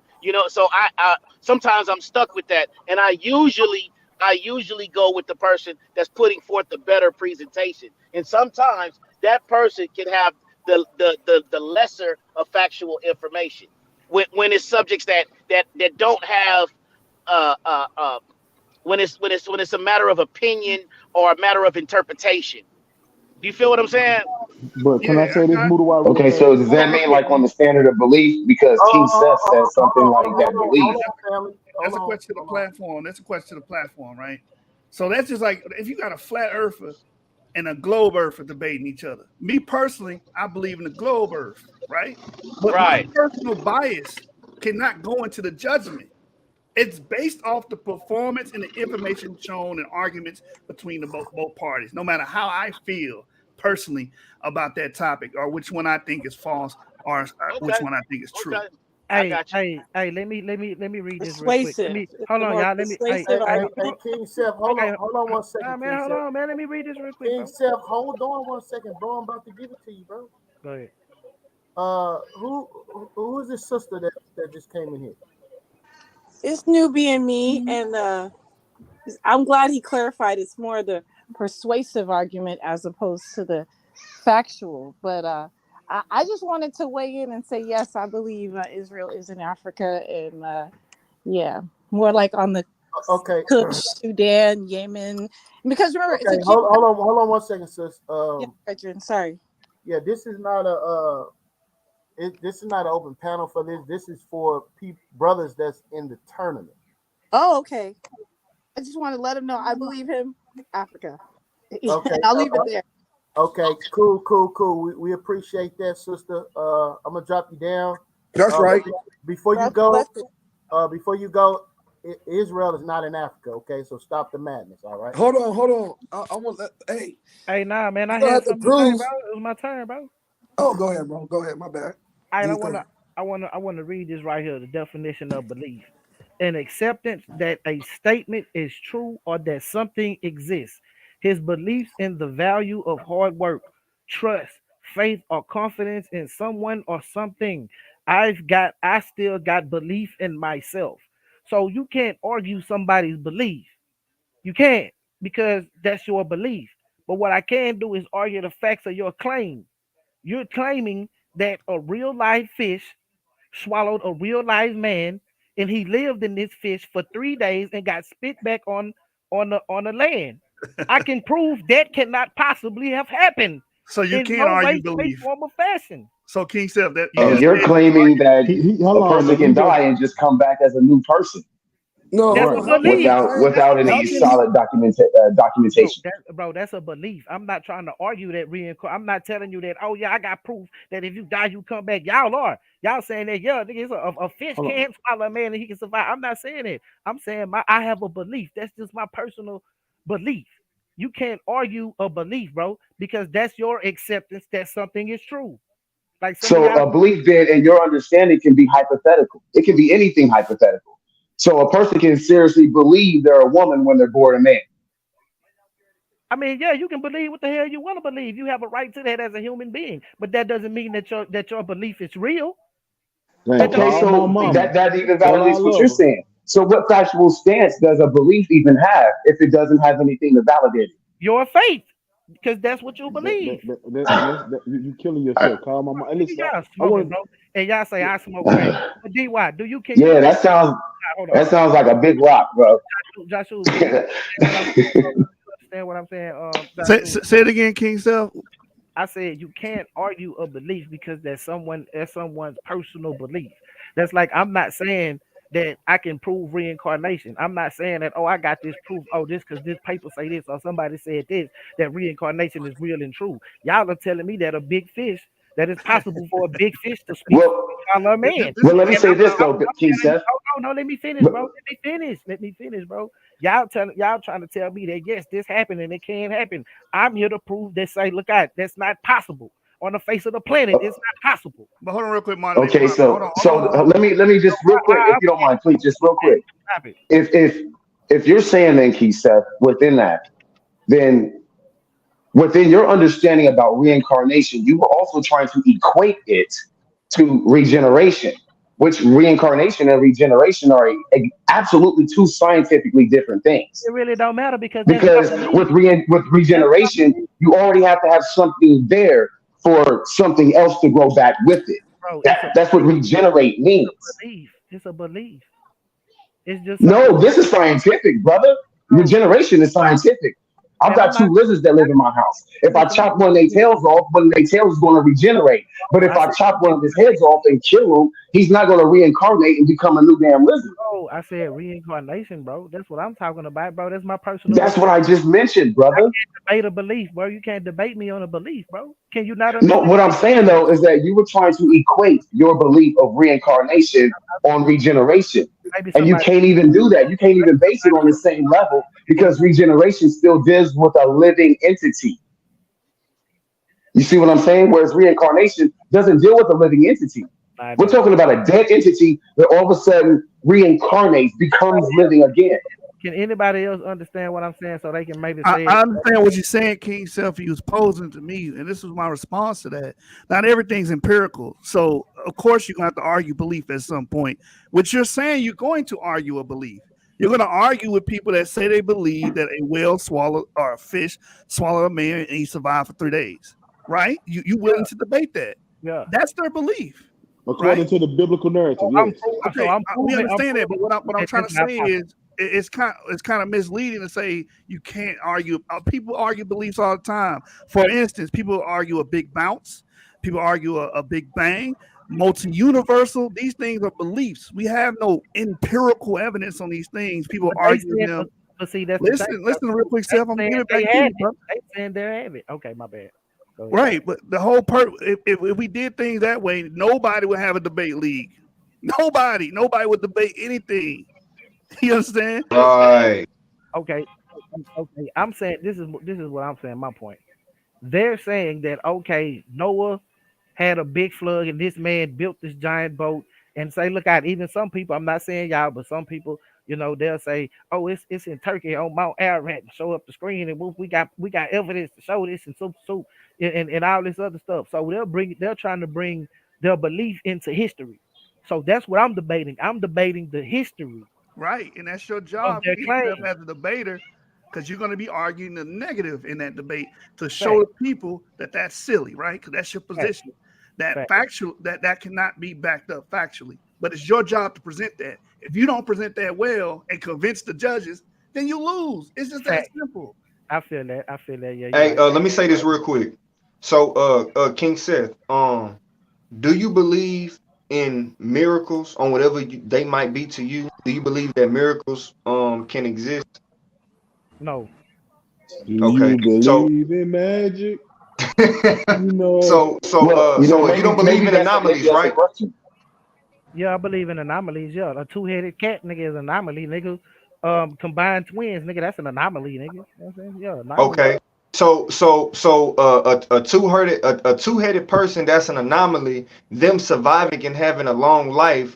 So I sometimes I'm stuck with that, and I usually go with the person that's putting forth the better presentation. And sometimes that person can have the lesser of factual information when it's subjects that don't have uh, uh, uh, when it's a matter of opinion or a matter of interpretation. Do you feel what I'm saying? But can I Yeah, say this, Mudawar, real Okay, fast? so does that mean like on the standard of belief? Because King Seth says something like that belief. Hold on, family. that's Hold a on, question to the hold on. platform. That's a question to the platform, right? So that's just like if you got a flat earther and a globe earther debating each other. Me personally, I believe in the globe earth, right? But my Right. personal bias cannot go into the judgment. It's based off the performance and the information shown and arguments between the both parties, no matter how I feel personally about that topic or which one I think is false or which Okay. one I think is true. Okay. I Hey, got you. hey, hey, let me read this real quick. Let Persuasive. me It's hold the on, more y'all. Let me persuasive Hey, argument. King Seth, hold hey, on, one nah, second, man, King hold Seth. on, man. Let me read this real quick, King bro. Seth, hold on 1 second, bro. I'm about to give it to you, bro. Go ahead. Who is this sister that just came in here? It's newbie and me, and I'm glad he clarified. It's more the persuasive argument as opposed to the factual. But I just wanted to weigh in and say yes, I believe Israel is in Africa, and yeah, more like on the Okay, Kush, Sudan, Yemen. Because remember, it's a okay, hold on 1 second, sis. yeah, Adrian, sorry. Yeah, this is not this is not an open panel for this. This is for brothers that's in the tournament. Oh, okay. I just want to let him know I believe him, Africa. Okay, I'll leave it there. okay, cool. We appreciate that, sister. I'm gonna drop you down. That's right. Before you God go, bless you. Israel is not in Africa. Okay, so stop the madness. All right. Hold on. I want that. Hey, Hey, nah, man, you I don't had have to something to say, prove. bro. It was my turn, bro. Oh, go ahead, bro. Go ahead. My bad. I Do you don't think? wanna, I wanna read this right here. The definition of belief: an acceptance that a statement is true or that something exists. His beliefs in the value of hard work, trust, faith, or confidence in someone or something. I still got belief in myself. So you can't argue somebody's belief. You can't, because that's your belief. But what I can do is argue the facts of your claim. You're claiming that a real live fish swallowed a real live man, and he lived in this fish for 3 days and got spit back on the land. I can prove that cannot possibly have happened So you in can't no argue way, shape, belief. form, or fashion. So King Self, that you And just you're said that you claiming argue. that He hold a on. person Let can me just die and just come back as a new person No, That's right. a how can he belief. without claim? That's without a How any can belief. he? solid documentation. That's a belief. I'm not trying to argue that reincarnation. I'm not telling you that. Oh yeah, I got proof that if you die, you come back. Y'all saying that? Yeah, nigga, a fish Hold on. can't swallow a man and he can survive. I'm not saying it. I'm saying I have a belief. That's just my personal belief. You can't argue a belief, bro, because that's your acceptance that something is true. Like some of So y'all. a belief then and your understanding can be hypothetical. It can be anything hypothetical. So a person can seriously believe they're a woman when they're born a man. I mean, yeah, you can believe what the hell you want to believe. You have a right to that as a human being, but that doesn't mean that your belief is real. Dang, That Okay, doesn't call mean my so mama. that even Tell her I validates what you're love her. saying. So what factual stance does a belief even have if it doesn't have anything to validate your faith, because that's what you That, believe. that, that, that, you killing yourself. Call my mama. Hey, Nigga, listen, y'all I smoking, want bro. And y'all say to. I smoke crack. it? But DY, can you Yeah, understand? that Hold on. sounds like a big rock, bro. Joshua, can you understand what I'm saying, bro? You understand what I'm saying? Say, Joshua, say it again, King Self. I said you can't argue a belief because that's someone's personal belief. That's like I'm not saying that I can prove reincarnation. I'm not saying that, oh, I got this proof. Oh, this because this paper say this or somebody said this, that reincarnation is real and true. Y'all are telling me that a big fish, that it's possible for a big fish to speak well, color a man. This well, is let me And say this I'm though, King telling you, Seth. oh no, let me finish, bro. Let me finish, bro. Y'all trying to tell me that yes, this happened and it can happen. I'm here to prove that say, look out, that's not possible. On the face of the planet, it's not possible. But hold on, real quick, moderator. Okay, Hold so on, hold on, so hold on. let me So just real quick, if I'm you don't mind, please, just real quick. stop it. If you're saying then, Keith Seth, within that, then within your understanding about reincarnation, you were also trying to equate it to regeneration, which reincarnation and regeneration are absolutely two scientifically different things. It really don't matter because that's my Because belief. with That's my regeneration, belief, you already have to have something there for something else to grow back with it. bro. That's what regenerate It's a means. belief. It's a belief. It's just something, No, this is scientific, brother. bro. Regeneration is scientific. I've Man, got two lizards that live in my house. If I listen, chop one of their tails off, one of their tails is going to regenerate. But if I I said, chop one of his heads off and kill him, he's not going to reincarnate and become a new damn lizard. bro, I said reincarnation, bro. That's what I'm talking about, bro. That's my personal That's what belief. I just mentioned, I brother. can't debate a belief, bro. You can't debate me on a belief, bro. Can you not No, understand? what I'm saying though is that you were trying to equate your belief of reincarnation on regeneration. Maybe And you somebody, can't even do that. You can't even base it on the same level because regeneration still deals with a living entity. You see what I'm saying? Whereas reincarnation doesn't deal with a living entity. I We're don't. talking about a dead entity that all of a sudden reincarnates, becomes living again. Can anybody else understand what I'm saying so they can maybe I, say it? I understand what you're saying, King Self. You was posing to me, and this was my response to that. Not everything's empirical, so of course you're gonna have to argue belief at some point. What you're saying, you're going to argue a belief. You're going to argue with people that say they believe that a whale swallowed or a fish swallowed a man and he survived for 3 days. Right? You willing to debate that? Yeah. That's their belief, right? According to the biblical narrative, So yes. Okay, we I'm understand that, but proving what I'm that trying that's to not say possible. is it's kind of misleading to say you can't argue. People argue beliefs all the time. For instance, people argue a big bounce. People argue a big bang, multi-universal. These things are beliefs. We have no empirical evidence on these things. People But they argue said, them. but see, that's the thing. Listen, real quick, They Seth. I'm gonna saying give it they back to had you, it. bro. They saying they have it. Okay, my bad. Go ahead. Right, but the whole if we did things that way, nobody would have a debate league. Nobody would debate anything. You understand? Right. Okay, okay. I'm saying this is what I'm saying. My point. They're saying that okay, Noah had a big flood and this man built this giant boat and say, look out, even some people, I'm not saying y'all, but some people, they'll say, oh, it's in Turkey on Mount Ararat and show up the screen and we got evidence to show this and so and all this other stuff. So they're trying to bring their belief into history. So that's what I'm debating. I'm debating the history Right, and that's your of job, their Keith, claim. as a debater, because you're going to be arguing the negative in that debate to show Fact, the people that that's silly, right? Because that's your fact, position. That fact. factual that cannot be backed up factually. But it's your job to present that. If you don't present that well and convince the judges, then you lose. It's just that Fact. simple. I feel that. I feel that. Yeah, you're Hey, right. let me say this real quick. So, King Seth, do you believe in miracles on whatever they might be to you? Do you believe that miracles can exist? No, Do Okay. you So believe in magic? You know, Well, so you don't believe maybe in maybe anomalies, that's a right? question. yeah, I believe in anomalies. Yeah, a two-headed cat, nigga, is an anomaly, nigga. Combined twins, nigga, that's an anomaly, nigga. You know what I'm saying? Yeah, anomaly. Okay. A two-headed person, that's an anomaly. Them surviving and having a long life,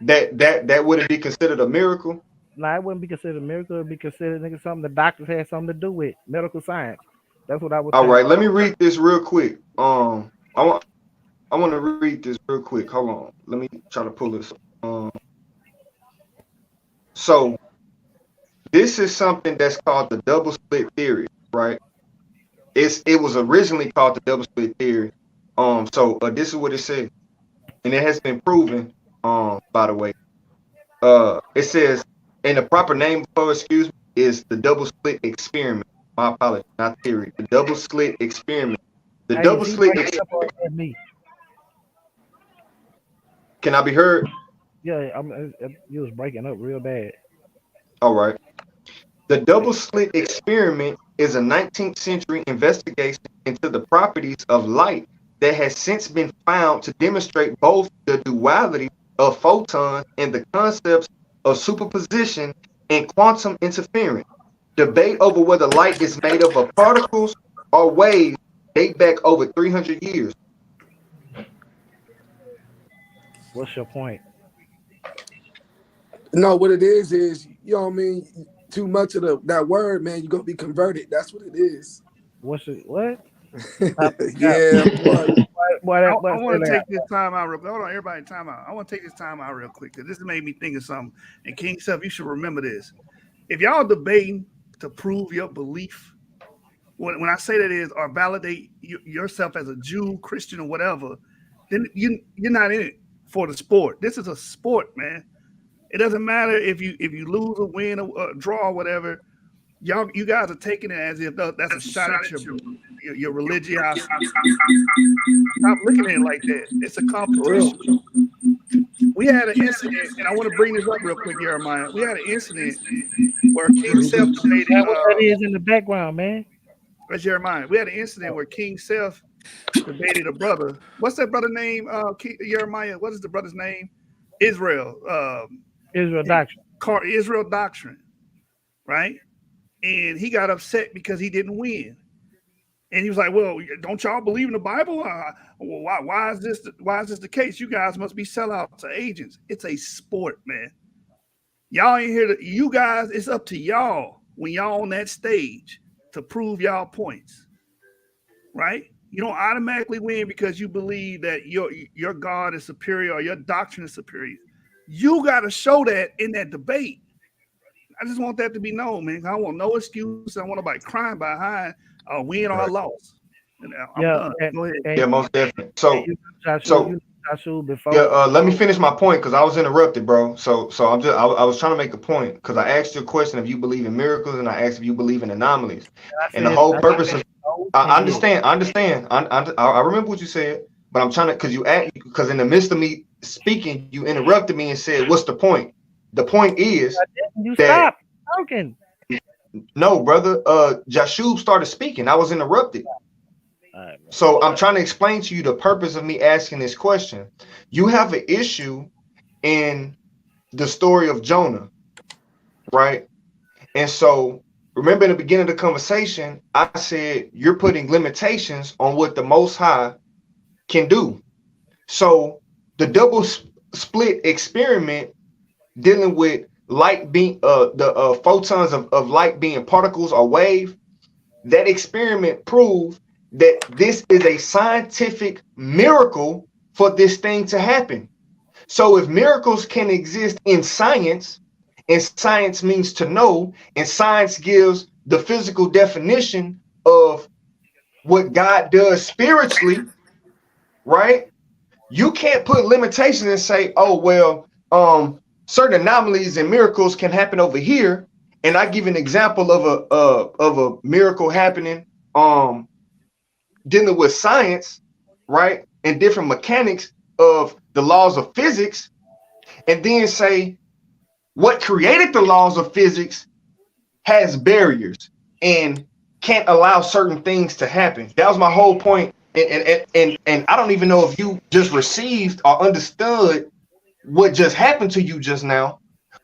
that wouldn't be considered a miracle. Nah, it wouldn't be considered a miracle. It'd be considered, nigga, something the doctors had something to do with medical science. That's what I would All think. right, let me read this real quick. I want to read this real quick. Hold on. Let me try to pull this. Um, so this is something that's called the double split theory, right? It was originally called the double split theory. This is what it says, and it has been proven. By the way, it says, and the proper name for, excuse me, is the double slit experiment. My apologies, not theory. The double slit experiment. The Hey, double is he slit. breaking up or is that me? Can I be heard? Yeah, you was breaking up real bad. All right. The double slit experiment is a 19th century investigation into the properties of light that has since been found to demonstrate both the duality of photons and the concepts of superposition and quantum interference. Debate over whether light is made up of particles or waves date back over 300 years. What's your point? No, what it is, you know what I mean? Too much of that word, man, you're gonna be converted. That's what it is. What's it? What? Yeah, boy. I want to take this time out real quick. Hold on, everybody, time out. I want to take this time out real quick because this made me think of something. And King Self, you should remember this. If y'all debating to prove your belief, when I say that is or validate yourself as a Jew, Christian, or whatever, then you're not in it for the sport. This is a sport, man. It doesn't matter if you lose or win or draw or whatever. You guys are taking it as if that's a shot at your religiosity. Stop looking at it like that. It's a competition. We had an incident, and I want to bring this up real quick, Jeremiah. We had an incident where King Self debated. What that is in the background, man? That's Jeremiah. We had an incident where King Self debated a brother. What's that brother name? Jeremiah. What is the brother's name? Israel. Israel Doctrine. Israel Doctrine. Right? And he got upset because he didn't win. And he was like, "Well, don't y'all believe in the Bible? Why is this the case? You guys must be sellouts or agents. It's a sport, man. Y'all ain't here you guys. It's up to y'all when y'all on that stage to prove y'all points, right? You don't automatically win because you believe that your God is superior or your doctrine is superior. You got to show that in that debate. I just want that to be known, man. I don't want no excuse. I want nobody crying behind a win or a loss. I'm done. Go ahead. Yeah, most definitely. Let me finish my point because I was interrupted, bro. So I was trying to make a point because I asked you a question if you believe in miracles and I asked if you believe in anomalies. And the whole purpose of I understand. I remember what you said, but I'm trying to because in the midst of me speaking, you interrupted me and said, "What's the point?" The point is stop talking. No, brother. Jashub started speaking. I was interrupted. Right, so I'm trying to explain to you the purpose of me asking this question. You have an issue in the story of Jonah, right? And so remember in the beginning of the conversation, I said you're putting limitations on what the Most High can do. So the double split experiment dealing with light being the photons of light being particles or wave, that experiment proved that this is a scientific miracle for this thing to happen. So if miracles can exist in science, and science means to know, and science gives the physical definition of what God does spiritually, right? You can't put limitations and say, oh, well, certain anomalies and miracles can happen over here. And I give an example of a miracle happening dealing with science, right? And different mechanics of the laws of physics, and then say what created the laws of physics has barriers and can't allow certain things to happen. That was my whole point. And I don't even know if you just received or understood what just happened to you just now,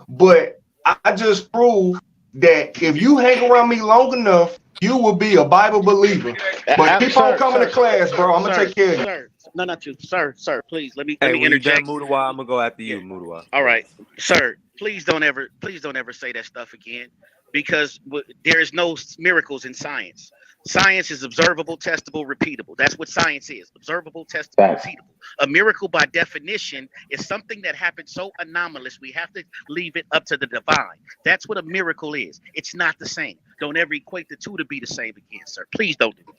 but I just proved that if you hang around me long enough, you will be a Bible believer. But keep on coming to class, bro. I'm gonna take care of you. Sir, no, not you, sir. Please let me Hey, when interject. you done, Mudawa, I'm gonna go after you, Mudawa. All right, sir. Please don't ever say that stuff again, because there is no miracles in science. Science is observable, testable, repeatable. That's what science is: observable, testable, repeatable. A miracle, by definition, is something that happens so anomalous we have to leave it up to the divine. That's what a miracle is. It's not the same. Don't ever equate the two to be the same again, sir. Please don't do it.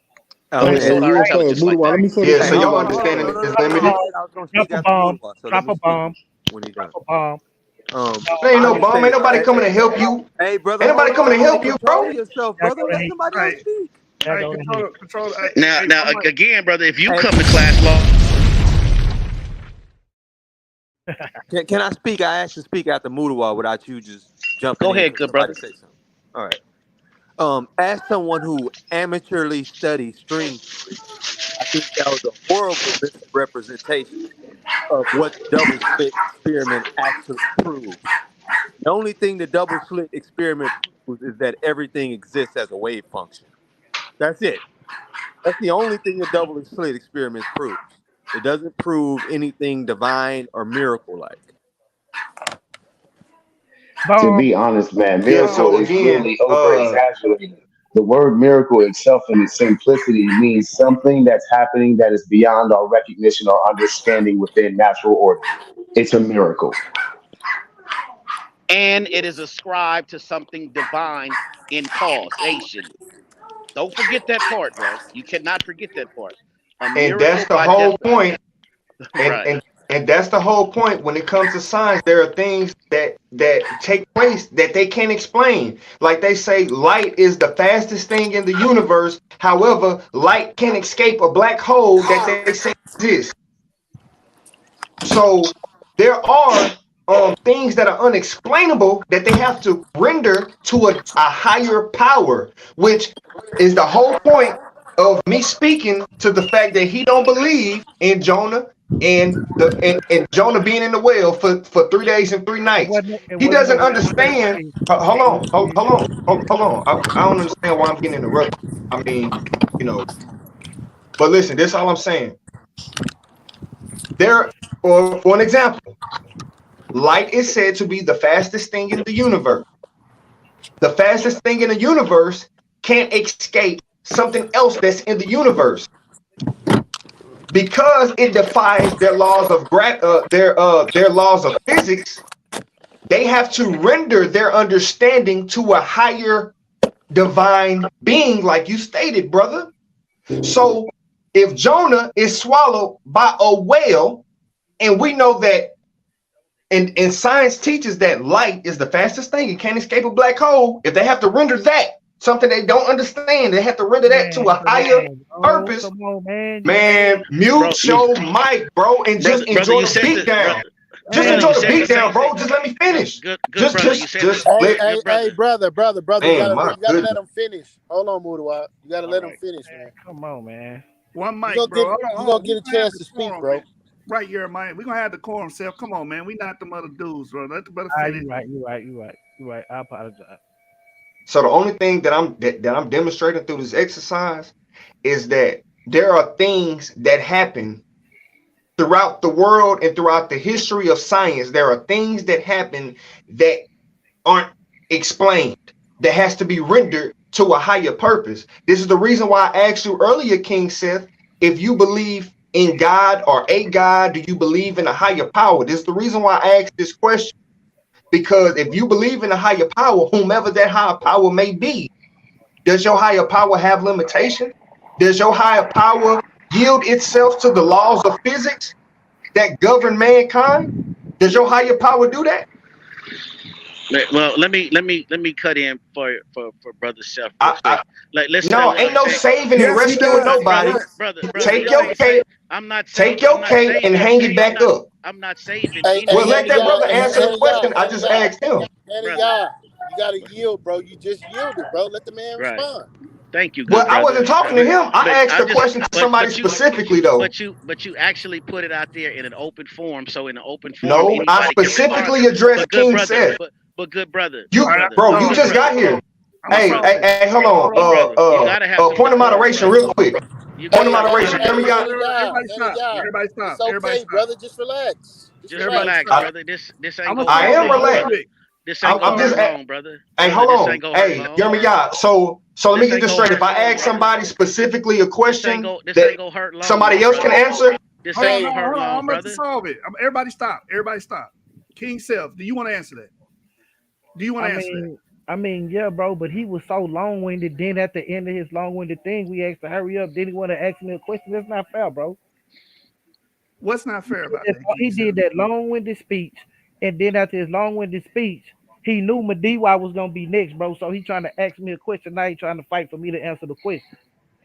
Don't insult our intelligence like that. Yeah, so your understanding is limited. Drop a bomb. When he done. Drop a bomb. There ain't no bomb. Ain't nobody coming to help you. Hey, brother. Ain't nobody coming to help you, bro. Yourself, brother. Let somebody else speak. Control. Now, again, brother, if you come to class long. Can I speak? I asked to speak after Mudawa without you just jumping. Go ahead, good brother. Say something. All right. As someone who amateurly studies string theory, I think that was a horrible misrepresentation of what the double split experiment actually proved. The only thing the double slit experiment proves is that everything exists as a wave function. That's it. That's the only thing the double slit experiment proves. It doesn't prove anything divine or miracle like. To Bomb. be honest, man, Yeah, miracle so is again, really over exaggerated. The word miracle itself in its simplicity means something that's happening that is beyond our recognition or understanding within natural order. It's a miracle. And it is ascribed to something divine in causation. Don't forget that part, bro. You cannot forget that part. A and that's miracle the by whole definition. point. And Right. and that's the whole point. When it comes to science, there are things that take place that they can't explain. Like they say, light is the fastest thing in the universe. However, light can escape a black hole that they say exists. So there are things that are unexplainable that they have to render to a higher power, which is the whole point of me speaking to the fact that he don't believe in Jonah and Jonah being in the well for 3 days and 3 nights. It He wasn't doesn't no fast understand. way. Hold on. I don't understand why I'm getting interrupted. I mean, you know, but listen, this is all I'm saying. There, for an example, light is said to be the fastest thing in the universe. The fastest thing in the universe can't escape something else that's in the universe because it defies their laws of their laws of physics. They have to render their understanding to a higher divine being, like you stated, brother. So if Jonah is swallowed by a whale, and we know that and science teaches that light is the fastest thing. It can't escape a black hole. If they have to render that something they don't understand, they have to render that to Man, a come higher on, bro. purpose. Come on, man. Man, mute your mic, bro, and just Brother, enjoy you the said beat the down. Just brother, enjoy you the said the beat down, same bro. thing. Just let me finish. Good Just brother. You said just Hey, let. hey, hey, brother, you Man, my gotta let goodness. him finish. Hold on, Mudawad. You gotta All let him right. finish, man. Come on, man. One You mic, gonna bro. get Hold on, you hold gonna on. get We're a gonna have chance to speak, decorum, bro. man. Right here, man. We're gonna have decorum, self. Come on, man. We not the other dudes, bro. Let the brother finish. You right. You right. You right. You right. I apologize. So the only thing that I'm demonstrating through this exercise is that there are things that happen throughout the world and throughout the history of science. There are things that happen that aren't explained, that has to be rendered to a higher purpose. This is the reason why I asked you earlier, King Seth, if you believe in God or a God, do you believe in a higher power? This is the reason why I asked this question. Because if you believe in a higher power, whomever that higher power may be, does your higher power have limitations? Does your higher power yield itself to the laws of physics that govern mankind? Does your higher power do that? Well, let me cut in for brother Chef real quick. Like, listen to No, what ain't I'm no saying. saving and Yes, he rescuing does. nobody. Yes. Brother. Take Let your me say, cape, I'm not take saving. I'm your not cape and saving. hang it back up. I'm not saving Hey, Well, hey, let Hannah, anything. that y'all, brother answer the question I Hannah, just asked him. Brother. you gotta yield, bro. You just yielded, bro. Let the man Right. respond. Thank you, Well, good I brother. wasn't talking to But him. I but asked I the just question to somebody specifically, though. but you actually put it out there in an open forum. So in an open forum, No, I anybody can respond specifically to it. addressed But good King brother, Seth. but good brother, You, bro, you good just brother, got here. I'm good Hey, brother, hold good brother. You on. gotta have some Point of decorum, moderation, brother. real quick. You Point gotta of have some moderation. Hear decorum. me out. Everybody stop. Everybody It's stop. Everybody okay, stop. brother. Just relax. Just Just Everybody relax, relax, stop. brother. brother. This I'm ain't gonna gonna I talk hurt am real long, relaxed. brother. quick. This ain't I'm gonna just. hurt long, brother. Hey, Brother, hold this ain't on. gonna hurt Hey, long. hear me out. So let me This get ain't this gonna straight. If hurt I long, ask brother. somebody specifically a question This that ain't gonna hurt long, somebody though, else can brother. answer, This Hold ain't on, gonna hurt hold on. long, I'm about to brother. solve it. Everybody stop. Everybody stop. King Self, do you want to answer that? Do you want I to answer that? mean, yeah, bro. But he was so long winded. Then at the end of his long winded thing, we asked to hurry up. Then he want to ask me a question. That's not fair, bro. What's not fair about that, He King did Self? that long winded speech, and then after his long winded speech, he knew Madiwa was gonna be next, bro. So he trying to ask me a question. Now he trying to fight for me to answer the question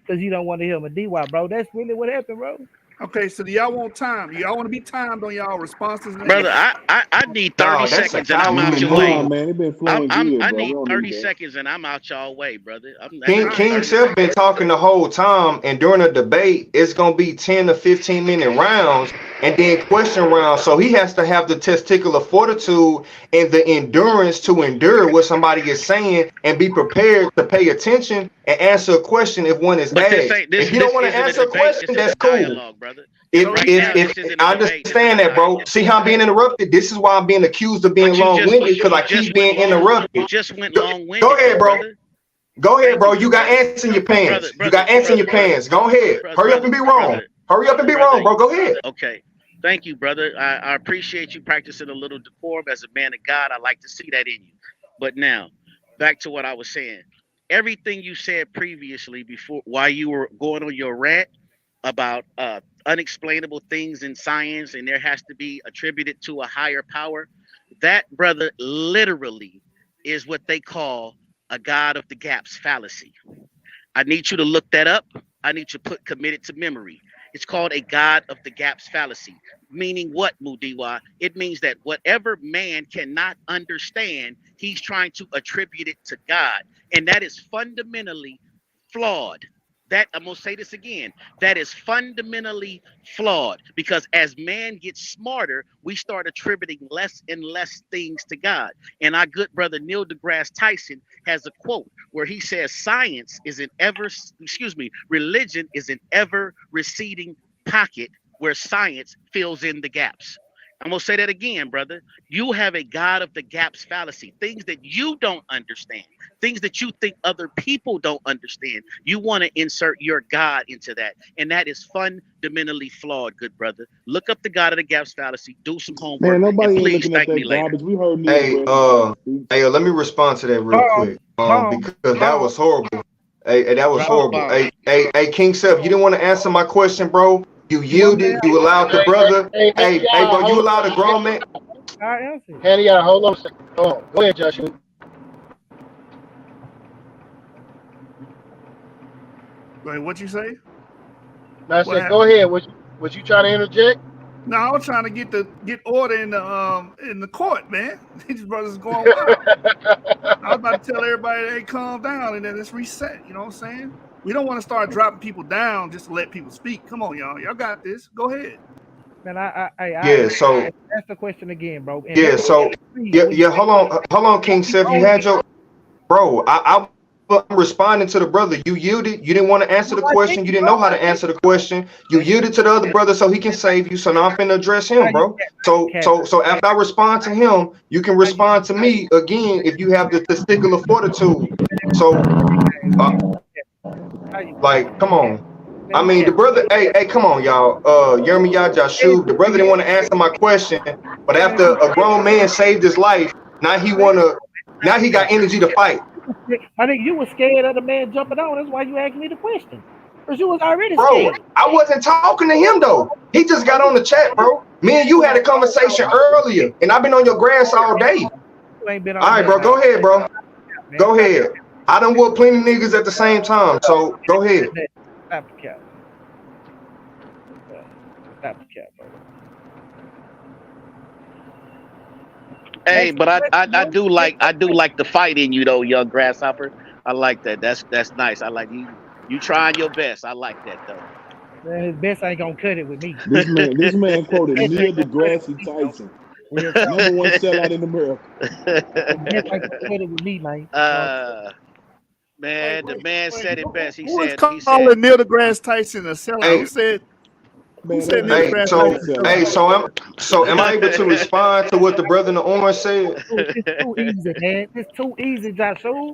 because he don't want to hear Madiwa, bro. That's really what happened, bro. Okay, so do y'all want time? Y'all want to be timed on y'all responses and Brother, answers? I need 30 no, that's a seconds and I'm cowardly out your Nah, way. move. man, it been flowing I good, bro. We need don't 30 need that. seconds and I'm out y'all way, brother. I King need King 30 Self been seconds. talking the whole time, and during a debate, it's gonna be 10 to 15 minute rounds. and then question round. So he has to have the testicular fortitude and the endurance to endure what somebody is saying and be prepared to pay attention and answer a question if one is But asked. If you don't want to isn't a answer a debate. question, This is that's a cool. dialogue, brother. If So Right he if now, asked, if this isn't a I debate. This is understand a that, bro. dialogue. See how I'm being interrupted? This is why I'm being accused of being But long-winded because I just keep went being long. You interrupted. just went Go long-winded, ahead, though, bro. brother. Go ahead, Thank bro. you, You got brother. ants in your pants. You got ants in your Brother, pants. Go ahead. Hurry up and be wrong. Hurry up and be wrong, bro. Go ahead. Okay. Thank you, brother. I appreciate you practicing a little decorum as a man of God. I like to see that in you. But now, back to what I was saying. Everything you said previously, before while you were going on your rant about unexplainable things in science, and there has to be attributed to a higher power, that, brother, literally is what they call a God of the gaps fallacy. I need you to look that up. I need you to put committed to memory. It's called a God of the gaps fallacy. Meaning what, Mudiwa? It means that whatever man cannot understand, he's trying to attribute it to God. And that is fundamentally flawed. That, I'm gonna say this again, that is fundamentally flawed, because as man gets smarter, we start attributing less and less things to God. And our good brother Neil deGrasse Tyson has a quote where he says, religion is an ever receding pocket where science fills in the gaps. I'm gonna say that again, brother. You have a God of the gaps fallacy, things that you don't understand, things that you think other people don't understand. You want to insert your God into that, and that is fundamentally flawed, good brother. Look up the God of the gaps fallacy, do some homework, Man, and nobody ain't please looking at thank me that later. garbage. We heard Neil Hey, deGrasse Tyson. let me respond to that real Boom, quick. boom, Because that boom. was horrible. Hey, that was Drop the horrible. bomb. Hey, King Seth, you didn't want to answer my question, bro. You You want me to yielded. You answer? allowed the brother. Hey, bro, you allowed a grown man. I answer. Hannah, y'all, hold on a second. Hold on. Go ahead, Joshua. wait, what you say? No, I What said, go happened? ahead. Was you trying to interject? No, I was trying to get order in the court, man. These brothers going wild. I was about to tell everybody, hey, calm down, and then it's reset. You know what I'm saying? We don't want to start dropping people down just to let people speak. Come on, y'all. Y'all got this. Go ahead. Man, I Yeah. So ask the question again, bro. And yeah. So see yeah. what Yeah. Hold on, King Seth. You wrong had with. your bro. I'm responding to the brother. You yielded. You didn't want to answer No, the I question. You didn't, didn't bro. know how I to didn't. answer the question. You yielded to the other brother so he can save you. So now I'm finna address him, How you bro. So after I respond to him, you can respond to me again if you have the testicular fortitude. So how you like, come on. man, I this mean, the cat. brother. Hey, come on, y'all. YASHAR-YA'OH. The brother didn't want to answer my question, but Man, after a grown man saved his life, now he wanna. Now he got energy to fight. I think you was scared of the man jumping on. That's why you asked me the question. Because you was already Bro, scared. I wasn't talking to him though. He just got on the chat, bro. Me and you had a conversation earlier, and I've been on your grass all day. You ain't been All on right, nothing bro. now. Go ahead, bro. Man, Go stop ahead. I done whooped plenty niggas at the same time, so go ahead. the cap. Stop the cap, bro. Hey, Ask the but I question, do bro. like the fight in you though, young grasshopper. I like that. That's nice. I like you. You trying your best. I like that though. Man, his best ain't gonna cut it with me. This man quoted Best Neil ain't gonna cut it deGrasse with me, bro. Tyson, Real talk. #1 sellout in America. His best ain't gonna cut it with me, man. Wait, Man, the wait, man wait. said it best. Who was He said calling Neil deGrasse Tyson a sellout? Hey, Who Man, said that Neil man hey, is deGrasse not a so Tyson a sellout. hey, sellout? so am I able to respond to what the brother in the orange said? It's too easy, man. It's too easy, Joshua.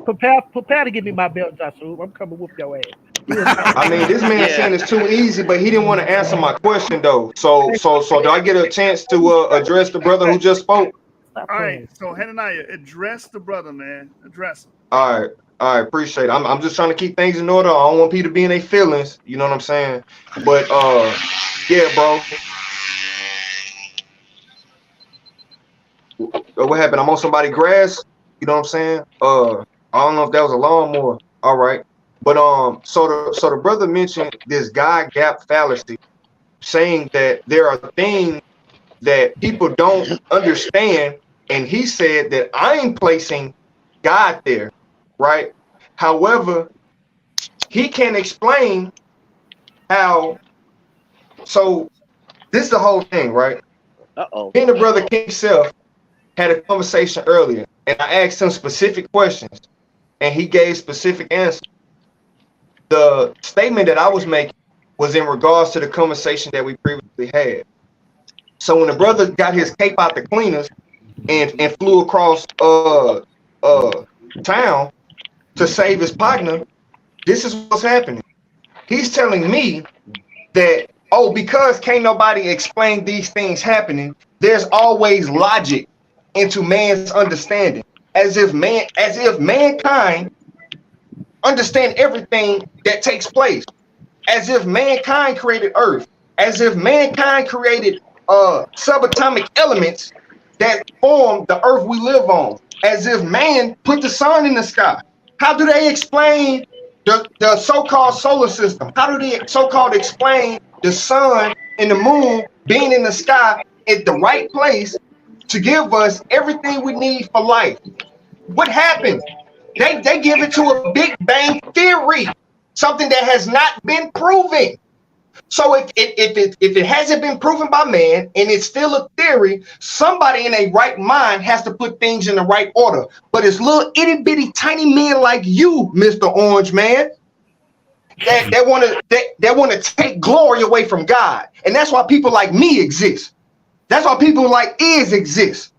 Prepare to give me my belt, Joshua. I'm coming whoop your ass. Real talk. I mean, this man yeah. saying it's too easy, but he didn't want to answer my question though. So do I get a chance to address the brother who just spoke? Stop All right. playing. So Hananiah, address the brother, man. Address him. All right, appreciate it. I'm just trying to keep things in order. I don't want people to be in their feelings. You know what I'm saying? But yeah, bro. What happened? I'm on somebody's grass. You know what I'm saying? I don't know if that was a lawnmower. All right. But so the brother mentioned this God gap fallacy, saying that there are things that people don't understand, and he said that I'm placing God there, right? However, he can't explain how. So This is the whole thing, right? Uh-oh. Me and the brother King Self had a conversation earlier, and I asked him specific questions, and he gave specific answers. The statement that I was making was in regards to the conversation that we previously had. So when the brother got his cape out the cleaners and flew across town to save his partner, this is what's happening. He's telling me that, oh, because can't nobody explain these things happening, there's always logic into man's understanding, as if mankind understand everything that takes place, as if mankind created Earth, as if mankind created subatomic elements that form the Earth we live on, as if man put the sun in the sky. How do they explain the so-called solar system? How do they so-called explain the sun and the moon being in the sky at the right place to give us everything we need for life? What happened? They give it to a Big Bang theory, something that has not been proven. So if it hasn't been proven by man and it's still a theory, somebody in a right mind has to put things in the right order. But it's little itty bitty tiny men like you, Mr. Orange Man, that want to take glory away from God. And that's why people like me exist. That's why people like exist.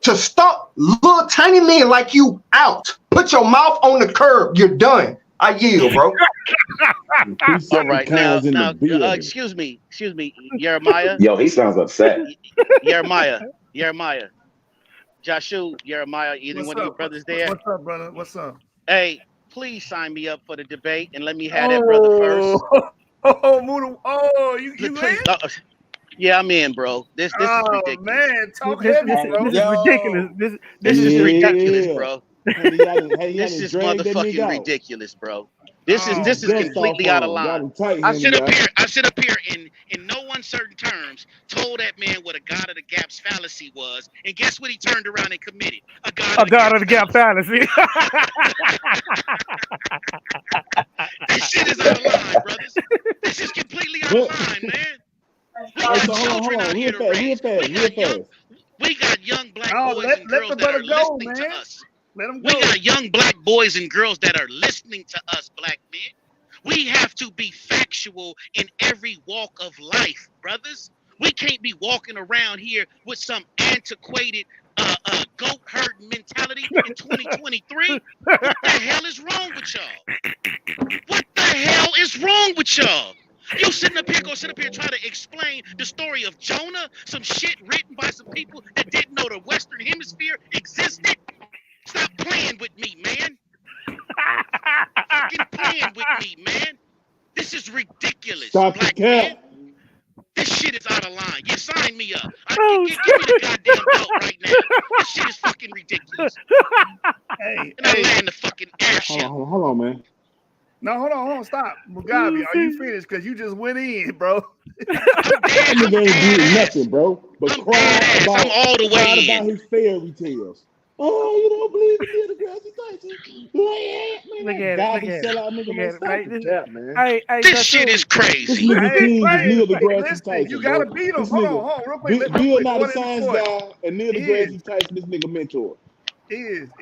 To stomp little tiny men like you out. Put your mouth on the curb. You're done. I yield, bro. All right, now, excuse me, Jeremiah. Yo, he sounds upset. Jeremiah, Joshua, Jeremiah, either one of you brothers there. What's up, brother? What's up? Hey, please sign me up for the debate and let me have that brother first. You please, yeah, I'm in, bro. This is ridiculous. Man, talk heavy, bro. This is ridiculous. This is ridiculous, bro. This is motherfucking ridiculous, bro. This is completely out of line. I sit up here in no uncertain terms told that man what a God of the Gap's fallacy was, and guess what he turned around and committed? A God of the Gap fallacy. This shit is out of line, brothers. This is completely out of line, man. We got children out here to raise. We got young black boys and girls that are listening to us. We got young black boys and girls that are listening to us, black men. We have to be factual in every walk of life, brothers. We can't be walking around here with some antiquated goat herding mentality in 2023. What the hell is wrong with y'all? What the hell is wrong with y'all? You sitting up here, trying to explain the story of Jonah, some shit written by some people that didn't know the Western Hemisphere existed? Stop playing with me, man. Fucking playing with me, man. This is ridiculous. Stop black man. This shit is out of line. You sign me up. Give me the goddamn belt right now. This shit is fucking ridiculous. And I land the fucking airship. Hold on, man. No, hold on, stop. Mugabe, are you finished? Because you just went in, bro. That nigga ain't doing nothing, bro. But cry about all the way about his fairy tales. Oh, you don't believe in Neil deGrasse Tyson? Look at it. Right? This shit is crazy. This nigga King is Neil deGrasse Tyson. You gotta beat him. Hold on, real quick. Bill not a science guy, and Neil deGrasse Tyson, this nigga mentor.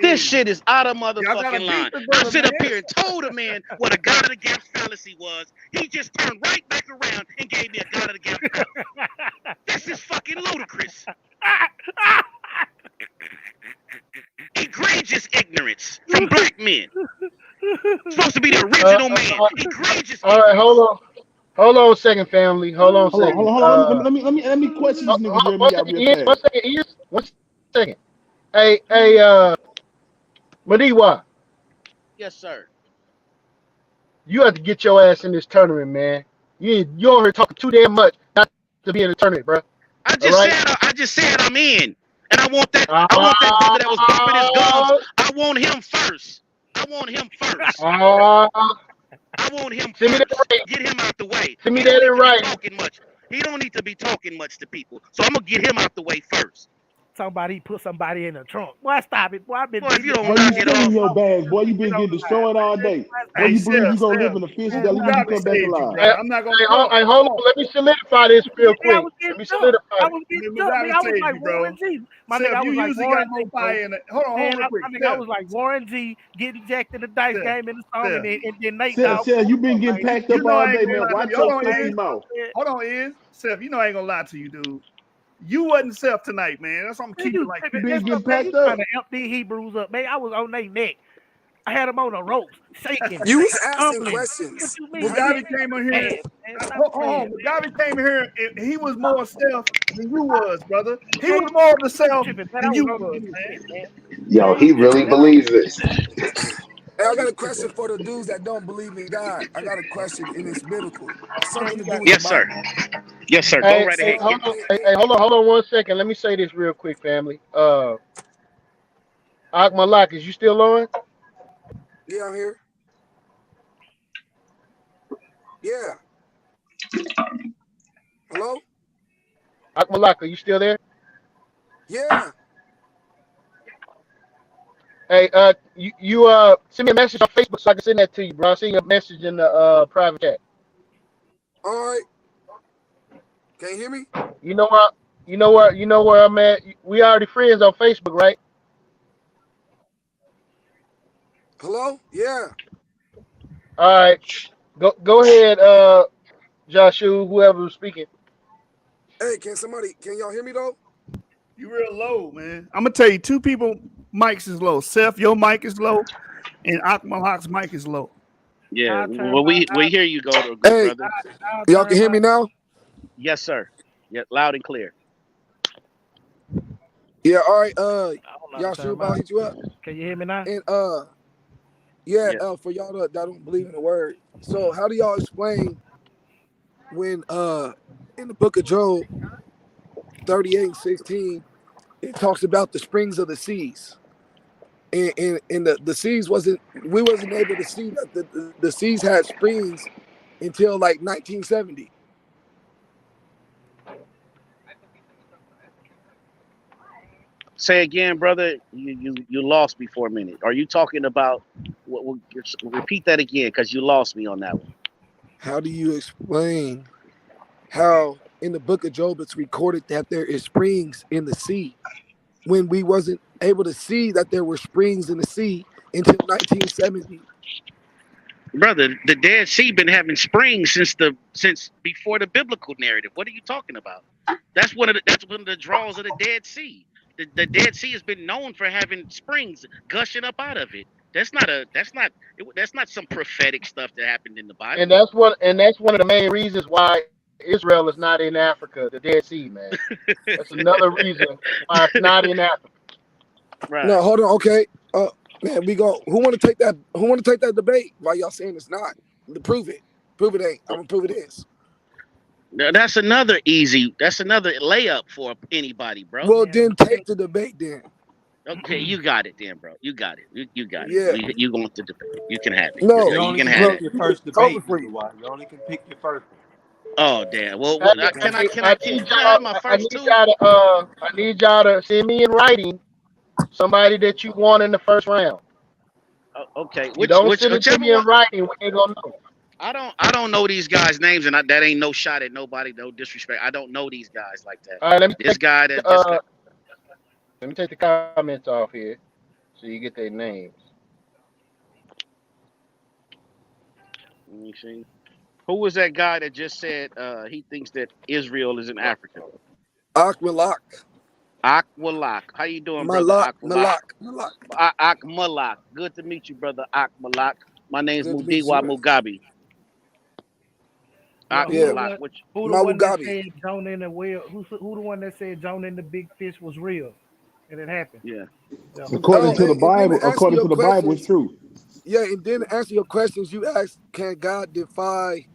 This shit is out of motherfucking line. I sit up here and told a man what a God of the Gap fallacy was. He just turned right back around and gave me a God of the Gap fallacy. This is fucking ludicrous. Egregious ignorance from black men. Supposed to be the original man. Egregious. All right, hold on a second, family. Hold on a second. Hold on. Let me question this nigga. One second. Hey, Madiwa. Yes, sir. You have to get your ass in this tournament, man. You over here talking too damn much not to be in the tournament, bro. I just said I'm in. And I want that brother that was bumping his gums. I want him first. I want him first. Get him out the way. Send me that in right. He don't need to be talking much to people. So I'm gonna get him out the way first. Talking about he put somebody in the trunk. Boy, stop it. Boy, I've been Boy, if you beating. don't Boy, you knock it still in off, your bags, boy. You Get been on getting the line, destroyed all man. day. Boy, Hey, you Seth, believe you gonna live Seth, in the fish Man, that leave when you Mugabe come back saved you, alive. brother. I'm not gonna front. Hold on. Let me solidify this real I quick. was Let getting me jumped. solidify I this. was I getting mean, jumped. Nigga, Mugabe I was saved like you, Warren bro. G. My nigga, Seth, I you was like usually got Warren more G, bro. fire in it. Hold on real quick. My nigga, I Seth, was like Warren G. Getting jacked in the dice Seth, game in the song, and Seth. then Nate Seth, Dogg Seth, pulled you been up, getting man. packed You up know all I ain't day, gonna man. lie to Watch you. your Hold on, filthy Iz. mouth. Hold on, Iz. Seth, you know I ain't gonna lie to you, dude. You wasn't Seth tonight, man. That's why I'm Man, keeping it you like You tripping. that. been That's getting what, man. You packed trying up. to amp these Hebrews up, man. I was on their neck. I had them on the ropes, shaking, You was asking tumbling. What questions. you mean? How you? Mugabe came in here. Ass, man. Stop Hold playing, on, man. Mugabe came in here and he was more Seth than you was, brother. He was more of the You self tripping, man. I than was you on was, this man. shit, man. Yo, Man, you he tripping, really man. believes this. Hey, I got You a tripping. question for the dudes that don't believe in God. I got a question, and it's biblical. It's Man, something you to do got with the yes, sir. Bible. Yes, sir. Go Hey, right hey, ahead. So, hold on. Hey, hold on 1 second. Let me say this real quick, family. Akmalak, is you still on? yeah, I'm here. Yeah. Hello? Akmalak, are you still there? Yeah. Hey, you send me a message on Facebook so I can send that to you, bro. I'll send you a message in the private chat. All right. Can you hear me? You know where I'm at. We already friends on Facebook, right? Hello? Yeah. All right. Go ahead, Joshua, whoever was speaking. Hey, can y'all hear me though? You real low, man. I'm gonna tell you, two people mics is low. Seth, your mic is low, and Akmalak's mic is low. Yeah. I'll turn Well, my we hear you, go to good Hey, brother. I'll y'all can turn hear my me now? Yes, sir. Yeah, loud and clear. Yeah, all right. I'll Y'all turn sure my I'll hit you up. Can you hear me now? And yeah, Yeah. for y'all that don't believe in the word. So how do y'all explain when in the book of Job 38:16, it talks about the springs of the seas? And the seas we wasn't able to see that the seas had springs until like 1970. Say again, brother. You lost me for a minute. Are you talking about? Repeat that again, because you lost me on that one. How do you explain how in the book of Job it's recorded that there is springs in the sea when we wasn't able to see that there were springs in the sea until 1970? Brother, the Dead Sea been having springs since before the biblical narrative. What are you talking about? That's one of the draws of the Dead Sea. The Dead Sea has been known for having springs gushing up out of it. That's not some prophetic stuff that happened in the And Bible. that's one of the main reasons why Israel is not in Africa, the Dead Sea, man. That's another reason why it's not in Africa. No, Right. hold on. Okay, man, we go. Who want to take that? Who want to take that debate? Why y'all saying it's not? To prove it. Prove it ain't. I'm gonna prove it is. Now, that's another easy. That's another layup for anybody, bro. Well, Man, then take the debate then. Okay, you got it, then, bro. You got it. You got it. Yeah. You want the debate? You can have it. No, You You only can can have bro, pick it. your first it's over debate, for Mr. you. White. You only can pick your first one. Oh damn. Well, Hey, what? Yeah. I need y'all to send me in writing somebody that you want in the first round. Okay. If you don't send it to Whichever me one. in writing, we ain't gonna know. I don't know these guys' names, and that ain't no shot at nobody. No disrespect. I don't know these guys like that. All right, This guy that just got. let me take the comments off here so you get their names. Let me see. Who was that guy that just said he thinks that Israel is in Africa? Akmalak. Akwalak. How you doing, brother? Malak. Akwalak. Malak. Malak. Akmalak. Good to meet you, brother. Akmalak. My name's Good to meet you, Mudiwa man. Mugabe. Well, Yeah. Akmalak. Which who the one that Mawugabi. said Jonah in the whale? Who the one that said Jonah in the big fish was real and it happened? yeah. Yeah, who that According Oh, to is? the and then Bible, to answer according your to the Bible, it's questions, true. yeah, and then to answer your questions, you asked, can God defy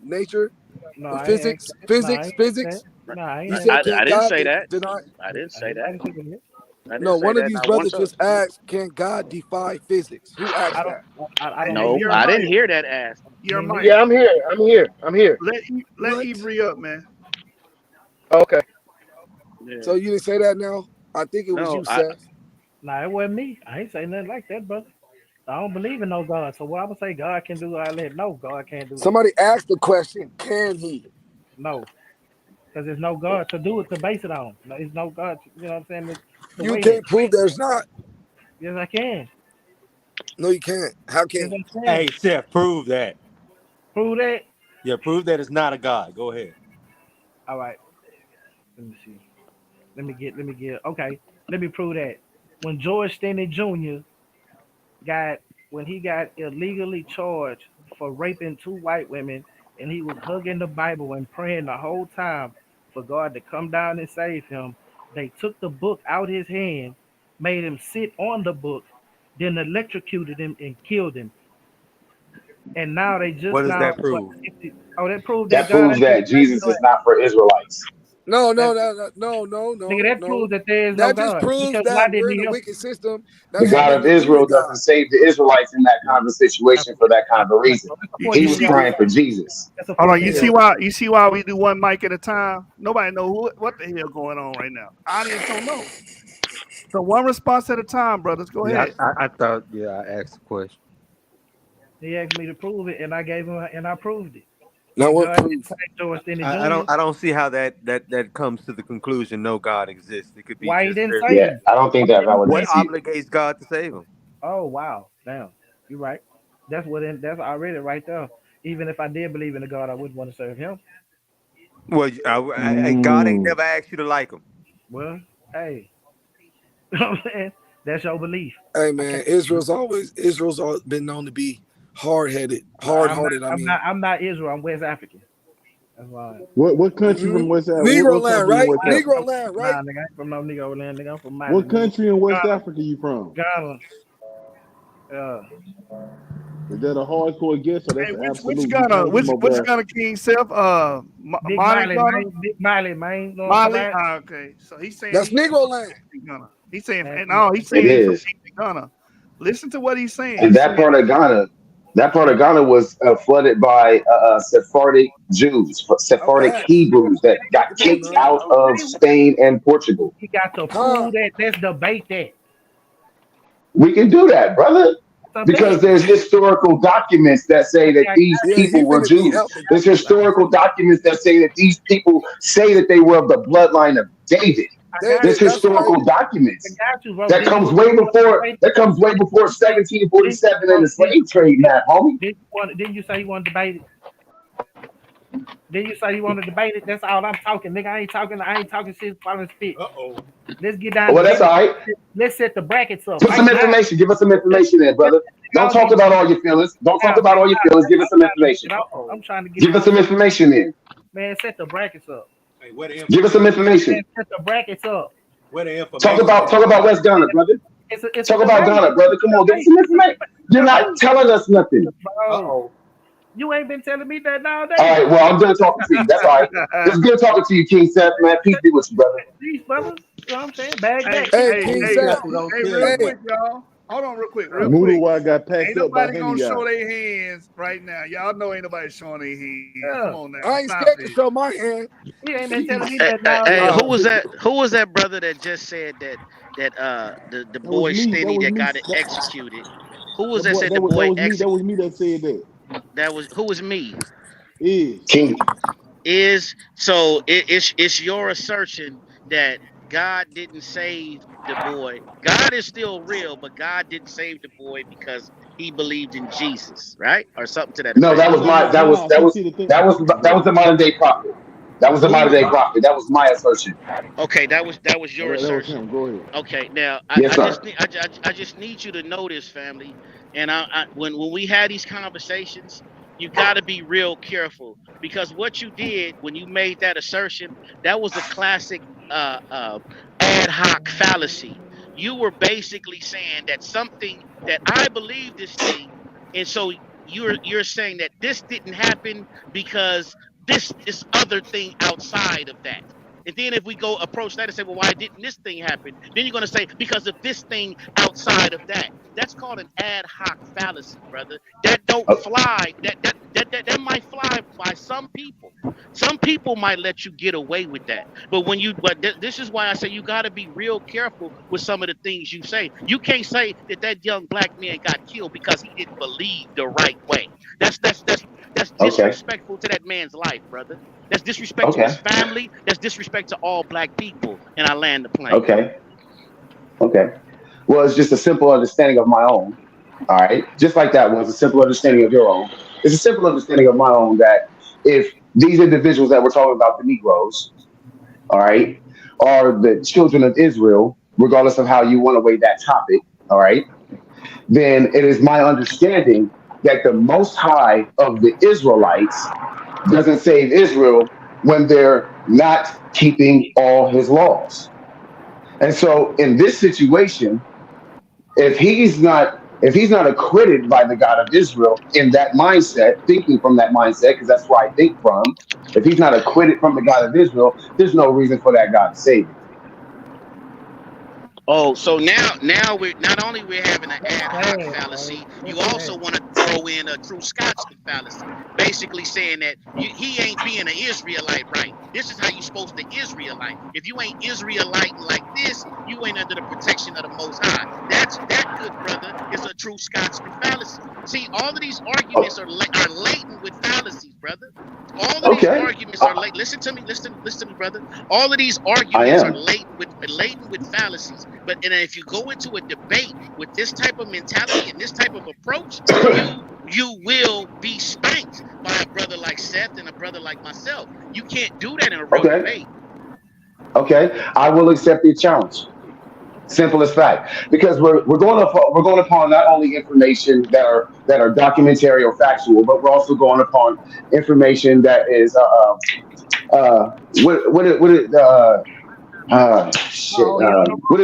nature No, or I ain't asked physics? that. No, I Physics, ain't asked that. physics. No, I You ain't asked said, that. can I didn't God say that. deny? I didn't I say ain't, I that. ain't taking it. I didn't No, say one of that. these Not once. brothers just asked, can God defy physics? Who I asked don't. that? I Hey, don't hey, know No, who. I didn't Jeremiah, hear that ask. Me Jeremiah, neither. Yeah, I'm here. let What? Ivory up, man. Okay. So you didn't say that now? I think it was No, you, Seth. Nah, it wasn't me. I ain't say nothing like that, brother. I don't believe in no God. So what I would say God can do, I let no God can't do that. Somebody asked the question, can he? No. Because there's no God to do it to base it on. No, there's no God, you know what I'm saying, to You weigh that. can't prove there's not. Yes, I can. No, you can't. How Yes, can you? I can. Hey, Seth, prove that. Prove that. Yeah, prove that it's not a God. Go ahead. All right. Let me see. Let me get okay. Let me prove that. When George Stanley Jr. got when he got illegally charged for raping two white women and he was hugging the Bible and praying the whole time for God to come down and save him, they took the book out his hand, made him sit on the book, then electrocuted him and killed him. And now they What just does now that prove? oh, that proved that That God proves ain't that Jesus is not for Israelites. No, no, that no, no, no, no, nigga, no, that no. proves that there is no That just God. proves Because why that didn't we're in he a help? wicked system that The has God nothing of to do Israel with doesn't God. save the Israelites in that kind of situation for that kind That's of a point. reason. So that's a You, point you He then, was see, y'all. praying for Jesus. That's a hold on. point You then, Yeah. see y'all. why? You see why we do one mic at a time? Nobody know what the hell going on right now. Audience don't know. So one response at a time, brothers. Go Yeah, ahead. I thought, yeah, I asked a question. He asked me to prove it, and I gave him, and I proved it. Now And what God didn't proof? save George Stanley I Jr. don't see how that comes to the conclusion no God exists. It could be Why he just didn't very. save Yeah, him? I don't think Why that didn't he What save validates him? either. obligates God to save him? Oh wow, damn, you're right. That's already right there. Even if I did believe in the God, I wouldn't want to serve him. Well, God ain't never asked you to like him. Well, hey, you know what I'm saying? That's your belief. Hey I man, can't. Israel's always been known to be I'm not. hard-hearted. I I'm not. mean, I'm not Israel. I'm West African. That's why. What country from West Africa? Negro What land, country in right? West Negro Africa? land, right? Nah, nigga, I ain't from no Negro land. Nigga, I'm from Mali, What nigga. country in West Ghana, Africa you from? Ghana. Uh, Is that a hardcore guess or Hey, that's an which absolute? You Ghana? trying to get Which more which gas? Ghana King self? Big Mali Miley, Ghana. man. Big Miley, man. You know what I'm talking Mali. about? Okay, so he's saying That's he's from Negro land. ancient Ghana. He's saying Man, no. He's It saying he's from is. ancient Ghana. Listen to what he's saying. And He's saying that part of Ghana was flooded by Sephardic Jews, Sephardic okay. Facts. Hebrews that got Come on kicked now. out of okay, Spain and Portugal. he got to Huh? prove that. Let's debate that. We can do that, brother, That's a bet. because there's historical documents that say Okay, that I these got Yeah, you. he people were finna be Jews. helping. There's historical documents that say that these people say that they were of the bloodline of David. I got There's David, you. that's right. historical I documents got you, bro. that Then you comes want way to before debate? that comes way before Then 1747 and bro, the slave trade, man, homie. then you say you want to debate it? Then you say you want to debate it? That's all I'm talking, nigga. I ain't talking. I ain't talking shit. Following spit. Uh-oh. Let's get down. Well, that's all right. Let's set the brackets up Put right some now. information. Give us some Let's, information there, let's brother. Don't all talk get about all your feelings. Don't talk down about right all your now. feelings. Give us I'm some trying to get information. it off. Uh-oh. I'm trying to get Give it us off. some information there. Man, set the brackets up. Hey, where the Give us some information at? Man, information. set the brackets up. Where the Talk information about at? talk about West Ghana, brother. It's a Talk about debate. Ghana, brother. Come on, give us some information. It's a You're not debate, telling us nothing. bro. Uh-oh. You ain't been telling me that all All day. right, well, I'm done talking to you. That's all right. It's good talking to you, King Seth, man. Peace be with you, brother. These brothers, you know what I'm saying? Bag Hey, that. Keep Hey, it hey, King moving. hey, Seth. Jeffrey, don't real kill Hey, him. quick, y'all. Hold on, real quick, real quick. Noodle I got Ain't packed up by nobody gonna Henny show Yard. their hands right now. Y'all know ain't nobody showing their hands. Come Yeah. on now, I ain't stop scared to it. show my hand. He ain't been telling me Hey, that hey, all hey, day. who was that? Who was that brother that just said that the That was boy me. That Stinny was that me. got it executed? Who was That that boy. said the boy That ex? was me that said that. That was who was me? Is King, Is so it's your assertion that God didn't save the boy. God is still real, but God didn't save the boy because he believed in Jesus, right? Or something to that no, effect. that was my nah. See, see the thing. that was the modern day prophet. That was the Who modern was day prophet. That was my assertion. Okay, that was your that was assertion. him. Go ahead. Okay, now Yes, I sir. just need I just need you to know this, family. And when we had these conversations, you got to be real careful because what you did when you made that assertion, that was a classic ad hoc fallacy. You were basically saying that something that I believe this thing, and so you're saying that this didn't happen because this other thing outside of that. And then if we go approach that and say, well, why didn't this thing happen? Then you're going to say, because of this thing outside of that. That's called an ad hoc fallacy, brother. That don't fly. That might fly by some people. Some people might let you get away with that. This is why I say you got to be real careful with some of the things you say. You can't say that young black man got killed because he didn't believe the right way. That's disrespectful to that man's life, brother. That's disrespect to his family. That's disrespect to all black people. And I land the plane. Okay. Well, it's just a simple understanding of my own. All right. Just like that was a simple understanding of your own. It's a simple understanding of my own that if these individuals that we're talking about, the Negroes, all right, are the children of Israel, regardless of how you want to weigh that topic, all right, then it is my understanding that the Most High of the Israelites doesn't save Israel when they're not keeping all his laws. And so in this situation, if he's not acquitted by the God of Israel in that mindset, thinking from that mindset, because that's where I think from, if he's not acquitted from the God of Israel, there's no reason for that God to save him. Oh, so now we're not only we're having an ad hoc fallacy, you also want to throw in a true Scotsman fallacy, basically saying that he ain't being an Israelite, right? This is how you supposed to Israelite. If you ain't Israelite like this, you ain't under the protection of the Most High. That good brother is a true Scotsman fallacy. See, all of these arguments are laden with fallacies, brother. All of these arguments are laden. Listen to me, brother. All of these arguments are laden with fallacies. But if you go into a debate with this type of mentality and this type of approach, you will be spanked by a brother like Seth and a brother like myself. You can't do that in a real debate. Okay, I will accept the challenge. Simple as fact, because we're going upon not only information that are documentary or factual, but we're also going upon information that is what did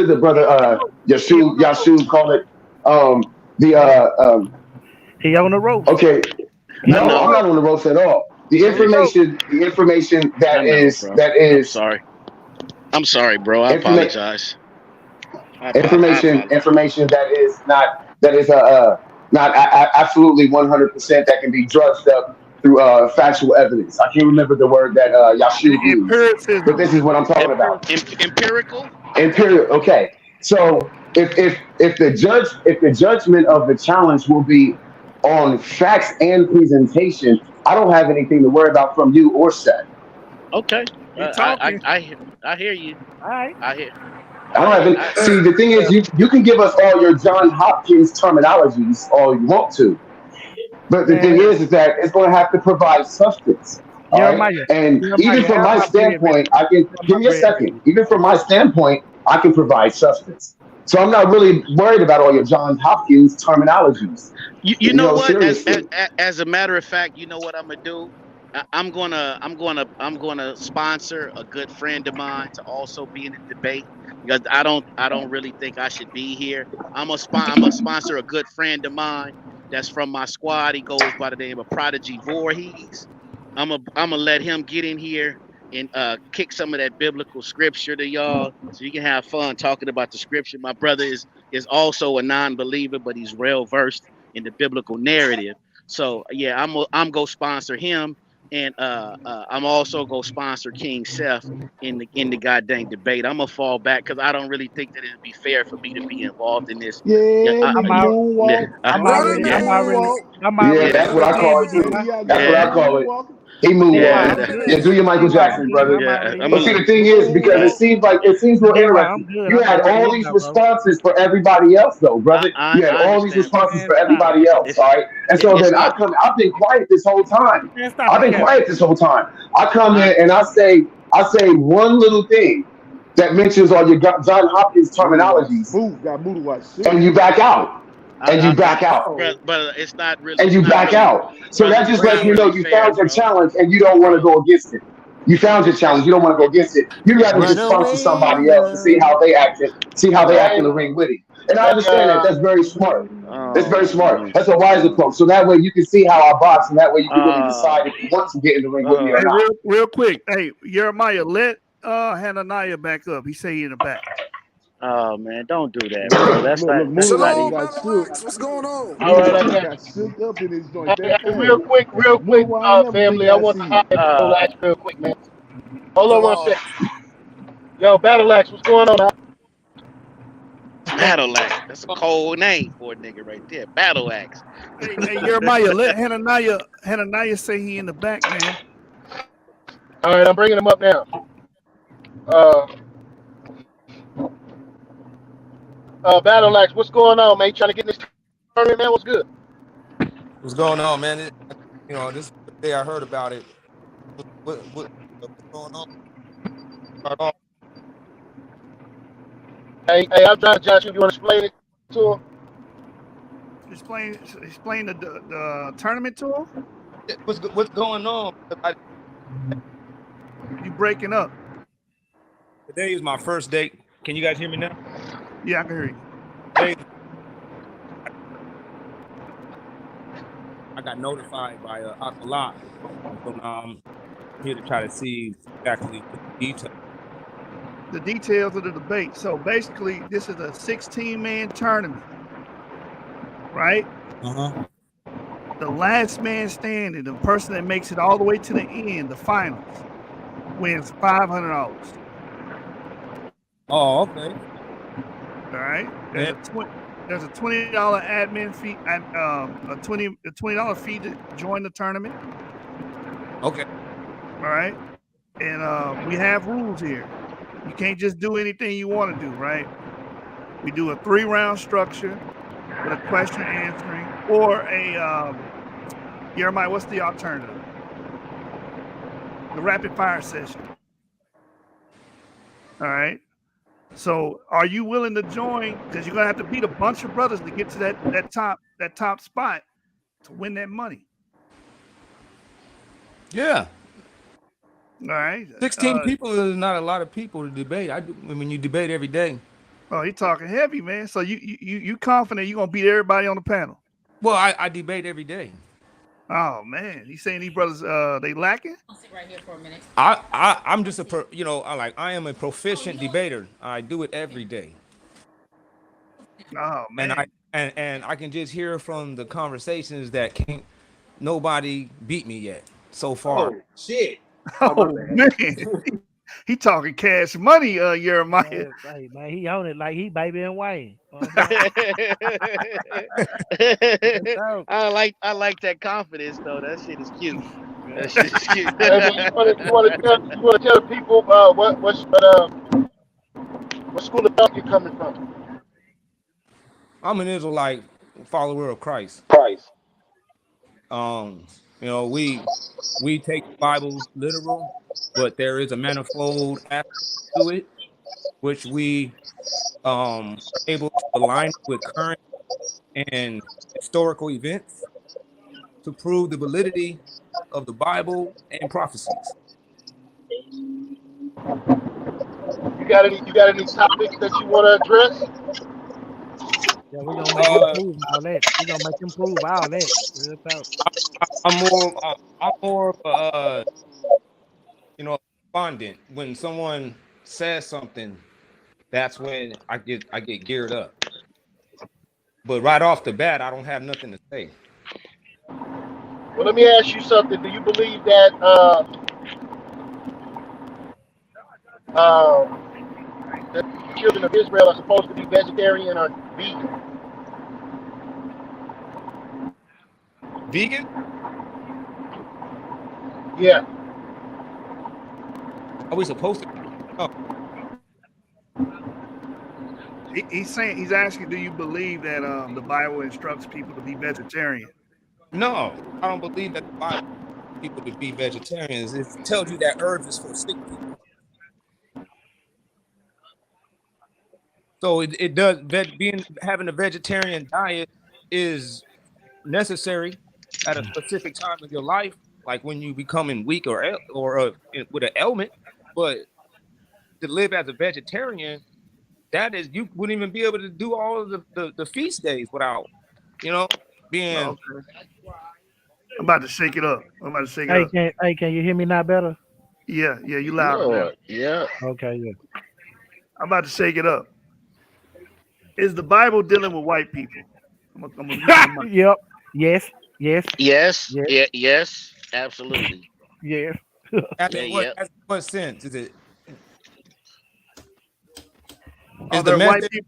the brother Yashu call it? He on the ropes. Okay, no, I'm not on the ropes at all. The information that is. I'm sorry, bro. I apologize. Information that is not absolutely 100% that can be drudged up through factual evidence. I can't remember the word that Yashu used, but this is what I'm talking about. Empirical. Okay, so if the judgment of the challenge will be on facts and presentation, I don't have anything to worry about from you or Seth. Okay, I hear you. All right. I hear. I don't have any. See, the thing is, you can give us all your John Hopkins terminologies all you want to, but the thing is that it's going to have to provide substance. All right? And even from my standpoint, I can give me a second. Even from my standpoint, I can provide substance. So I'm not really worried about all your John Hopkins terminologies. You know what? As a matter of fact, you know what I'm gonna do? I'm gonna sponsor a good friend of mine to also be in the debate, because I don't really think I should be here. I'm gonna sponsor a good friend of mine that's from my squad. He goes by the name of Prodigy Voorhees. I'm gonna let him get in here and kick some of that biblical scripture to y'all, so you can have fun talking about the scripture. My brother is also a non-believer, but he's well versed in the biblical narrative. So yeah, I'm gonna sponsor him. And I'm also gonna sponsor King Seth in the goddamn debate. I'm gonna fall back because I don't really think that it'd be fair for me to be involved in this. I'm already. Yeah, that's what I call it too. That's what I call it. He moonwalking. Yeah, do your Michael Jackson, brother. But see, the thing is, because it seems real interesting. You had all these responses for everybody else, though, brother. You had all these responses for everybody else, all right? And so then I've been quiet this whole time. I come in and I say one little thing that mentions all your John Hopkins terminologies, and you back out. But it's not really. And you back out. So that just lets me know you found your challenge and you don't want to go against it. You found your challenge. You don't want to go against it. You'd rather just sponsor somebody else to see how they act in the ring with it. And I understand that. That's very smart. That's very smart. That's a wise approach. So that way you can see how I box, and that way you can really decide if you want to get in the ring with me or not. Real quick, hey Jeremiah, let Hananiah back up. He say he in the back. Oh man, don't do that, Look, bro. look, look, That's not Moonlight Shalom, got even. shook. Battle Axe. What's going on? All right, I Moonlight got got shook up in this joint that Hey, real fast. quick, Mo, I ain't never think family. I I want to see. hide Battle Axe real quick, man. Hold on one Shalom. second. Yo, Battle Axe, what's going on? Battle axe. That's a cold name for a nigga right there. Battle axe. Hey, Jeremiah, let Hananiah say he in the back, man. All right, I'm bringing him up now. Uh, Battle Axe, what's going on, man? You trying to get in this tournament, man? What's good? What's going on, man? This is the day I heard about it. What's going on? Start off. Hey, I'm trying to Josh. You want to explain it to him? Explain the tournament to him. What's going on? You breaking up? Today is my first day. Can you guys hear me now? Yeah, I can hear you. Today, I got notified by Akala. So now I'm here to try to see exactly the details. The details of the debate. So basically, this is a 16-man tournament, right? The last man standing, the person that makes it all the way to the end, the finals, wins $500. Oh, okay. All right. There's a $20 admin fee and a $20 fee to join the tournament. Okay. All right. And we have rules here. You can't just do anything you want to do, right? We do a 3-round structure with a question answering or a Jeremiah, what's the alternative? The rapid fire session. All right. So are you willing to join? Because you're gonna have to beat a bunch of brothers to get to that top spot to win that money. Yeah. All right. 16 people is not a lot of people to debate. I mean, you debate every day. Oh, he talking heavy, man. So you confident you're gonna beat everybody on the panel? Well, I debate every day. Oh man, you saying these brothers they lacking? I'll sit right here for a minute. I'm just I am a proficient debater. I do it every day. Oh man. And I can just hear from the conversations that nobody beat me yet so far. Oh shit. Oh man. He talking cash money, Jeremiah. Hey, man, he on it like he baby and Wayne. I like that confidence though. That shit is cute. That shit is cute. Hey, man, you want to tell people what school of thought you coming from? I'm an Israelite follower of Christ. We take the Bible literal, but there is a manifold aspect to it, which we able to align with current and historical events to prove the validity of the Bible and prophecies. You got any topics that you want to address? Yeah, we're gonna make him prove all that. We're gonna make him prove all that. Real talk. I'm more of respondent. When someone says something, that's when I get geared up. But right off the bat, I don't have nothing to say. Well, let me ask you something. Do you believe that the children of Israel are supposed to be vegetarian or vegan? Vegan? Yeah. Are we supposed to? Oh. He's asking, do you believe that the Bible instructs people to be vegetarian? No, I don't believe that the Bible instructs people to be vegetarians. It tells you that herbs is for sick people. So it does. Having a vegetarian diet is necessary at a specific time of your life, like when you becoming weak or with an ailment. But to live as a vegetarian, that is, you wouldn't even be able to do all of the feast days without, being. Oh, okay. I'm about to shake it up. Can you hear me now better? Yeah, you louder now. Lord, yeah. Okay, yeah. I'm about to shake it up. Is the Bible dealing with white people? I'm gonna mute my mic. Yep. Yes. Yes. Yes, Yes. yes, absolutely. Yes. As Yeah, in what? yep. As in what sense is it? Are Is the there white message people?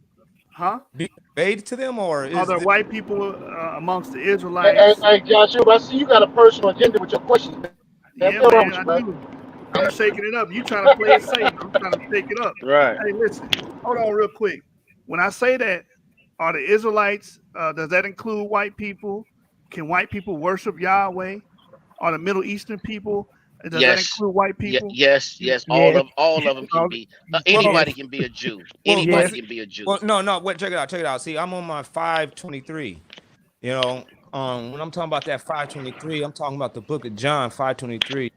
Huh? being conveyed to them, or Are is there this? white people amongst the Hey, Israelites? hey, Joshua, I see you got a personal agenda with your questions, man. Yeah, What's wrong man, with I you, man? do. I'm shaking it up. You trying to play it safe? I'm trying to shake it up. Right. Hey, listen. Hold on, real quick. When I say that, are the Israelites? Does that include white people? Can white people worship Yahweh? Are the Middle Eastern people? Does that Yes. include white Yeah, people? yes, yes. Yes. All of them can All- be. Well, Yes. Anybody can be a Jew. well, Anybody Yes. see, can be a Jew. well, no. Wait, check it out. Check it out. See, I'm on my 523. You know, when I'm talking about that 523, I'm talking about the book of John 523.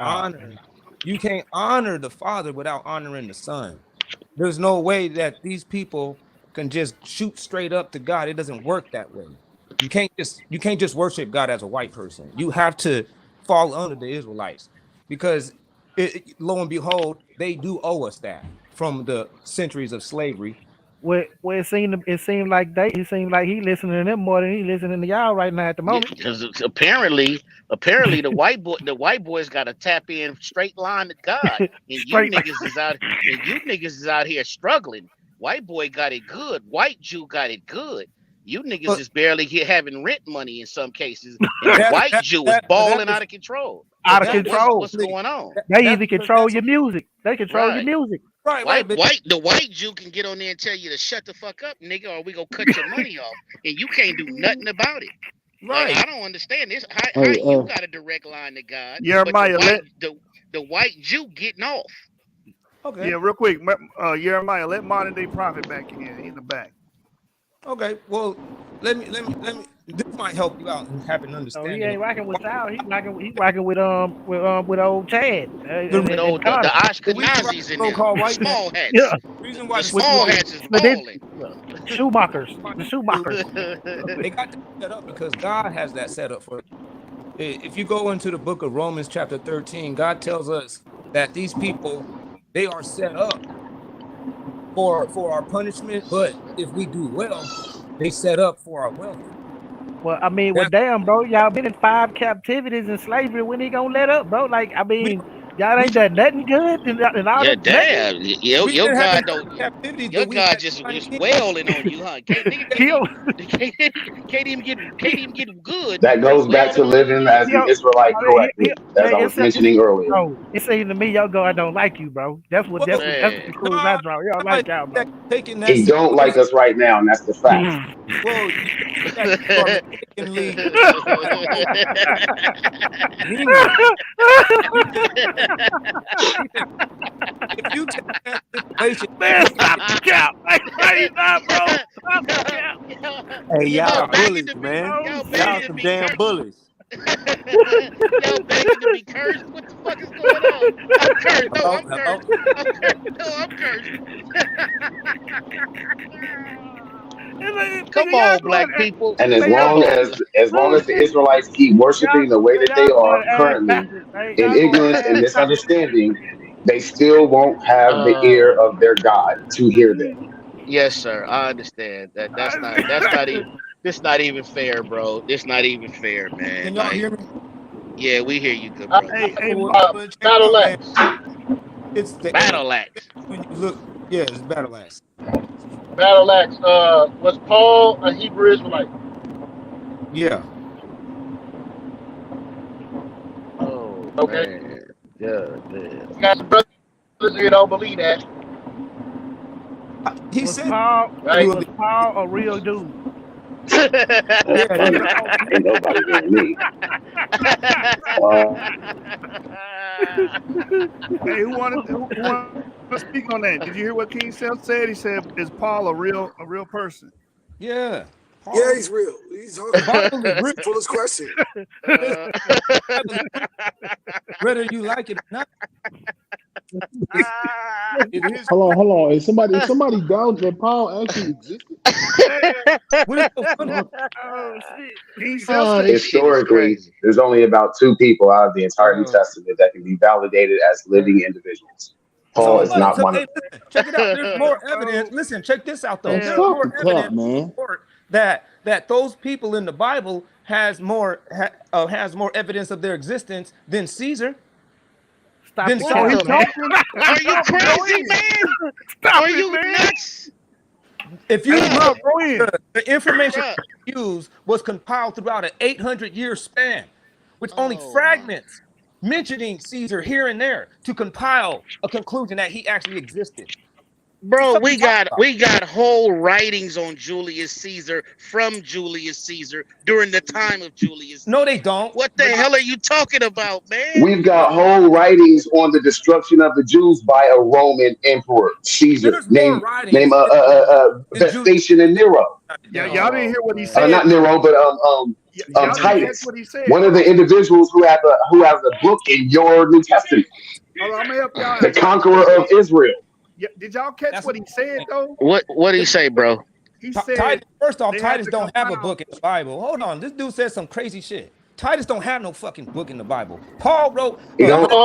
Oh, You can't honor the Father without honoring the Son. There's no way that these people can just shoot straight up to God. It doesn't work that way. You can't just worship God as a white person. You have to fall under the Israelites because lo and behold, they do owe us that from the centuries of slavery. it seemed like it seemed like he listening to them more than he listening to y'all right now at the Yeah, moment. because apparently the white boys got to tap in straight line to God, and Straight like you niggas is out here struggling. White boy got it good. White Jew got it good. You niggas But is barely here having rent money in some cases, and the that white that Jew is that but that balling is out of control. but out of that So is control. what's only going on? They that's even because control that's your music. They control your Right. music. right, but The white Jew can get on there and tell you to shut the fuck up, nigga, or we gonna cut your money off, and you can't do nothing about it. Like right. I don't understand this. How Hey, you got a direct line to God, but Jeremiah, the white Jew getting off. Okay. yeah, real quick. Jeremiah, let modern day prophet back in here. He in the back. Okay. Well, let me. This might help you out in having an So he understanding of ain't rocking why with y'all. He rocking with old Chad the With and old the Connor. reason why Ashkenazis the in there, so-called the white man, small Yeah, hats, reason the why the with small so-called hats is the balling. Schumachers. why The the Schumachers. they got that set up because God has that set up for. If you go into the book of Romans chapter 13, God tells us that these people they are set up for our punishment, but if we do well, they set up for our welfare. Well, I mean, That's damn, bro, y'all been in 5 captivities and slavery. When he gonna let up, bro? Like, I we mean, y'all we ain't done nothing good and all Yeah, this nothing. damn. we've Your been having God 5 don't. captivities, Your but we've God had just divine was kings. wailing on you, huh? Kill, Can't even get good. That He goes back to wailing on you living as again. an kill. Israelite correctly, as Man, I was mentioning earlier. bro. It seems to me your God don't like you, bro. Well, That's the Man, conclusion I God, draw. He don't God like y'all, that bro. taking that He don't like situation. us right now, and that's the fact. Well, you that you are mistakenly meaning. You think that listen, if you take that situation and Man, look at stop it, the cap. Like, why you not, bro? Stop the cap. Hey, y'all y'all yeah, begging bullies, to be man. Oh y'all Y'all begging shit. to some be damn cursed. bullies. Y'all begging to be cursed. What the fuck is going on? I'm cursed. No, Hello, I'm hello. cursed. I'm cursed. No, I'm cursed. And like, Come nigga, y'all on, going, black people. And as man, y'all Come long going, on. as the man, Israelites keep worshiping the way that they y'all are going ass currently backwards, man. in Y'all going ignorance and ass backwards. misunderstanding, they still won't have the ear Oh, of their God to hear them. yes, sir. I understand that. That's not even. This not even fair, bro. This not even fair, man. can y'all Like, hear me? yeah, we hear you, good Uh, brother. Hey, Well, check it Battle out, man. Axe. It's the end Battle axe. when you look. Yeah, it's battle axe. Battle Axe. Was Paul a Hebrew Israelite? Yeah, Oh Okay. man. God damn. We got some brothers here don't believe that, he Was said Paul right? was Paul a real dude? That's yeah, these funny. are all Ain't nobody hearing me. Uh, hey, who want to speak on that? Did you hear what King Self said? He said, "Is Paul a real person?" yeah. Yeah, Paul, he's real. He's the talking. Bible is real. Full question. Listen, the Bible is real, whether you like it or not. It is. Hold on. Is somebody down that Paul actually existed? What is so funny? Oh shit. He Oh, self-said. this shit is Historically, crazy. there's only about two people out of the entire New Oh. Testament that can be validated as living individuals. So Paul is what? not So one of hey, them. listen, check it out. There's more Oh evidence. Listen, check this out though. Man, There's hell. stop the more cap, evidence to man. support that those people in the Bible has more evidence of their existence than Caesar, Stop than the some Oh, cap, he people. man. talking. He Are you talking. Go crazy, in. man? Stop Are it, you man. nuts? If Hey, you Bruh, bro, look, go in. the information bruh. used was compiled throughout an 800-year span, with only Oh my. fragments mentioning Caesar here and there to compile a conclusion that he actually existed. What the Bro, fuck are you talking about? we got whole writings on Julius Caesar from Julius Caesar during the time of Julius No, they Caesar. don't. What the But hell are you talking about, man? We've got whole writings on the destruction of the Jews by a Roman emperor, Caesar, there's more named writings in Julius Vespasian and Nero. Yeah, than y'all didn't Oh hear what he man. said Not though. Nero, but Y'all didn't catch Titus, what he said. one of Hold the on. individuals who has a book in your New Testament, Hold on. I'm gonna help y'all the out. conqueror of Israel. Yeah, did y'all catch that's what not he said though? What did he say, bro? He said Titus. First off, they had Titus to don't have a compile. book in the Bible. Hold on, this dude says some crazy shit. Titus don't have no fucking book in the Bible. Paul wrote You a don't. letter.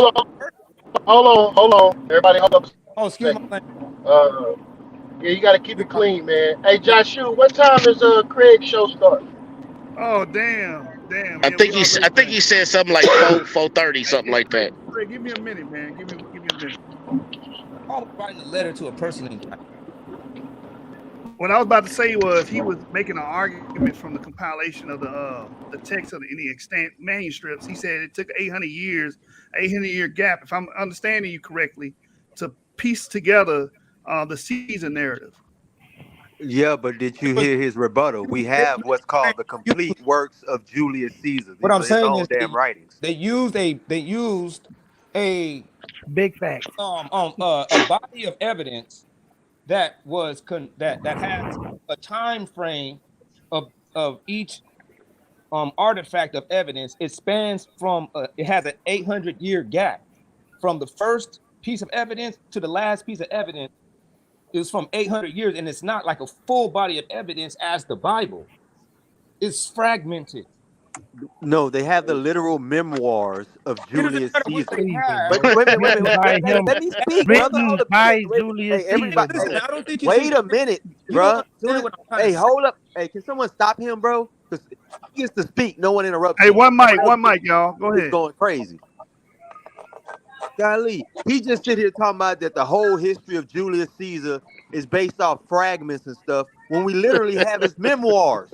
Hold on. Everybody hold up a Oh, excuse my second. language. Uh, yeah, you got to keep Excuse it my, clean, man. Hey, Joshua, what time does Craig's show start? Oh damn. Yeah, we I already think late. he said something like 4:30, Hey, something like that. Craig, give me a minute, man. Give me a minute. Paul was writing a letter to a person named Titus. What I was about to say was he was making an argument from the compilation of the text of any extant manuscripts. He said it took 800 years, 800-year gap, if I'm understanding you correctly, to piece together the Caesar narrative. Yeah, but did you It was hear his rebuttal? We they have what's called the complete works of Julius Caesar. what These I'm are his saying own is damn writings. they used a Big facts. a body of evidence that that has a time frame of each artifact of evidence. It spans from it has an 800-year gap from the first piece of evidence to the last piece of evidence. Is from 800 years, and it's not like a full body of evidence as the Bible. It's fragmented. No, they have the literal memoirs of It doesn't Julius matter what they Caesar. Caesar, have. But bro. wait a minute, Written by him. let me speak, What brother. Written Hold up. by Wait, Julius hey, Caesar, everybody, bro. listen, hey, man, I don't think you see. wait a minute, You don't bruh. understand what I'm trying to Hey, say. hold up. Hey, can someone stop him, bro? Because he gets to speak. No one interrupts Hey, him. Everyone else one mic, y'all. Go is ahead. going crazy. Golly, he just sit here talking about that the whole history of Julius Caesar is based off fragments and stuff when we literally have his memoirs.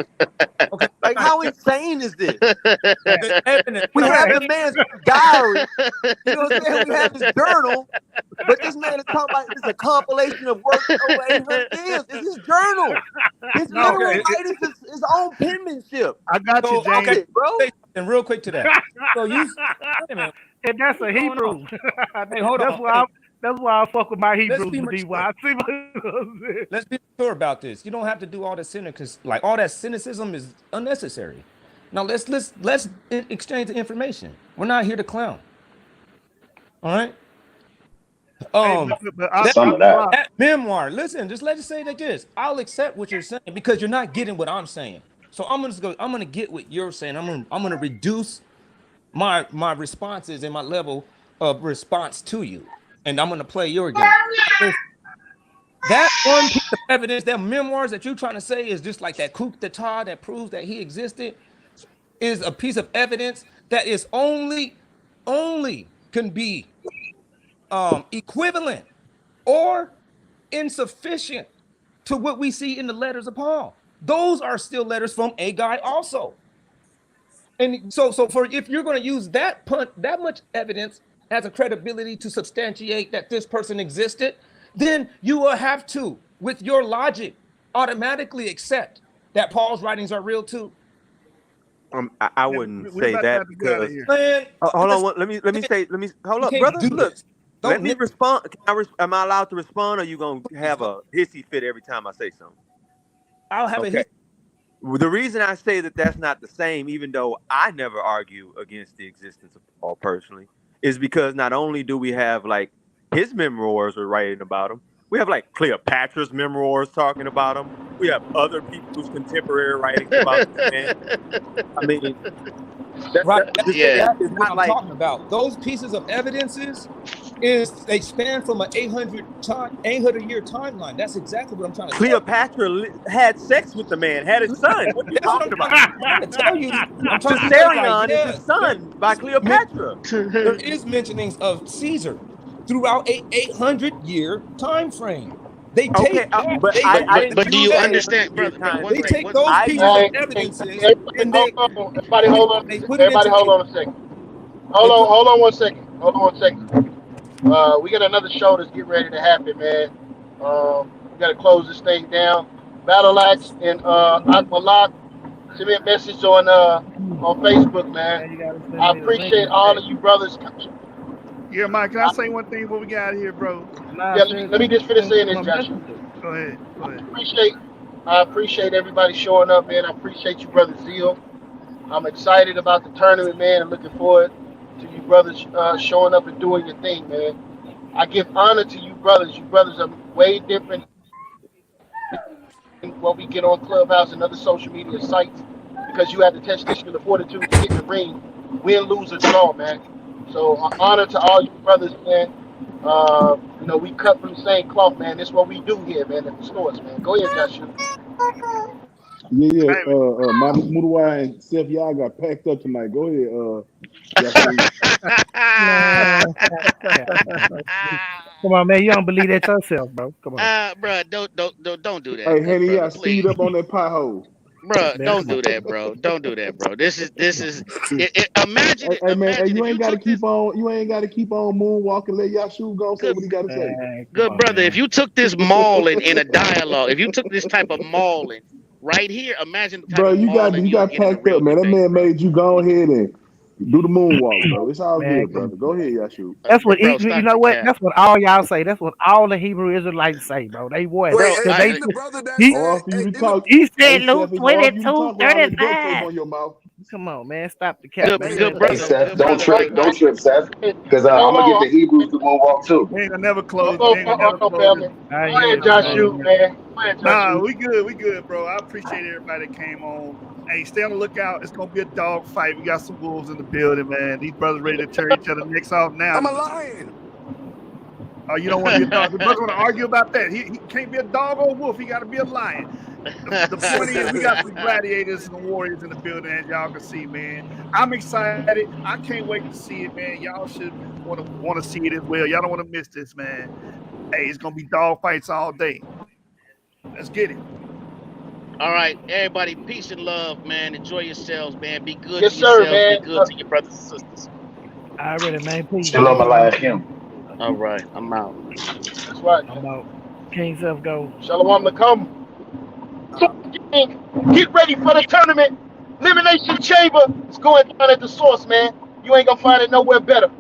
Okay, Like, how insane is this? the evidence. We have the Facts. man's diary. You know what I'm saying? We have his journal, but this man is talking about it's a compilation of works over 800 years. It's his journal. His No, literal Okay, writings is his own penmanship. I got you, so Watch okay, James. it, bro. say something real quick to that. So you wait a minute, And that's a what's going on? Hebrew. Hey, hold that's on. why Hey, I fuck with my let's Hebrews be to be mature. why I see Let's be mature about this. You don't have to do all that like all that cynicism is unnecessary. Now let's exchange the information. We're not here to clown. All right. Hey, Um, but that Some of that. that memoir. Listen, just let's say like this. I'll accept what you're saying because you're not getting what I'm saying. So I'm gonna just go. I'm gonna get what you're saying. I'm gonna reduce my responses and my level of response to you, and I'm gonna play your game. That one piece of evidence, that memoirs that you're trying to say is just like that coup d'etat that proves that he existed, is a piece of evidence that is only can be equivalent or insufficient to what we see in the letters of Paul. Those are still letters from a guy also. And so for if you're going to use that much evidence as a credibility to substantiate that this person existed, then you will have to, with your logic, automatically accept that Paul's writings are real too. I yeah, wouldn't we say about to that have to get out of because here. Man, hold on. listen, Let me hold you up, can't brother. do Look, this. let Don't me respond. Am I allowed to respond, or you gonna please have go. a hissy fit every time I say something? I'll have a Okay. history. The reason I say that that's not the same, even though I never argue against the existence of Paul personally, is because not only do we have like His memoirs are writing about him. We have like Cleopatra's memoirs talking about him. We have other people's contemporary writings about this man. I mean, Right. Yeah. That is what not I'm like talking about. Those pieces of evidences they span from an 800-year timeline. That's exactly what I'm trying to tell you. Cleopatra had sex with the man, had his son. What are you That's what talking about? I'm trying to tell you. I'm trying to tell you, like, Caesarion is his yes, son by Cleopatra. there is mentionings of Caesar throughout a 800-year time frame. They take Okay, that. but They, I didn't But do use you the understand, 800-year brother? time One they frame. take second. those I pieces of used evidences Everybody, and hold on. Everybody, hold on. they put it Everybody, into hold on a second. they put Hold on 1 second. Hold on 1 second. We got another show that's getting ready to happen, man. We got to close this thing down. Battle Axe and Aqualot, send me a message on Facebook, man. Man, you gotta send I me the link appreciate in all text. of you brothers. Yeah, Mike, can I say one thing before we get out of here, bro? Nah, Yeah, send let me just finish send it saying to this, my Joshua. messenger. Go ahead. Go ahead. I appreciate everybody showing up, man. I appreciate you, brother Zeal. I'm excited about the tournament, man, and looking forward to you brothers showing up and doing your thing, man. I give honor to you brothers. You brothers are way different than what we get on Clubhouse and other social media sites because you have the testicular fortitude to get in the ring, win, lose, or draw, man. So honor to all you brothers, man. We cut from the same cloth, man. That's what we do here, man, at the stores, man. Go ahead, Joshua. Yeah. Hey, Mama Muruwa and Seth, y'all got packed up tonight. Go ahead, Yashu. Man, cap, man. Come on, man. You don't believe that yourself, bro. Come on. Bro, don't do that, Hey, good Henny, brother, y'all speed please. up on that pothole. Bro, Man, don't come on. do that, bro. Don't do that, bro. This Come on. is imagine Hey, man, hey, imagine you if ain't you got to took this keep on. You ain't got to keep on moonwalking. Let Yashu go say good what he got to say. Man, come good on, brother, if man. you took this mauling in a dialogue, if you took this type of mauling right here, imagine the type Bro, of mauling you you would got get in a packed up, real man. That debate, man bro. made you go ahead and do the moonwalk, bro. It's all Man, good, come brother. on. Go ahead, Yashu. That's what Bro, you stop know the what? cap. That's what all y'all say. That's what all the Hebrew Israelites say, bro. They what? Bro, Wait, Cause hey, they ain't the brother that he Hard said, for you hey, to in the talk. he Hey, said Luke Seth, it's hard for you to 22, talk with all that duct tape 35. on your mouth. Come on, man. Stop the cap, man. hey, You ain't Hey, say that. Seth, good brother, like don't trip, Seth, because Hold I'm gonna get on. the Hebrews to moonwalk too. we ain't gonna never close. We Hold ain't on, gonna never hold on, close family. this. I Go ahead, yeah, man. Joshua, man. Go ahead, Nah, Joshua. we good. We good, bro. I appreciate everybody that came on. Hey, stay on the lookout. It's gonna be a dog fight. We got some wolves in the building, man. These brothers ready to tear each other necks off now. I'm a lion. Oh, you don't want to be a dog. The brother want to argue about that. He can't be a dog or a wolf. He got to be a lion. The point is, we got some gladiators and warriors in the building, as y'all can see, man. I'm excited. I can't wait to see it, man. Y'all should want to see it as well. Y'all don't want to miss this, man. Hey, it's gonna be dog fights all day. Let's get it. all right, everybody, peace and love, man. Enjoy yourselves, man. Be good Yes, to sir, yourselves. Be man. good to your brothers and sisters. I already, man. Peace, Shalom man. Aleichem. All right, I'm out. That's right. I'm out. King Self go. Shalom Lakum. Get ready for the tournament. Elimination Chamber is going down at the source, man. You ain't gonna find it nowhere better.